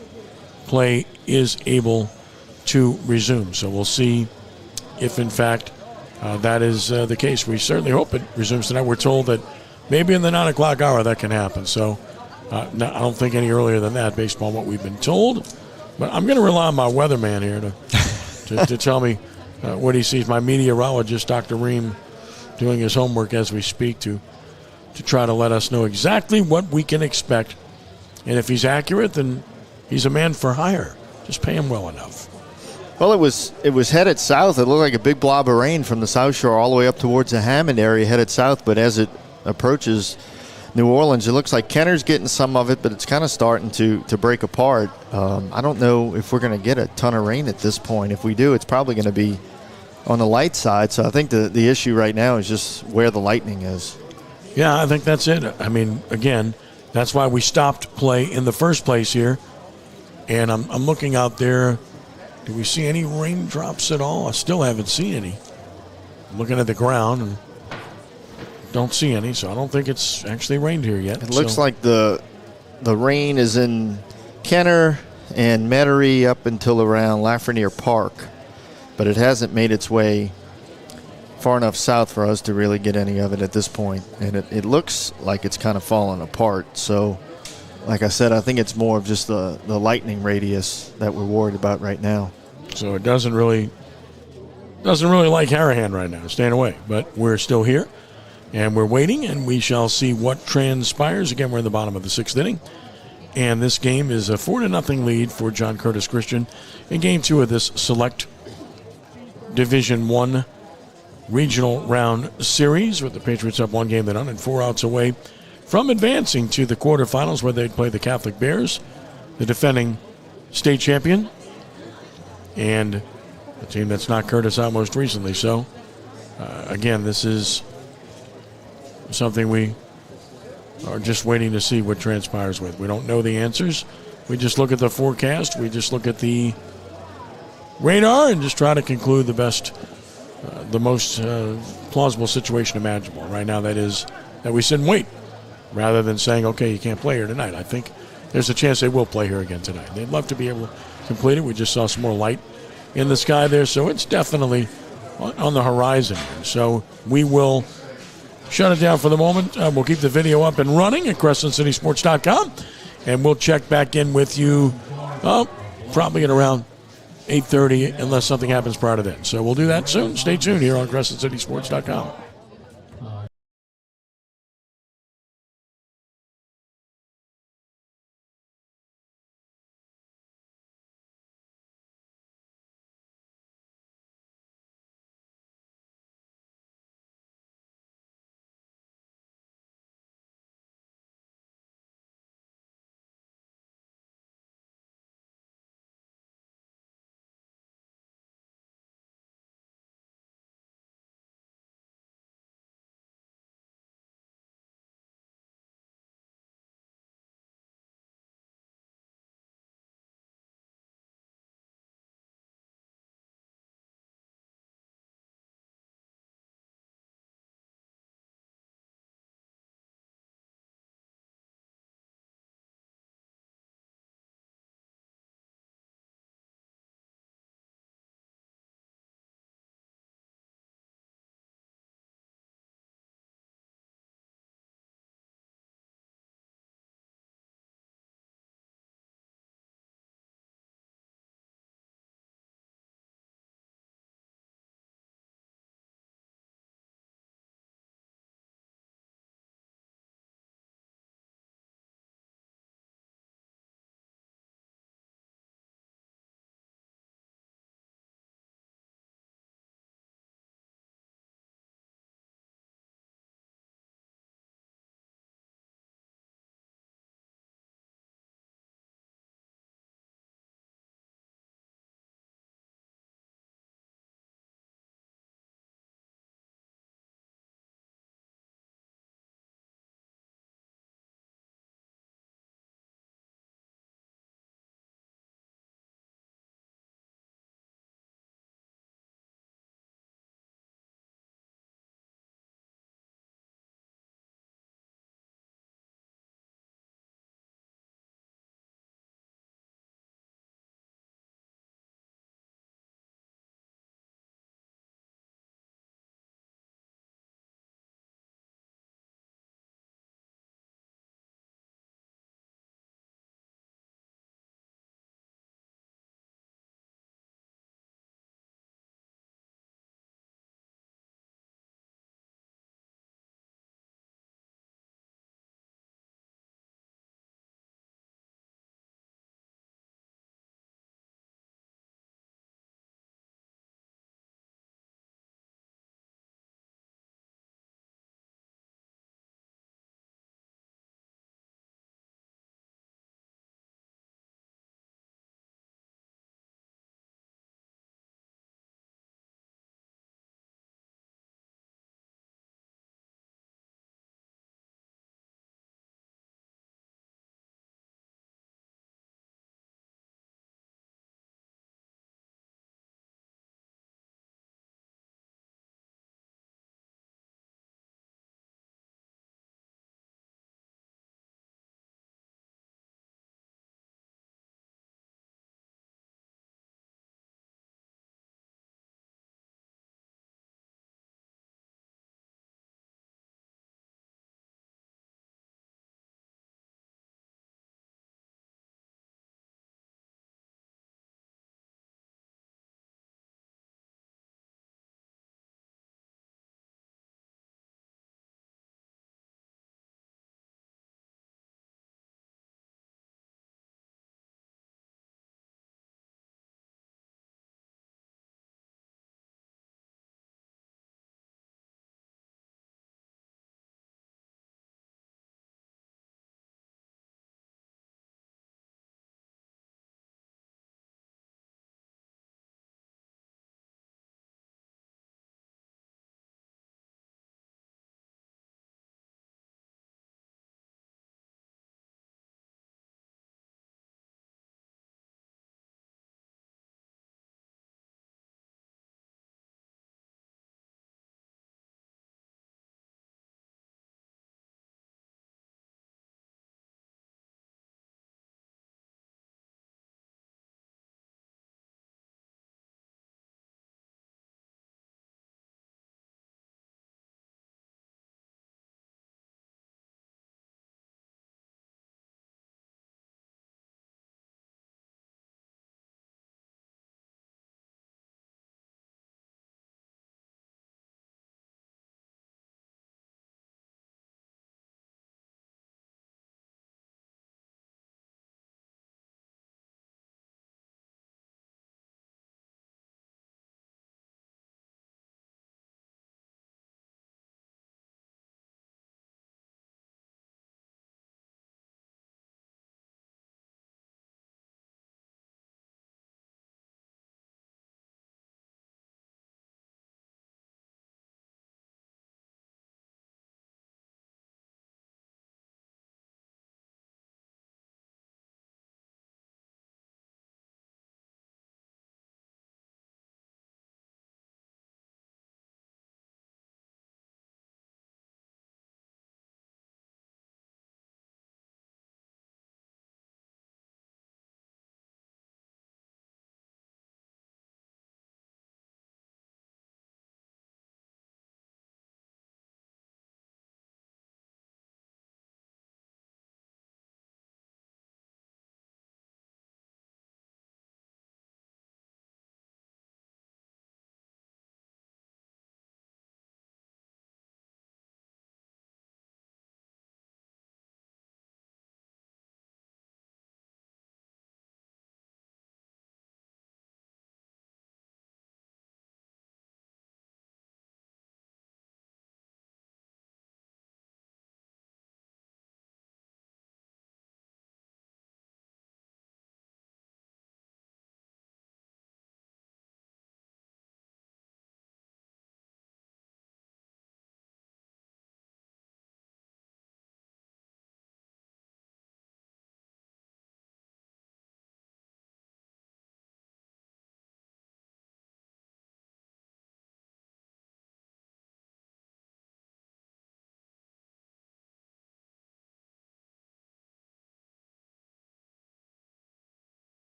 play is able to resume. So we'll see if, in fact, that is the case. We certainly hope it resumes tonight. We're told that maybe in the 9 o'clock hour that can happen. So I don't think any earlier than that based on what we've been told. But I'm going to rely on my weatherman here to tell me what he sees. My meteorologist, Dr. Ream, doing his homework as we speak to try to let us know exactly what we can expect. And if he's accurate, then he's a man for hire. Just pay him well enough. Well, it was headed south. It looked like a big blob of rain from the South Shore all the way up towards the Hammond area, headed south. But as it approaches New Orleans, it looks like Kenner's getting some of it, but it's kind of starting to break apart. I don't know if we're going to get a ton of rain at this point. If we do, it's probably going to be on the light side. So I think the issue right now is just where the lightning is. Yeah, I think that's it. I mean, again, that's why we stopped play in the first place here. And I'm looking out there. Do we see any raindrops at all? I still haven't seen any. I'm looking at the ground and don't see any, so I don't think it's actually rained here yet. It looks like the rain is in Kenner and Metairie up until around Lafreniere Park, but it hasn't made its way far enough south for us to really get any of it at this point. And it looks like it's kind of falling apart. So, like I said, I think it's more of just the lightning radius that we're worried about right now. So it doesn't really like Harahan right now, staying away. But we're still here, and we're waiting, and we shall see what transpires. Again, we're in the bottom of the 6th inning, and this game is a 4-0 lead for John Curtis Christian in Game 2 of this select Division I regional round series, with the Patriots up 1 game to none and 4 outs away from advancing to the quarterfinals, where they'd play the Catholic Bears, the defending state champion, and a team that's knocked Curtis out most recently. So, again, this is something we are just waiting to see what transpires with. We don't know the answers. We just look at the forecast. We just look at the radar and just try to conclude the most plausible situation imaginable. Right now, that is that we sit and wait, rather than saying, okay, you can't play here tonight. I think there's a chance they will play here again tonight. They'd love to be able to complete it. We just saw some more light in the sky there, so it's definitely on the horizon. So we will shut it down for the moment. We'll keep the video up and running at CrescentCitySports.com, and we'll check back in with you probably at around 8:30, unless something happens prior to then. So we'll do that soon. Stay tuned here on CrescentCitySports.com.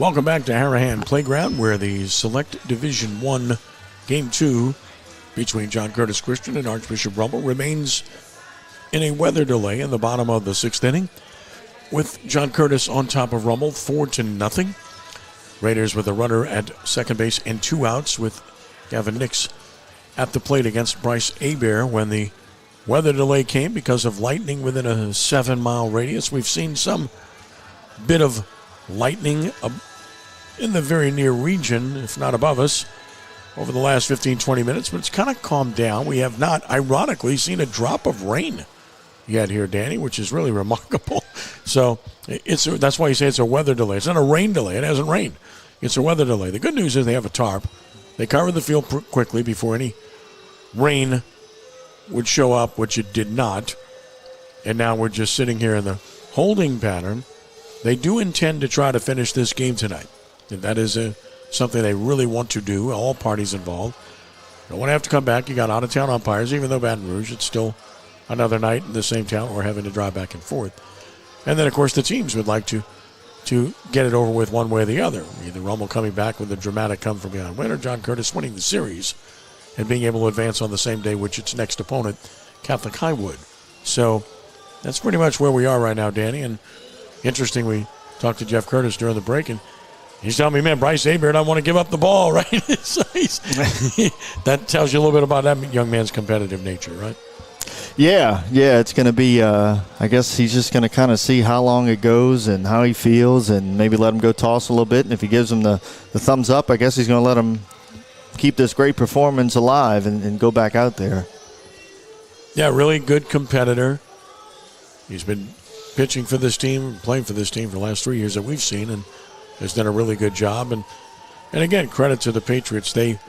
Welcome back to Harahan Playground, where the Select Division I Game 2 between John Curtis Christian and Archbishop Rummel remains in a weather delay in the bottom of the 6th inning, with John Curtis on top of Rummel 4-0. Raiders with a runner at second base and 2 outs, with Gavin Nix at the plate against Bryce Hebert when the weather delay came because of lightning within a 7-mile radius. We've seen some bit of lightning in the very near region, if not above us, over the last 15-20 minutes, but it's kind of calmed down. We have not, ironically, seen a drop of rain yet here, Danny, which is really remarkable. So that's why you say it's a weather delay. It's not a rain delay. It hasn't rained. It's a weather delay. The good news is they have a tarp. They covered the field quickly before any rain would show up, which it did not. And now we're just sitting here in the holding pattern. They do intend to try to finish this game tonight. And that is something they really want to do, all parties involved. Don't want to have to come back. You got out-of-town umpires, even though Baton Rouge, it's still another night in the same town or having to drive back and forth. And then, of course, the teams would like to get it over with one way or the other. Either Rummel coming back with a dramatic come-from-behind win, or John Curtis winning the series and being able to advance on the same day, which its next opponent, Catholic High, would. So that's pretty much where we are right now, Danny. And interesting, we talked to Jeff Curtis during the break, and he's telling me, man, Bryce Hebert, I want to give up the ball, right? So that tells you a little bit about that young man's competitive nature, right? Yeah, it's going to be, I guess he's just going to kind of see how long it goes and how he feels, and maybe let him go toss a little bit. And if he gives him the thumbs up, I guess he's going to let him keep this great performance alive and go back out there. Yeah, really good competitor. He's been pitching for this team, playing for this team for the last 3 years that we've seen, and has done a really good job. And again, credit to the Patriots. They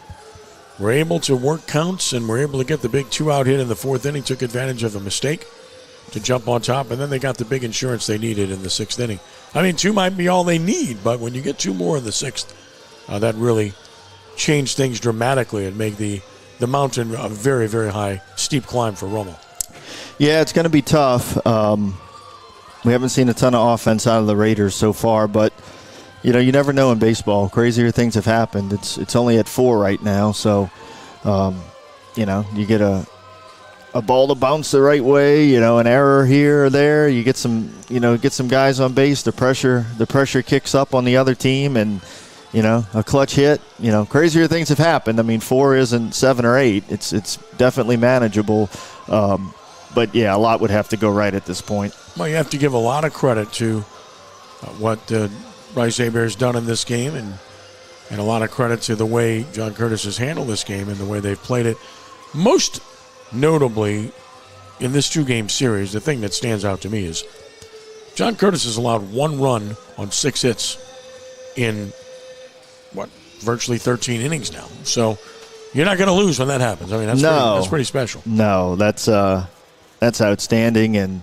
were able to work counts and were able to get the big 2-out hit in the 4th inning, took advantage of a mistake to jump on top, and then they got the big insurance they needed in the 6th inning. I mean, 2 might be all they need, but when you get 2 more in the 6th, that really changed things dramatically and make the mountain a very, very high, steep climb for Rummel. Yeah, it's going to be tough. We haven't seen a ton of offense out of the Raiders so far, but you never know in baseball. Crazier things have happened. It's only at 4 right now, so you get a ball to bounce the right way, an error here or there. You get some guys on base. The pressure kicks up on the other team, and a clutch hit. Crazier things have happened. I mean, 4 isn't 7 or 8. It's definitely manageable. But yeah, a lot would have to go right at this point. Well, you have to give a lot of credit to what Bryce Hebert has done in this game, and a lot of credit to the way John Curtis has handled this game and the way they've played it. Most notably, in this 2-game series, the thing that stands out to me is John Curtis has allowed 1 run on 6 hits in, virtually 13 innings now. So you're not going to lose when that happens. I mean, that's pretty special. No, that's outstanding, and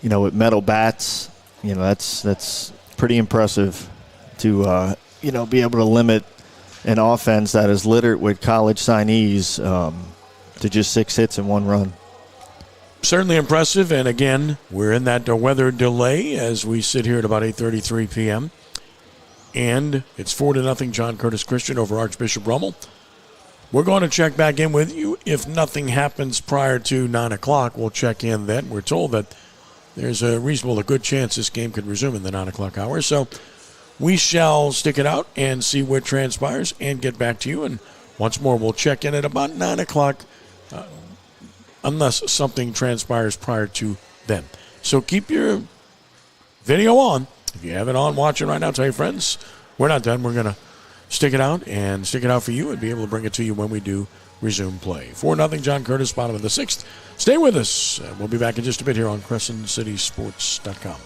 with metal bats, that's pretty impressive to be able to limit an offense that is littered with college signees to just 6 hits and 1 run. Certainly impressive, and again, we're in that weather delay as we sit here at about 8:33 p.m. And it's 4-0 John Curtis Christian over Archbishop Rummel. We're going to check back in with you. If nothing happens prior to 9 o'clock, we'll check in then. We're told that there's a good chance this game could resume in the 9 o'clock hour. So we shall stick it out and see what transpires and get back to you. And once more, we'll check in at about 9 o'clock unless something transpires prior to then. So keep your video on. If you have it on, watch it right now. Tell your friends. We're not done. We're going to stick it out for you and be able to bring it to you when we do resume play. 4-0 John Curtis, bottom of the 6th. Stay with us. We'll be back in just a bit here on CrescentCitySports.com.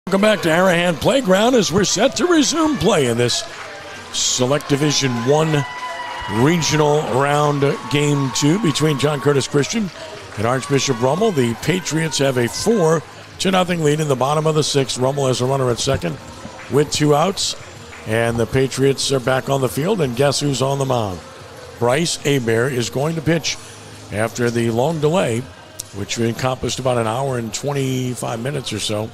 Welcome back to Arahan Playground as we're set to resume play in this Select Division 1 regional round game 2 between John Curtis Christian and Archbishop Rummel. The Patriots have a 4-0 lead in the bottom of the 6th. Rummel has a runner at second with 2 outs. And the Patriots are back on the field, and guess who's on the mound? Bryce Hebert is going to pitch after the long delay, which encompassed about an hour and 25 minutes or so.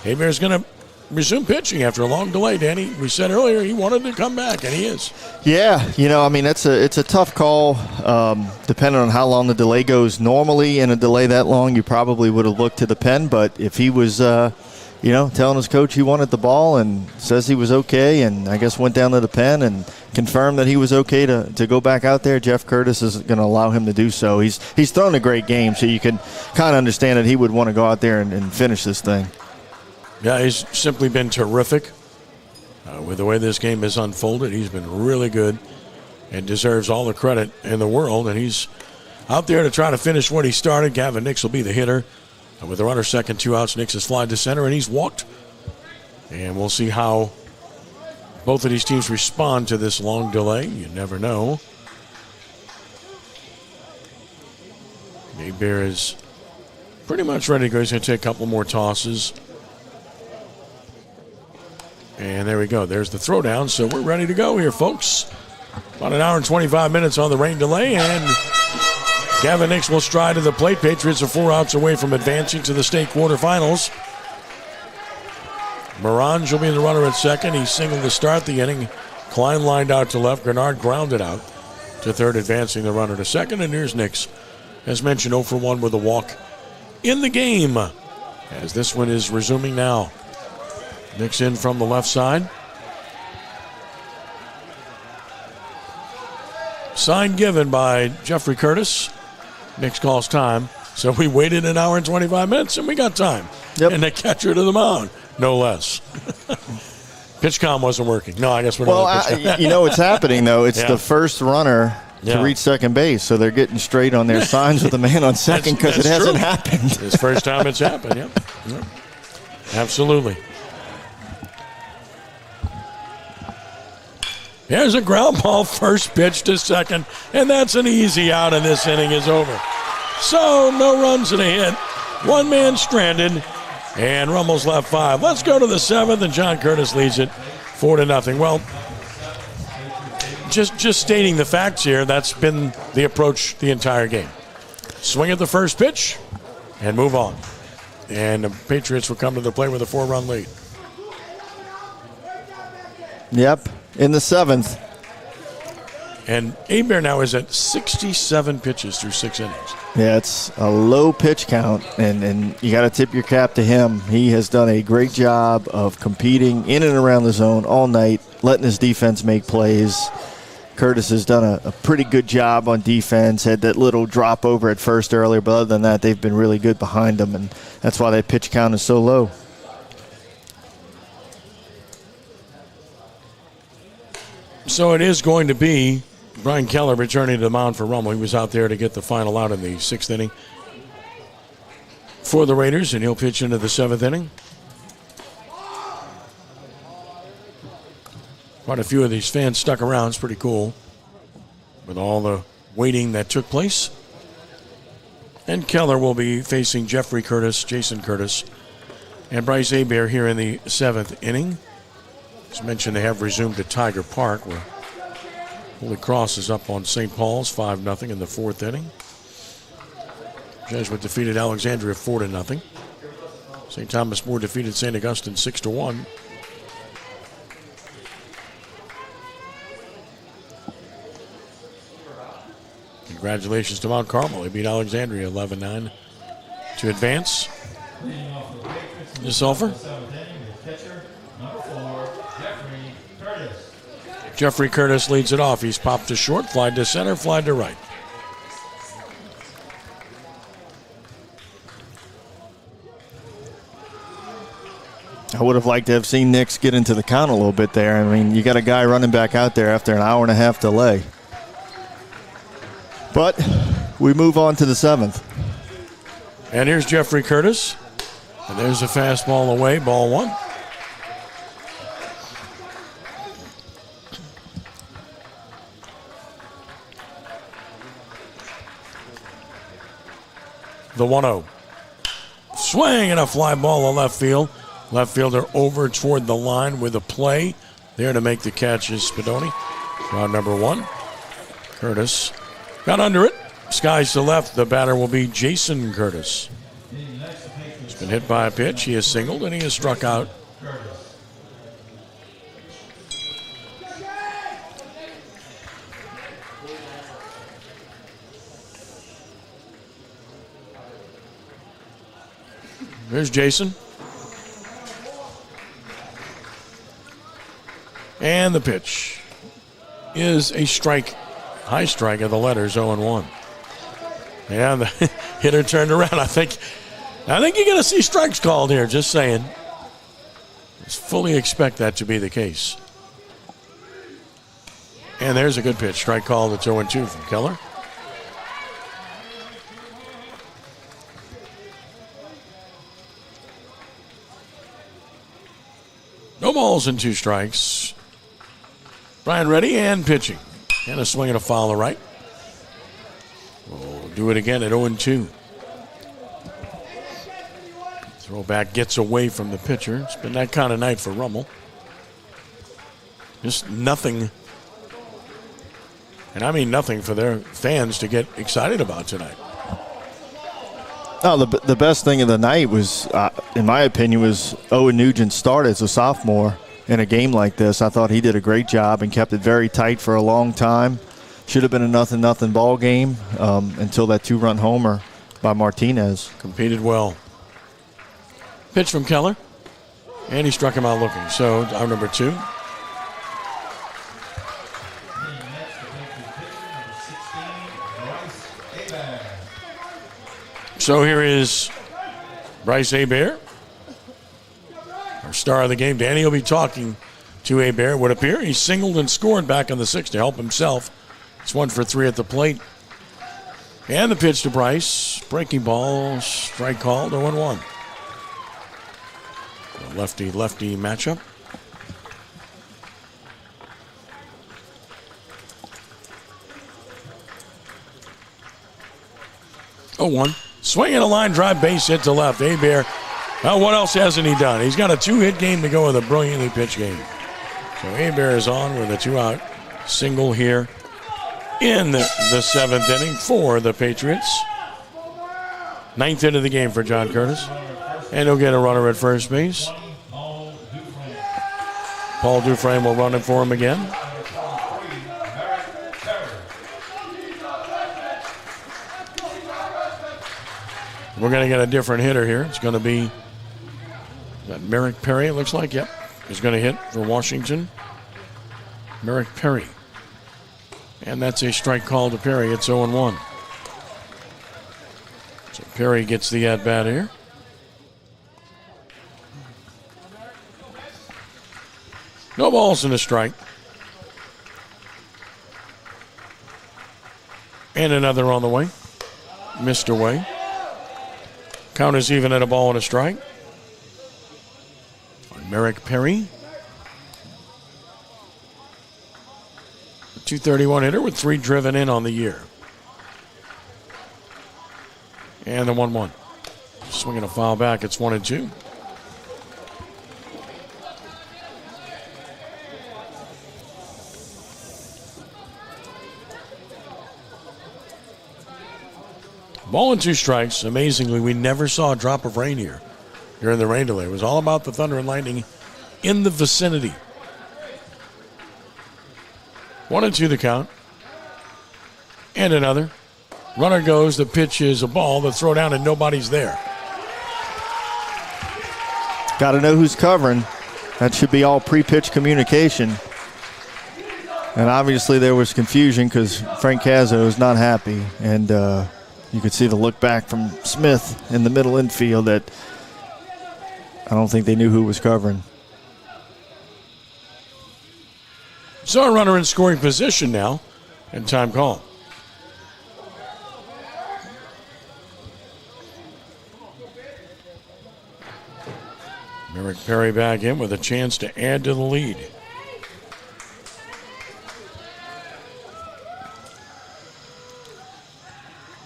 Hebert is going to resume pitching after a long delay, Danny. We said earlier he wanted to come back, and he is. Yeah, it's a tough call, depending on how long the delay goes. Normally, in a delay that long, you probably would have looked to the pen, but if he was, telling his coach he wanted the ball and says he was okay, and I guess went down to the pen and confirmed that he was okay to go back out there, Jeff Curtis is going to allow him to do so. He's thrown a great game, so you can kind of understand that he would want to go out there and finish this thing. Yeah, he's simply been terrific with the way this game has unfolded. He's been really good and deserves all the credit in the world, and he's out there to try to finish what he started. Gavin Nix will be the hitter. With the runner second, 2 outs, Nix has flied to center, and he's walked. And we'll see how both of these teams respond to this long delay. You never know. Hebert is pretty much ready to go. He's going to take a couple more tosses. And there we go. There's the throwdown. So we're ready to go here, folks. About an hour and 25 minutes on the rain delay, and Gavin Nix will stride to the plate. Patriots are 4 outs away from advancing to the state quarterfinals. Morange will be the runner at second. He singled to start the inning. Klein lined out to left. Grenard grounded out to third, advancing the runner to second. And here's Nix, as mentioned, 0 for 1 with a walk in the game, as this one is resuming now. Nix in from the left side. Sign given by Jeffrey Curtis. Nix calls time. So we waited an hour and 25 minutes, and we got time. Yep. And the catcher to the mound, no less. Pitch comm wasn't working. No, I guess we're not. Well, what's happening, though? It's the first runner to reach second base, so they're getting straight on their signs with the man on second because it hasn't happened. It's the first time it's happened, yep. Absolutely. Here's a ground ball, first pitch to second, and that's an easy out, and this inning is over. So, no runs and a hit. One man stranded, and Rummel's left 5. Let's go to the 7th, and John Curtis leads it 4-0. Well, just stating the facts here, that's been the approach the entire game. Swing at the first pitch and move on. And the Patriots will come to the plate with a 4-run lead. Yep. In the 7th. And Hebert now is at 67 pitches through 6 innings. Yeah, it's a low pitch count, and you got to tip your cap to him. He has done a great job of competing in and around the zone all night, letting his defense make plays. Curtis has done a pretty good job on defense, had that little drop over at first earlier, but other than that, they've been really good behind him, and that's why that pitch count is so low. So it is going to be Brian Keller returning to the mound for Rummel. He was out there to get the final out in the 6th inning for the Raiders, and he'll pitch into the 7th inning. Quite a few of these fans stuck around. It's pretty cool with all the waiting that took place. And Keller will be facing Jeffrey Curtis, Jason Curtis, and Bryce Hebert here in the 7th inning. As mentioned, they have resumed at Tiger Park, where Holy Cross is up on St. Paul's 5-0 in the 4th inning. Jesuit defeated Alexandria 4-0. St. Thomas More defeated St. Augustine 6-1. Congratulations to Mount Carmel. They beat Alexandria 11-9 to advance. Ms. Sulphur? Jeffrey Curtis leads it off. He's popped to short, flied to center, flied to right. I would have liked to have seen Nix get into the count a little bit there. I mean, you got a guy running back out there after an hour and a half delay. But we move on to the 7th. And here's Jeffrey Curtis. And there's a fastball away, ball one. The 1-0. Swing and a fly ball to left field. Left fielder over toward the line with a play. There to make the catch is Spadoni. Round number 1. Curtis got under it. Skies to left. The batter will be Jason Curtis. He's been hit by a pitch. He has singled and he has struck out. Here's Jason. And the pitch is a strike. High strike of the letters, 0-1. Yeah, the hitter turned around. I think you're going to see strikes called here, just saying. Just fully expect that to be the case. And there's a good pitch. Strike called. It's 0-2 from Keller. No balls and 2 strikes. Brian ready and pitching. And a swing and a foul to right. We'll do it again at 0-2. Throwback gets away from the pitcher. It's been that kind of night for Rummel. Just nothing. And I mean nothing for their fans to get excited about tonight. No, the best thing of the night was, in my opinion, was Owen Nugent's start as a sophomore in a game like this. I thought he did a great job and kept it very tight for a long time. Should have been a 0-0 ball game until that 2-run homer by Martinez. Competed well. Pitch from Keller, and he struck him out looking. So out number 2. So here is Bryce Hebert, our star of the game. Danny will be talking to Hebert, it would appear. He singled and scored back in the 6th to help himself. It's 1 for 3 at the plate. And the pitch to Bryce. Breaking ball, strike called, 0-1. Lefty-lefty matchup. Oh, 1. Swing and a line drive, base hit to left. Hebert, well, what else hasn't he done? He's got a 2-hit game to go with a brilliantly pitched game. So Hebert is on with a 2-out single here in the 7th inning for the Patriots. 9th inning of the game for John Curtis. And he'll get a runner at first base. Paul Dufresne will run it for him again. We're going to get a different hitter here. It's going to be Merrick Perry, it looks like. Yep. He's going to hit for Washington. Merrick Perry. And that's a strike call to Perry. It's 0-1. So Perry gets the at-bat here. No balls and a strike. And another on the way. Missed away. Count is even at a ball and a strike. On Merrick Perry. A .231 hitter with 3 driven in on the year. And the 1-1. Swinging a foul back. It's 1-2. Ball and 2 strikes. Amazingly, we never saw a drop of rain here during the rain delay. It was all about the thunder and lightning in the vicinity. 1-2 the count. And another. Runner goes. The pitch is a ball. The throw down and nobody's there. Got to know who's covering. That should be all pre-pitch communication. And obviously there was confusion because Frank Cazzo is not happy. And you could see the look back from Smith in the middle infield that I don't think they knew who was covering. So a runner in scoring position now, and time call. Merrick Perry back in with a chance to add to the lead.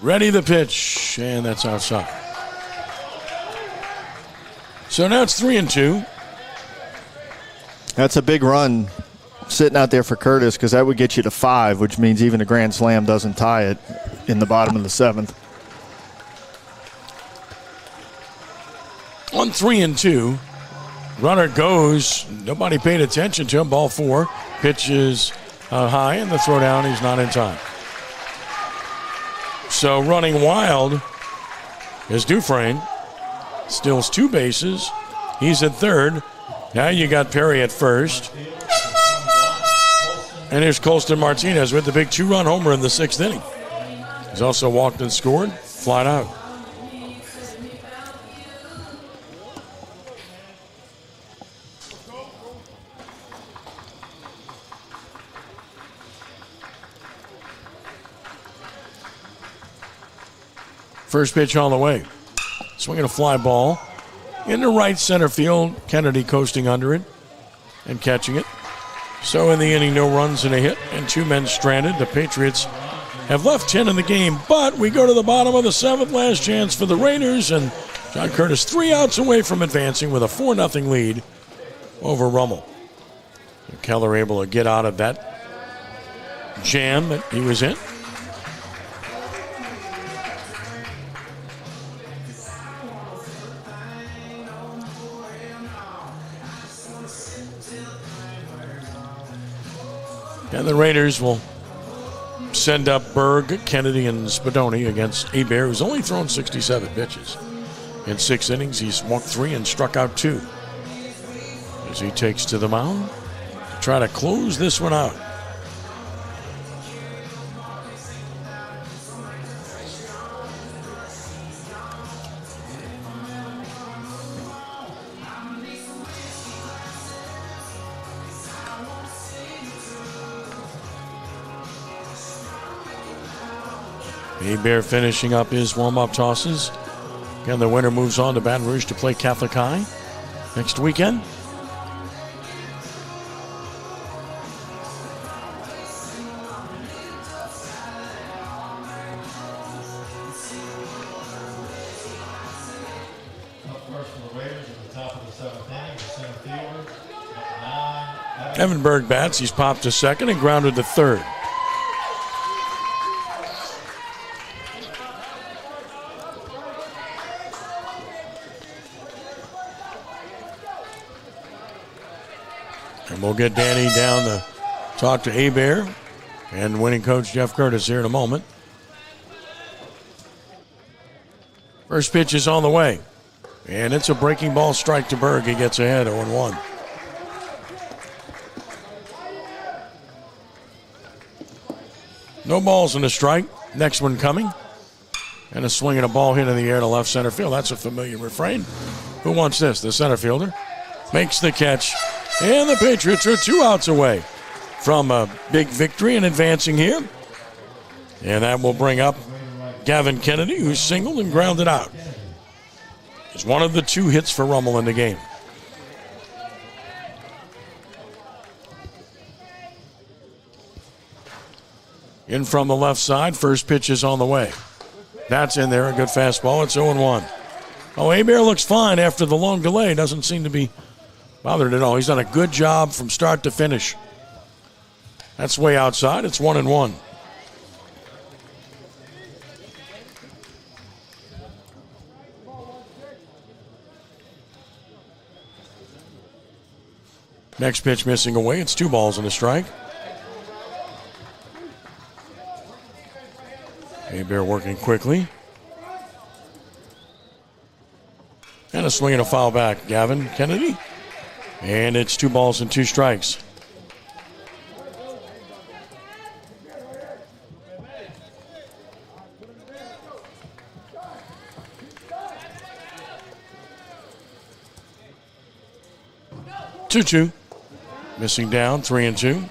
Ready the pitch, and that's outside. So now it's 3-2. That's a big run sitting out there for Curtis, because that would get you to 5, which means even a grand slam doesn't tie it in the bottom of the 7th. On 3-2, runner goes. Nobody paid attention to him. Ball 4. Pitch is high, and the throw down, he's not in time. So running wild is Dufresne. Steals 2 bases. He's at third. Now you got Perry at first. And here's Colston Martinez with the big 2-run homer in the 6th inning. He's also walked and scored, flat out. First pitch on the way. Swinging a fly ball into right center field. Kennedy coasting under it and catching it. So in the inning, no runs and a hit and 2 men stranded. The Patriots have left 10 in the game, but we go to the bottom of the 7th. Last chance for the Raiders, and John Curtis 3 outs away from advancing with a 4-0 lead over Rummel. And Keller able to get out of that jam that he was in. And the Raiders will send up Berg, Kennedy, and Spadoni against Hebert, who's only thrown 67 pitches. In 6 innings, he's walked 3 and struck out 2. As he takes to the mound to try to close this one out. Hebert finishing up his warm-up tosses. Again, the winner moves on to Baton Rouge to play Catholic High next weekend. Evan Berg bats. He's popped to second and grounded to third. And we'll get Danny down to talk to Hebert and winning coach Jeff Curtis here in a moment. First pitch is on the way. And it's a breaking ball strike to Berg. He gets ahead 0-1. No balls in the strike. Next one coming. And a swing and a ball hit in the air to left center field. That's a familiar refrain. Who wants this? The center fielder makes the catch. And the Patriots are 2 outs away from a big victory and advancing here. And that will bring up Gavin Kennedy, who's singled and grounded out. It's one of the 2 hits for Rummel in the game. In from the left side, first pitch is on the way. That's in there, a good fastball. It's 0-1. Oh, Hebert looks fine after the long delay. Doesn't seem to be bothered at all. He's done a good job from start to finish. That's way outside. It's 1-1. Next pitch missing away. It's 2 balls and a strike. Hebert working quickly. And a swing and a foul back. Gavin Kennedy. And it's 2 balls and 2 strikes. Two. Missing down, 3-2.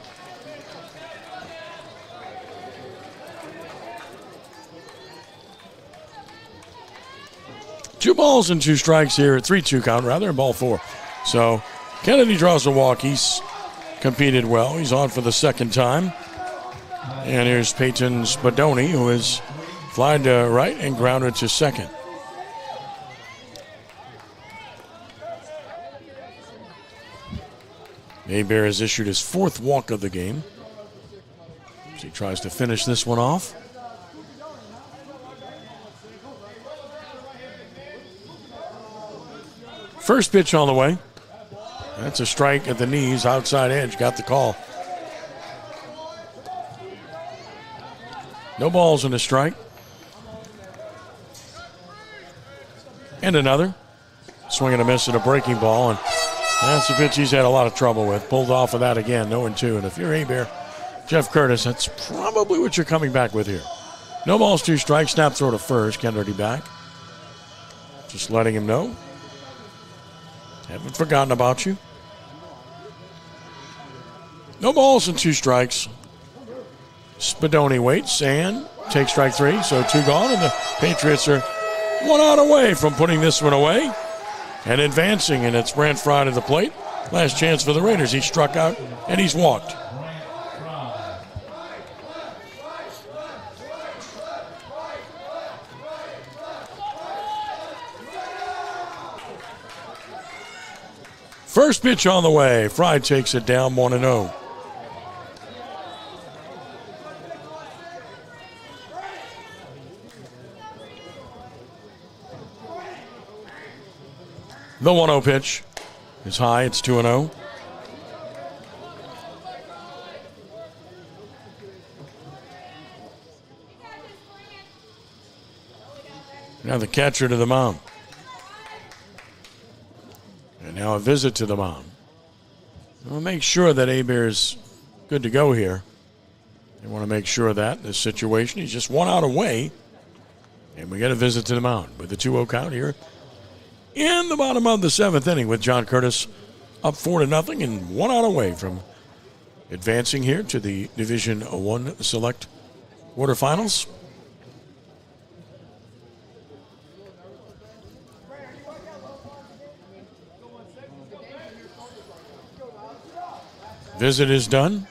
Two balls and 2 strikes here at 3-2 count, rather, ball 4. So Kennedy draws a walk. He's competed well. He's on for the second time. And here's Peyton Spadoni, who is flying to right and grounded to second. Hebert has issued his fourth walk of the game. So he tries to finish this one off. First pitch on the way. That's a strike at the knees, outside edge, got the call. No balls and a strike. And another. Swing and a miss at a breaking ball, and that's a pitch he's had a lot of trouble with. Pulled off of that again, 0-2. And if you're Hebert, Jeff Curtis, that's probably what you're coming back with here. No balls, 2 strikes, snap throw to first. Kennedy back. Just letting him know. Haven't forgotten about you. No balls and 2 strikes. Spadoni waits and takes strike 3, so 2 gone, and the Patriots are 1 out away from putting this one away and advancing, and it's Brant Fry to the plate. Last chance for the Raiders. He struck out and he's walked. First pitch on the way. Fry takes it down 1-0. The 1-0 pitch is high. It's 2-0. Now the catcher to the mound. And now a visit to the mound. We'll make sure that Hebert's good to go here. They want to make sure of that in this situation. He's just 1 out away. And we get a visit to the mound with the 2-0 count here in the bottom of the 7th inning, with John Curtis up 4-0 and 1 out away from advancing here to the Division I Select quarterfinals. Visit is done.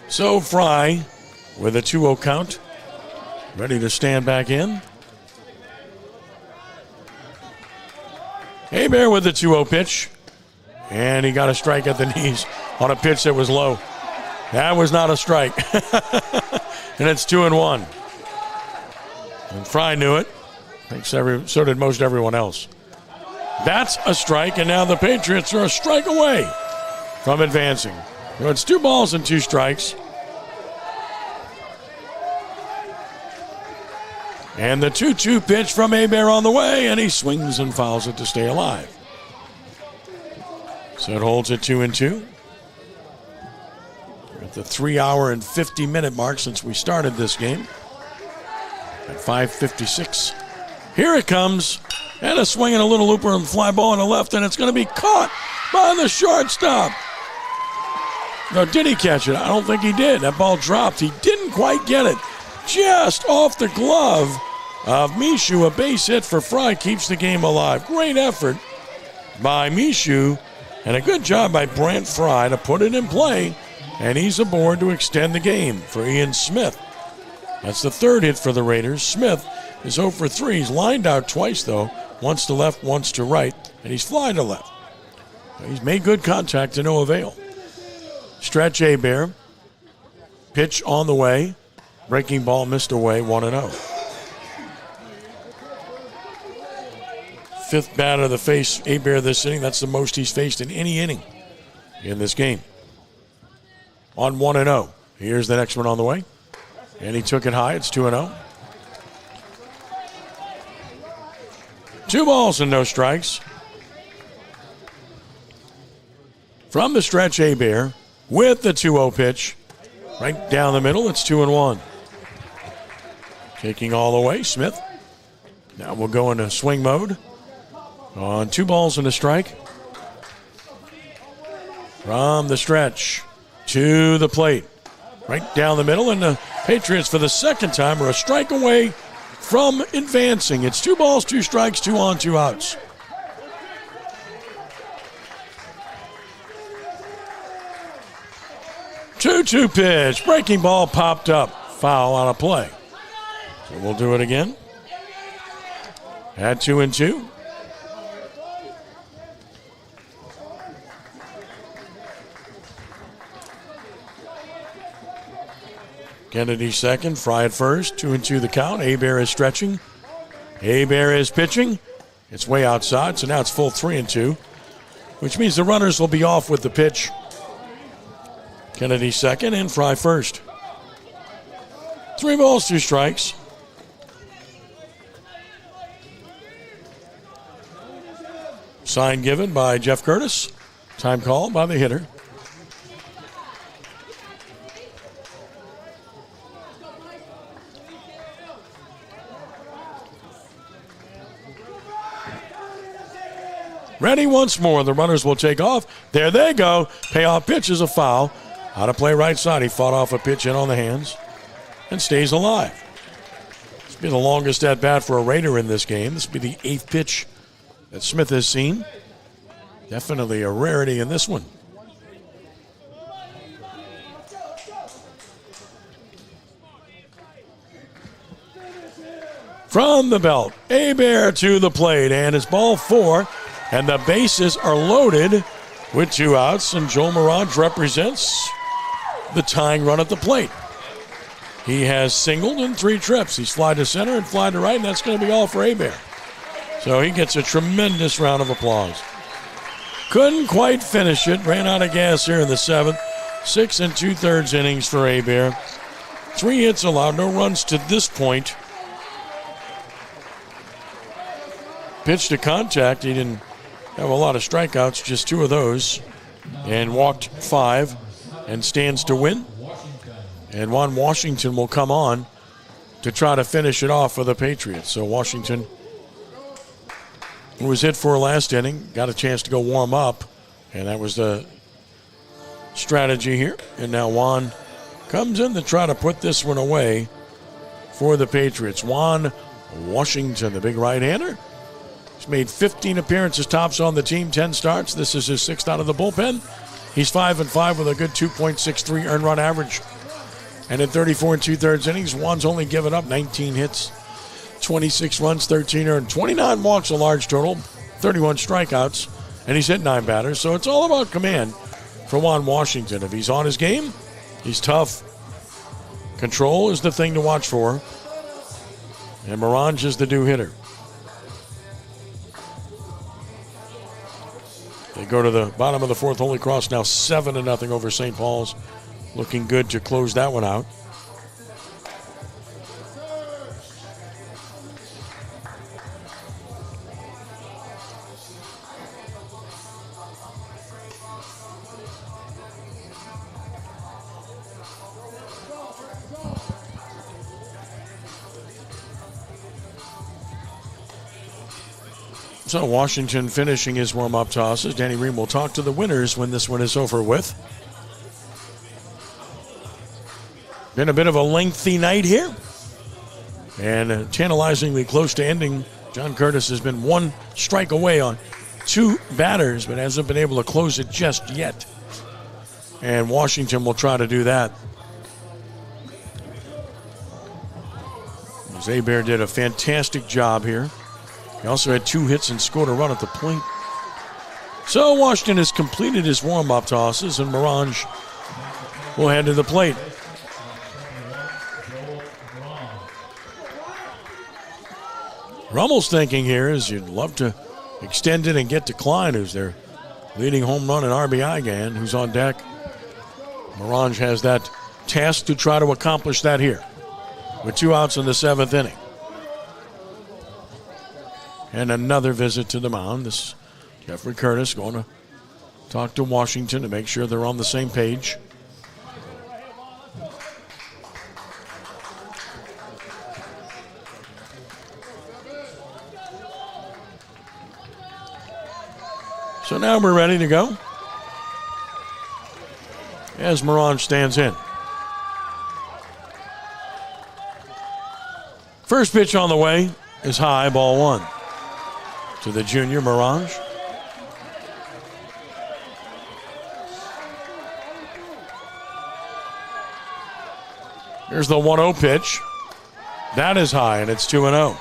So Fry with a 2-0 count, ready to stand back in. Hebert with the 2-0 pitch, and he got a strike at the knees on a pitch that was low. That was not a strike. And it's 2-1. And Fry knew it. I think so did most everyone else. That's a strike, and now the Patriots are a strike away from advancing. So it's 2 balls and 2 strikes. And the 2-2 pitch from Hebert on the way, and he swings and fouls it to stay alive. So it holds at 2-2. We're at the 3-hour and 50-minute mark since we started this game. At 5:56. Here it comes. And a swing and a little looper and fly ball on the left, and it's going to be caught by the shortstop. No, did he catch it? I don't think he did. That ball dropped. He didn't quite get it. Just off the glove of Mishu. A base hit for Fry keeps the game alive. Great effort by Mishu, and a good job by Brant Fry to put it in play. And he's aboard to extend the game for Ian Smith. That's the 3rd hit for the Raiders. Smith is 0 for 3. He's lined out twice, though. Once to left, once to right, and he's flying to left. He's made good contact to no avail. Stretch Hebert. Pitch on the way. Breaking ball missed away, 1-0. 5th batter to face Hebert this inning. That's the most he's faced in any inning in this game. On 1-0. Here's the next one on the way. And he took it high. It's 2-0. 2 balls and no strikes. From the stretch, Hebert with the 2-0 pitch. Right down the middle, it's 2-1. Taking all the way, Smith. Now we'll go into swing mode on 2 balls and a strike. From the stretch to the plate. Right down the middle, and the Patriots for the second time are a strike away from advancing. It's 2 balls, 2 strikes, 2 on, 2 outs. Two pitch. Breaking ball popped up. Foul on a play. So we'll do it again. At 2-2. Kennedy second, Fry at first, 2-2 the count. Hebert is stretching. Hebert is pitching. It's way outside, so now it's full 3-2, which means the runners will be off with the pitch. Kennedy second and Fry first. 3 balls, 2 strikes. Sign given by Jeff Curtis. Time call by the hitter. Ready once more. The runners will take off. There they go. Payoff pitch is a foul. Out of play right side. He fought off a pitch in on the hands and stays alive. It's been the longest at bat for a Raider in this game. This will be the 8th pitch that Smith has seen. Definitely a rarity in this one. From the belt, Hebert to the plate, and it's ball 4. And the bases are loaded with 2 outs, and Joel Mirage represents the tying run at the plate. He has singled in 3 trips. He's fly to center and fly to right, and that's going to be all for Hebert. So he gets a tremendous round of applause. Couldn't quite finish it. Ran out of gas here in the 7th. 6 2/3 innings for Hebert. 3 hits allowed, no runs to this point. Pitch to contact. He didn't have a lot of strikeouts, just 2 of those, and walked 5 and stands to win. And Juan Washington will come on to try to finish it off for the Patriots. So Washington, who was hit for last inning, got a chance to go warm up, and that was the strategy here. And now Juan comes in to try to put this one away for the Patriots. Juan Washington, the big right-hander. He's made 15 appearances tops on the team, 10 starts. This is his 6th out of the bullpen. He's 5-5 with a good 2.63 earned run average. And in 34 2/3 innings, Juan's only given up 19 hits, 26 runs, 13 earned, 29 walks, a large total, 31 strikeouts, and he's hit 9 batters. So it's all about command for Juan Washington. If he's on his game, he's tough. Control is the thing to watch for. And Mirage is the new hitter. They go to the bottom of the 4th. Holy Cross now 7-0 over St. Paul's. Looking good to close that one out. So Washington finishing his warm-up tosses. Danny Ream will talk to the winners when this one is over with. Been a bit of a lengthy night here. And tantalizingly close to ending. John Curtis has been 1 strike away on 2 batters, but hasn't been able to close it just yet. And Washington will try to do that. Hebert did a fantastic job here. He also had 2 hits and scored a run at the plate. So Washington has completed his warm-up tosses, and Mirage will head to the plate. Rummel's thinking here is you'd love to extend it and get to Klein, who's their leading home run and RBI man, who's on deck. Mirage has that task to try to accomplish that here with 2 outs in the 7th inning. And another visit to the mound. This is Jeffrey Curtis going to talk to Washington to make sure they're on the same page. So now we're ready to go as Mirage stands in. First pitch on the way is high, ball one. To the junior, Mirage. Here's the 1-0 pitch. That is high, and it's 2-0.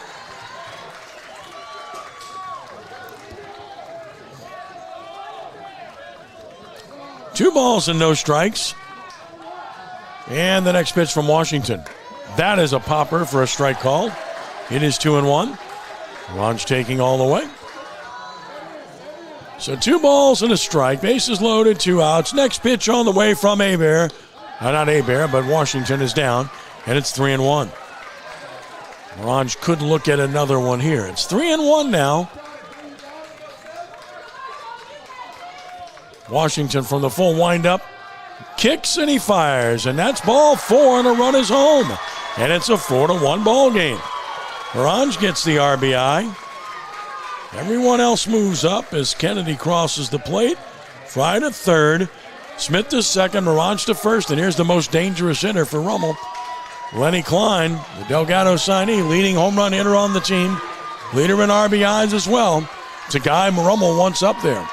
Two balls and no strikes. And the next pitch from Washington. That is a popper for a strike call. It is 2-1. Ronge taking all the way. So 2 balls and a strike. Bases loaded, 2 outs. Next pitch on the way from Hebert. Not Hebert, but Washington is down. And it's 3-1. Ronge could look at another one here. It's 3-1 now. Washington from the full windup. Kicks and he fires. And that's ball 4 and a run is home. And it's a 4-1 ball game. Ronge gets the RBI. Everyone else moves up as Kennedy crosses the plate. Fry to third. Smith to second. Ronge to first. And here's the most dangerous hitter for Rummel. Lenny Klein, the Delgado signee, leading home run hitter on the team. Leader in RBIs as well. It's a guy Rummel wants up there.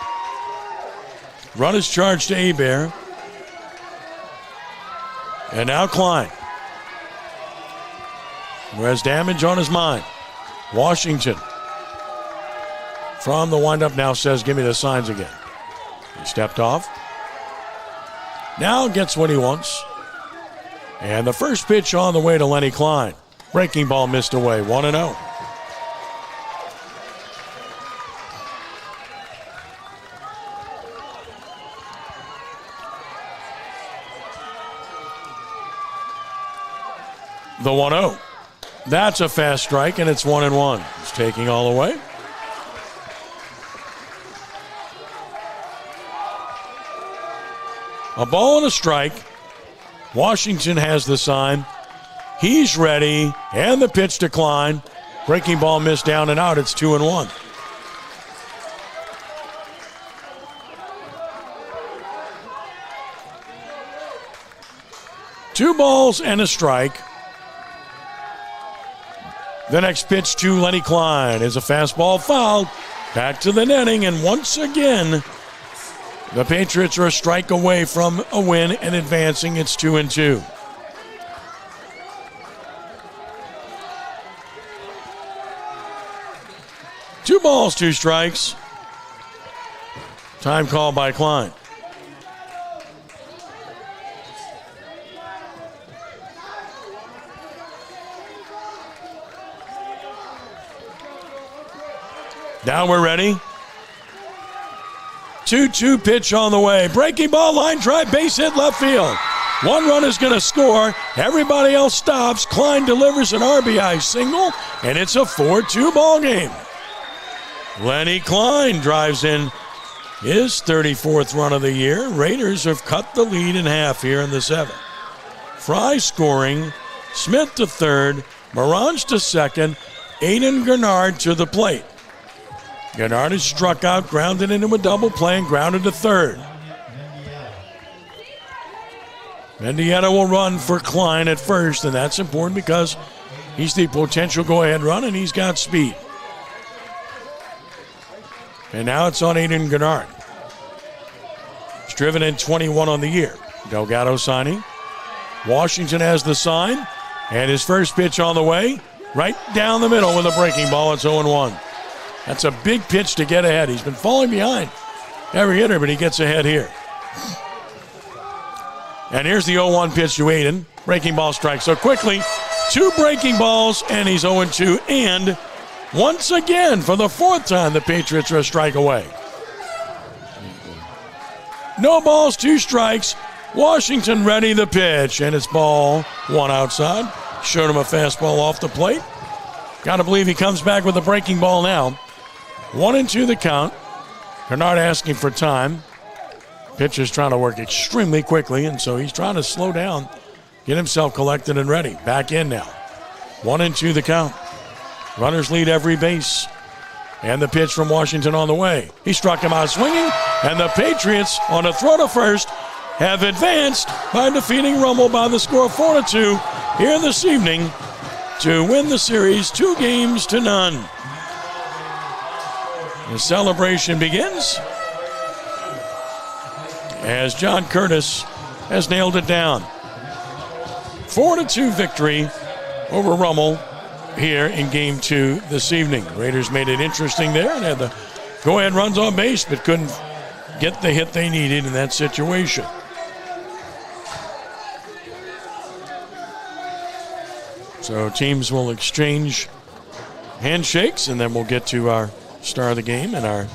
Run is charged to Hebert. And now Klein, who has damage on his mind. Washington from the windup now says, give me the signs again. He stepped off. Now gets what he wants. And the first pitch on the way to Lenny Klein. Breaking ball missed away, 1-0. The 1-0. That's a fast strike, and it's 1-1. He's taking all the way. A ball and a strike. Washington has the sign. He's ready, and the pitch to Klein. Breaking ball missed down and out. It's 2-1. Two balls and a strike. The next pitch to Lenny Klein is a fastball fouled. Back to the netting, and once again, the Patriots are a strike away from a win and advancing. It's 2-2. Two balls, 2 strikes. Time call by Klein. Now we're ready. 2-2 pitch on the way. Breaking ball, line drive, base hit left field. One run is going to score. Everybody else stops. Klein delivers an RBI single, and it's a 4-2 ball game. Lenny Klein drives in his 34th run of the year. Raiders have cut the lead in half here in the 7th. Fry scoring. Smith to third. Mirage to second. Aiden Gernard to the plate. Gennard is struck out, grounded into a double play, and grounded to third. Mendieta will run for Klein at first, and that's important because he's the potential go-ahead run, and he's got speed. And now it's on Aiden Gennard. He's driven in 21 on the year. Delgado signing. Washington has the sign, and his first pitch on the way, right down the middle with a breaking ball. It's 0-1. That's a big pitch to get ahead. He's been falling behind every hitter, but he gets ahead here. And here's the 0-1 pitch to Aiden. Breaking ball strike. So quickly, 2 breaking balls, and he's 0-2. And once again, for the 4th time, the Patriots are a strike away. No balls, 2 strikes. Washington ready the pitch, and it's ball 1 outside. Showed him a fastball off the plate. Got to believe he comes back with a breaking ball now. 1-2 the count. Gernard asking for time. Pitcher's trying to work extremely quickly, and so he's trying to slow down, get himself collected and ready. Back in now. 1-2 the count. Runners lead every base. And the pitch from Washington on the way. He struck him out swinging, and the Patriots on a throw to first have advanced by defeating Rummel by the score of 4-2 here this evening to win the series 2-0. The celebration begins as John Curtis has nailed it down. 4-2 victory over Rummel here in Game 2 this evening. Raiders made it interesting there and had the go-ahead runs on base, but couldn't get the hit they needed in that situation. So teams will exchange handshakes, and then we'll get to our star of the game and our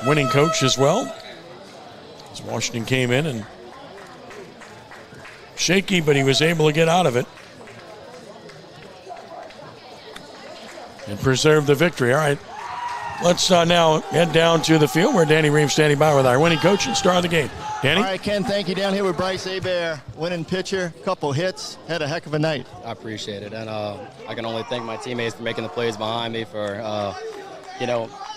winning coach as well. As Washington came in and shaky, but he was able to get out of it and preserve the victory. All right, let's now head down to the field where Danny Ream standing by with our winning coach and star of the game. Danny? All right, Ken, thank you. Down here with Bryce Hebert, winning pitcher, couple hits, had a heck of a night. I appreciate it, and I can only thank my teammates for making the plays behind me, for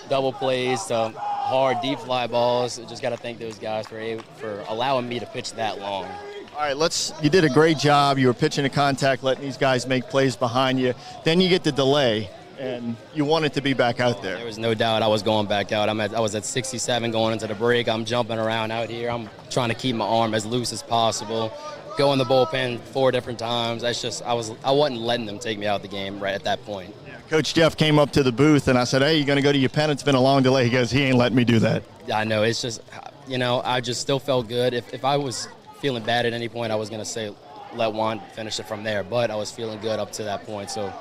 double plays, hard deep fly balls. Just got to thank those guys for allowing me to pitch that long. All right, you did a great job. You were pitching to contact, letting these guys make plays behind you. Then you get the delay, and you wanted to be back out there. There was no doubt I was going back out. I was at 67 going into the break. I'm jumping around out here. I'm trying to keep my arm as loose as possible. Go in the bullpen 4 different times. I wasn't letting them take me out of the game right at that point. Yeah, Coach Jeff came up to the booth, and I said, "Hey, you going to go to your pen? It's been a long delay." He goes, "He ain't letting me do that." I know. It's just, I just still felt good. If I was feeling bad at any point, I was going to say let Juan finish it from there. But I was feeling good up to that point, so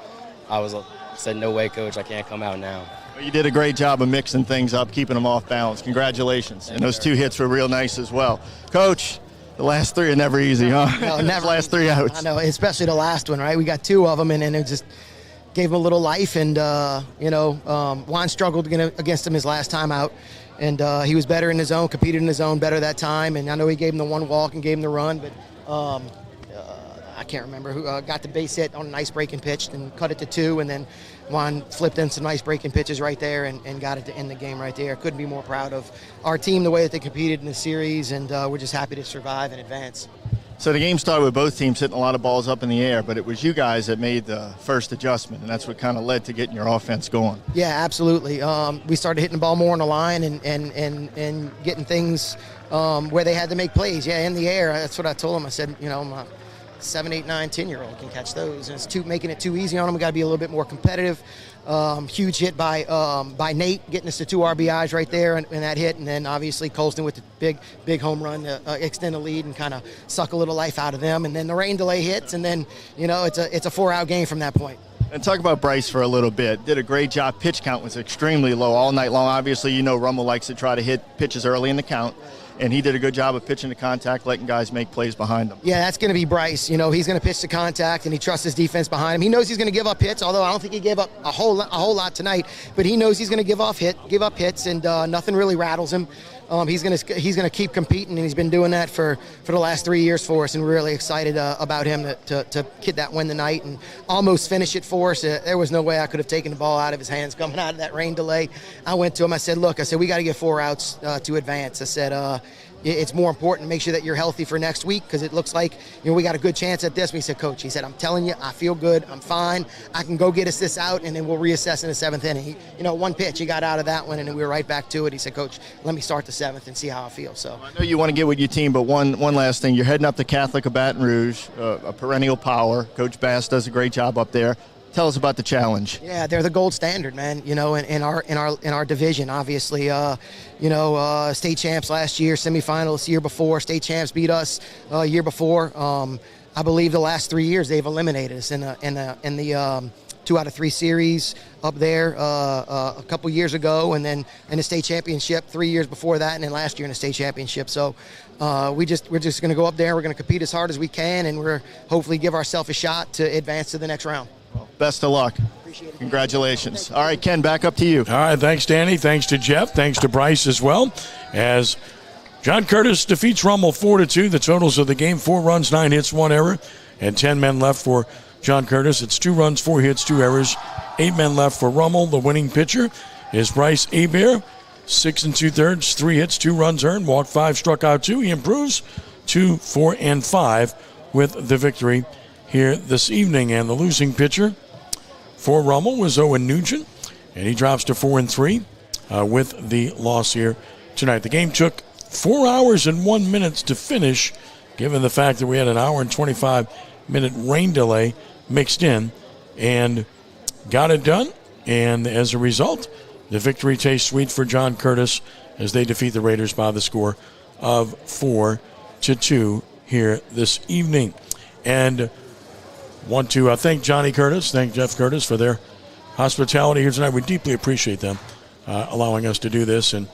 I said, "No way, Coach, I can't come out now." Well, you did a great job of mixing things up, keeping them off balance. Congratulations. And those 2 hits were real nice as well. Coach, the last 3 are never easy, huh? No, never. Last 3 outs. I know, especially the last one, right? We got 2 of them, and it just gave him a little life. And, Juan struggled against him his last time out. And he was better in his zone, competed in his zone better that time. And I know he gave him the 1 walk and gave him the run, but I can't remember who got the base hit on a nice breaking pitch and cut it to 2, and then Juan flipped in some nice breaking pitches right there and got it to end the game right there. Couldn't be more proud of our team, the way that they competed in the series, and we're just happy to survive and advance. So the game started with both teams hitting a lot of balls up in the air, but it was you guys that made the first adjustment, and that's what kind of led to getting your offense going. Yeah, absolutely. We started hitting the ball more on the line and getting things where they had to make plays. Yeah, in the air. That's what I told them. I said, my 7, 8, 9, 10-year-old can catch those. And it's making it too easy on them. We got to be a little bit more competitive. Huge hit by Nate, getting us to 2 RBIs right there in that hit, and then obviously Colston with the big home run to extend the lead and kind of suck a little life out of them. And then the rain delay hits, and then it's a 4-out game from that point. And talk about Bryce for a little bit. Did a great job. Pitch count was extremely low all night long. Obviously, Rummel likes to try to hit pitches early in the count. And he did a good job of pitching to contact, letting guys make plays behind him. Yeah, that's going to be Bryce. He's going to pitch to contact, and he trusts his defense behind him. He knows he's going to give up hits, although I don't think he gave up a whole lot tonight. But he knows he's going to give up hits, and nothing really rattles him. He's going to keep competing, and he's been doing that for the last 3 years for us, and we're really excited about him to get that win tonight and almost finish it for us. There was no way I could have taken the ball out of his hands coming out of that rain delay. I went to him. I said, "Look," we got to get 4 outs to advance. I said, it's more important to make sure that you're healthy for next week, because it looks like we got a good chance at this." And he said, "Coach," he said, "I'm telling you, I feel good. I'm fine. I can go get us this out, and then we'll reassess in the 7th inning." He, 1 pitch, he got out of that one, and then we were right back to it. He said, "Coach, let me start the 7th and see how I feel." So I know you want to get with your team, but one last thing. You're heading up to Catholic of Baton Rouge, a perennial power. Coach Bass does a great job up there. Tell us about the challenge. Yeah, they're the gold standard, man. In our division, obviously. State champs last year, semifinalists year before. State champs beat us year before. I believe the last 3 years they've eliminated us in the 2 out of 3 series up there a couple years ago, and then in the state championship 3 years before that, and then last year in the state championship. So we're just going to go up there. We're going to compete as hard as we can, and we're hopefully give ourselves a shot to advance to the next round. Best of luck. Appreciate it. Congratulations. All right, Ken, back up to you. All right, thanks, Danny. Thanks to Jeff. Thanks to Bryce as well. As John Curtis defeats Rummel 4-2. The totals of the game: 4 runs, 9 hits, 1 error, and 10 men left for John Curtis. It's 2 runs, 4 hits, 2 errors, 8 men left for Rummel. The winning pitcher is Bryce Hebert. 6 2/3, 3 hits, 2 runs earned, walked 5, struck out 2. He improves to 4-5 with the victory here this evening. And the losing pitcher for Rummel was Owen Nugent, and he drops to 4-3 with the loss here tonight. The game took 4 hours and 1 minute to finish, given the fact that we had an hour and 25-minute rain delay mixed in, and got it done. And as a result, the victory tastes sweet for John Curtis as they defeat the Raiders by the score of 4-2 here this evening. And want to thank Johnny Curtis, thank Jeff Curtis for their hospitality here tonight. We deeply appreciate them allowing us to do this, and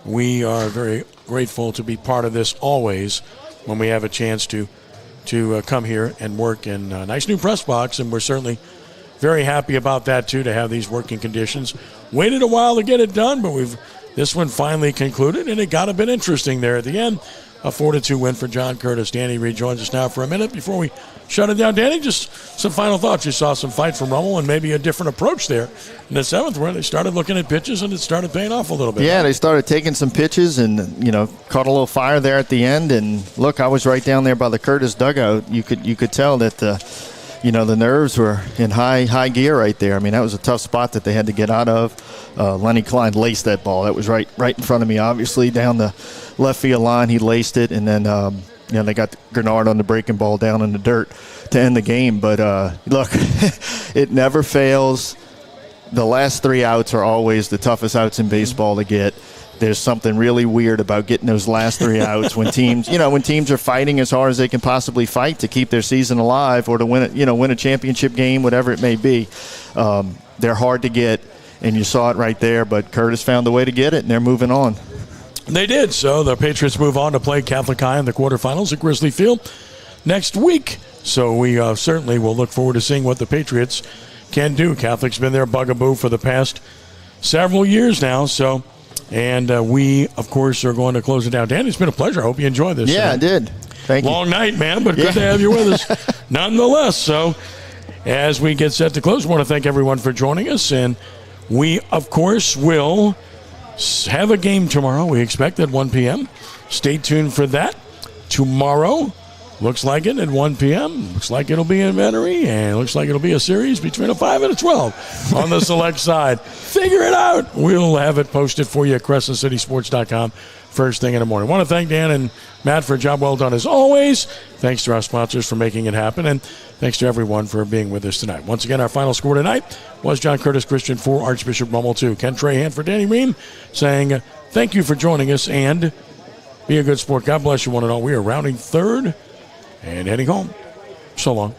we are very grateful to be part of this always when we have a chance to come here and work in a nice new press box, and we're certainly very happy about that too, to have these working conditions. Waited a while to get it done, but this one finally concluded, and it got a bit interesting there at the end. A 4-2 win for John Curtis. Danny rejoins us now for a minute before we shut it down. Danny, just some final thoughts. You saw some fight from Rummel and maybe a different approach there in the seventh, where they started looking at pitches and it started paying off a little bit. Yeah, they started taking some pitches and, caught a little fire there at the end. And look, I was right down there by the Curtis dugout. You could tell that the nerves were in high gear right there. I mean, that was a tough spot that they had to get out of. Lenny Klein laced that ball. That was right in front of me, obviously, down the left field line. He laced it, and then they got Grenard on the breaking ball down in the dirt to end the game. But look, it never fails. The last 3 outs are always the toughest outs in baseball to get. There's something really weird about getting those last 3 outs when teams are fighting as hard as they can possibly fight to keep their season alive or to win a championship game, whatever it may be. They're hard to get, and you saw it right there. But Curtis found a way to get it, and they're moving on. They did. So the Patriots move on to play Catholic High in the quarterfinals at Grizzly Field next week. So we certainly will look forward to seeing what the Patriots can do. Catholic's been their bugaboo for the past several years now. So. And we, of course, are going to close it down. Dan, it's been a pleasure. I hope you enjoyed this. Yeah, I did. Thank you. Long night, man, but good to have you with us nonetheless. So as we get set to close, I want to thank everyone for joining us. And we, of course, will have a game tomorrow. We expect at 1 p.m. Stay tuned for that. Tomorrow, looks like it at 1 p.m. Looks like it'll be in Metairie, and it looks like it'll be a series between a 5 and a 12 on the select side. Figure it out. We'll have it posted for you at CrescentCitySports.com first thing in the morning. I want to thank Dan and Matt for a job well done as always. Thanks to our sponsors for making it happen, and thanks to everyone for being with us tonight. Once again, our final score tonight was John Curtis Christian 4, Archbishop Rummel 2. Ken Trahan for Danny Ream saying thank you for joining us, and be a good sport. God bless you one and all. We are rounding third and heading home. So long.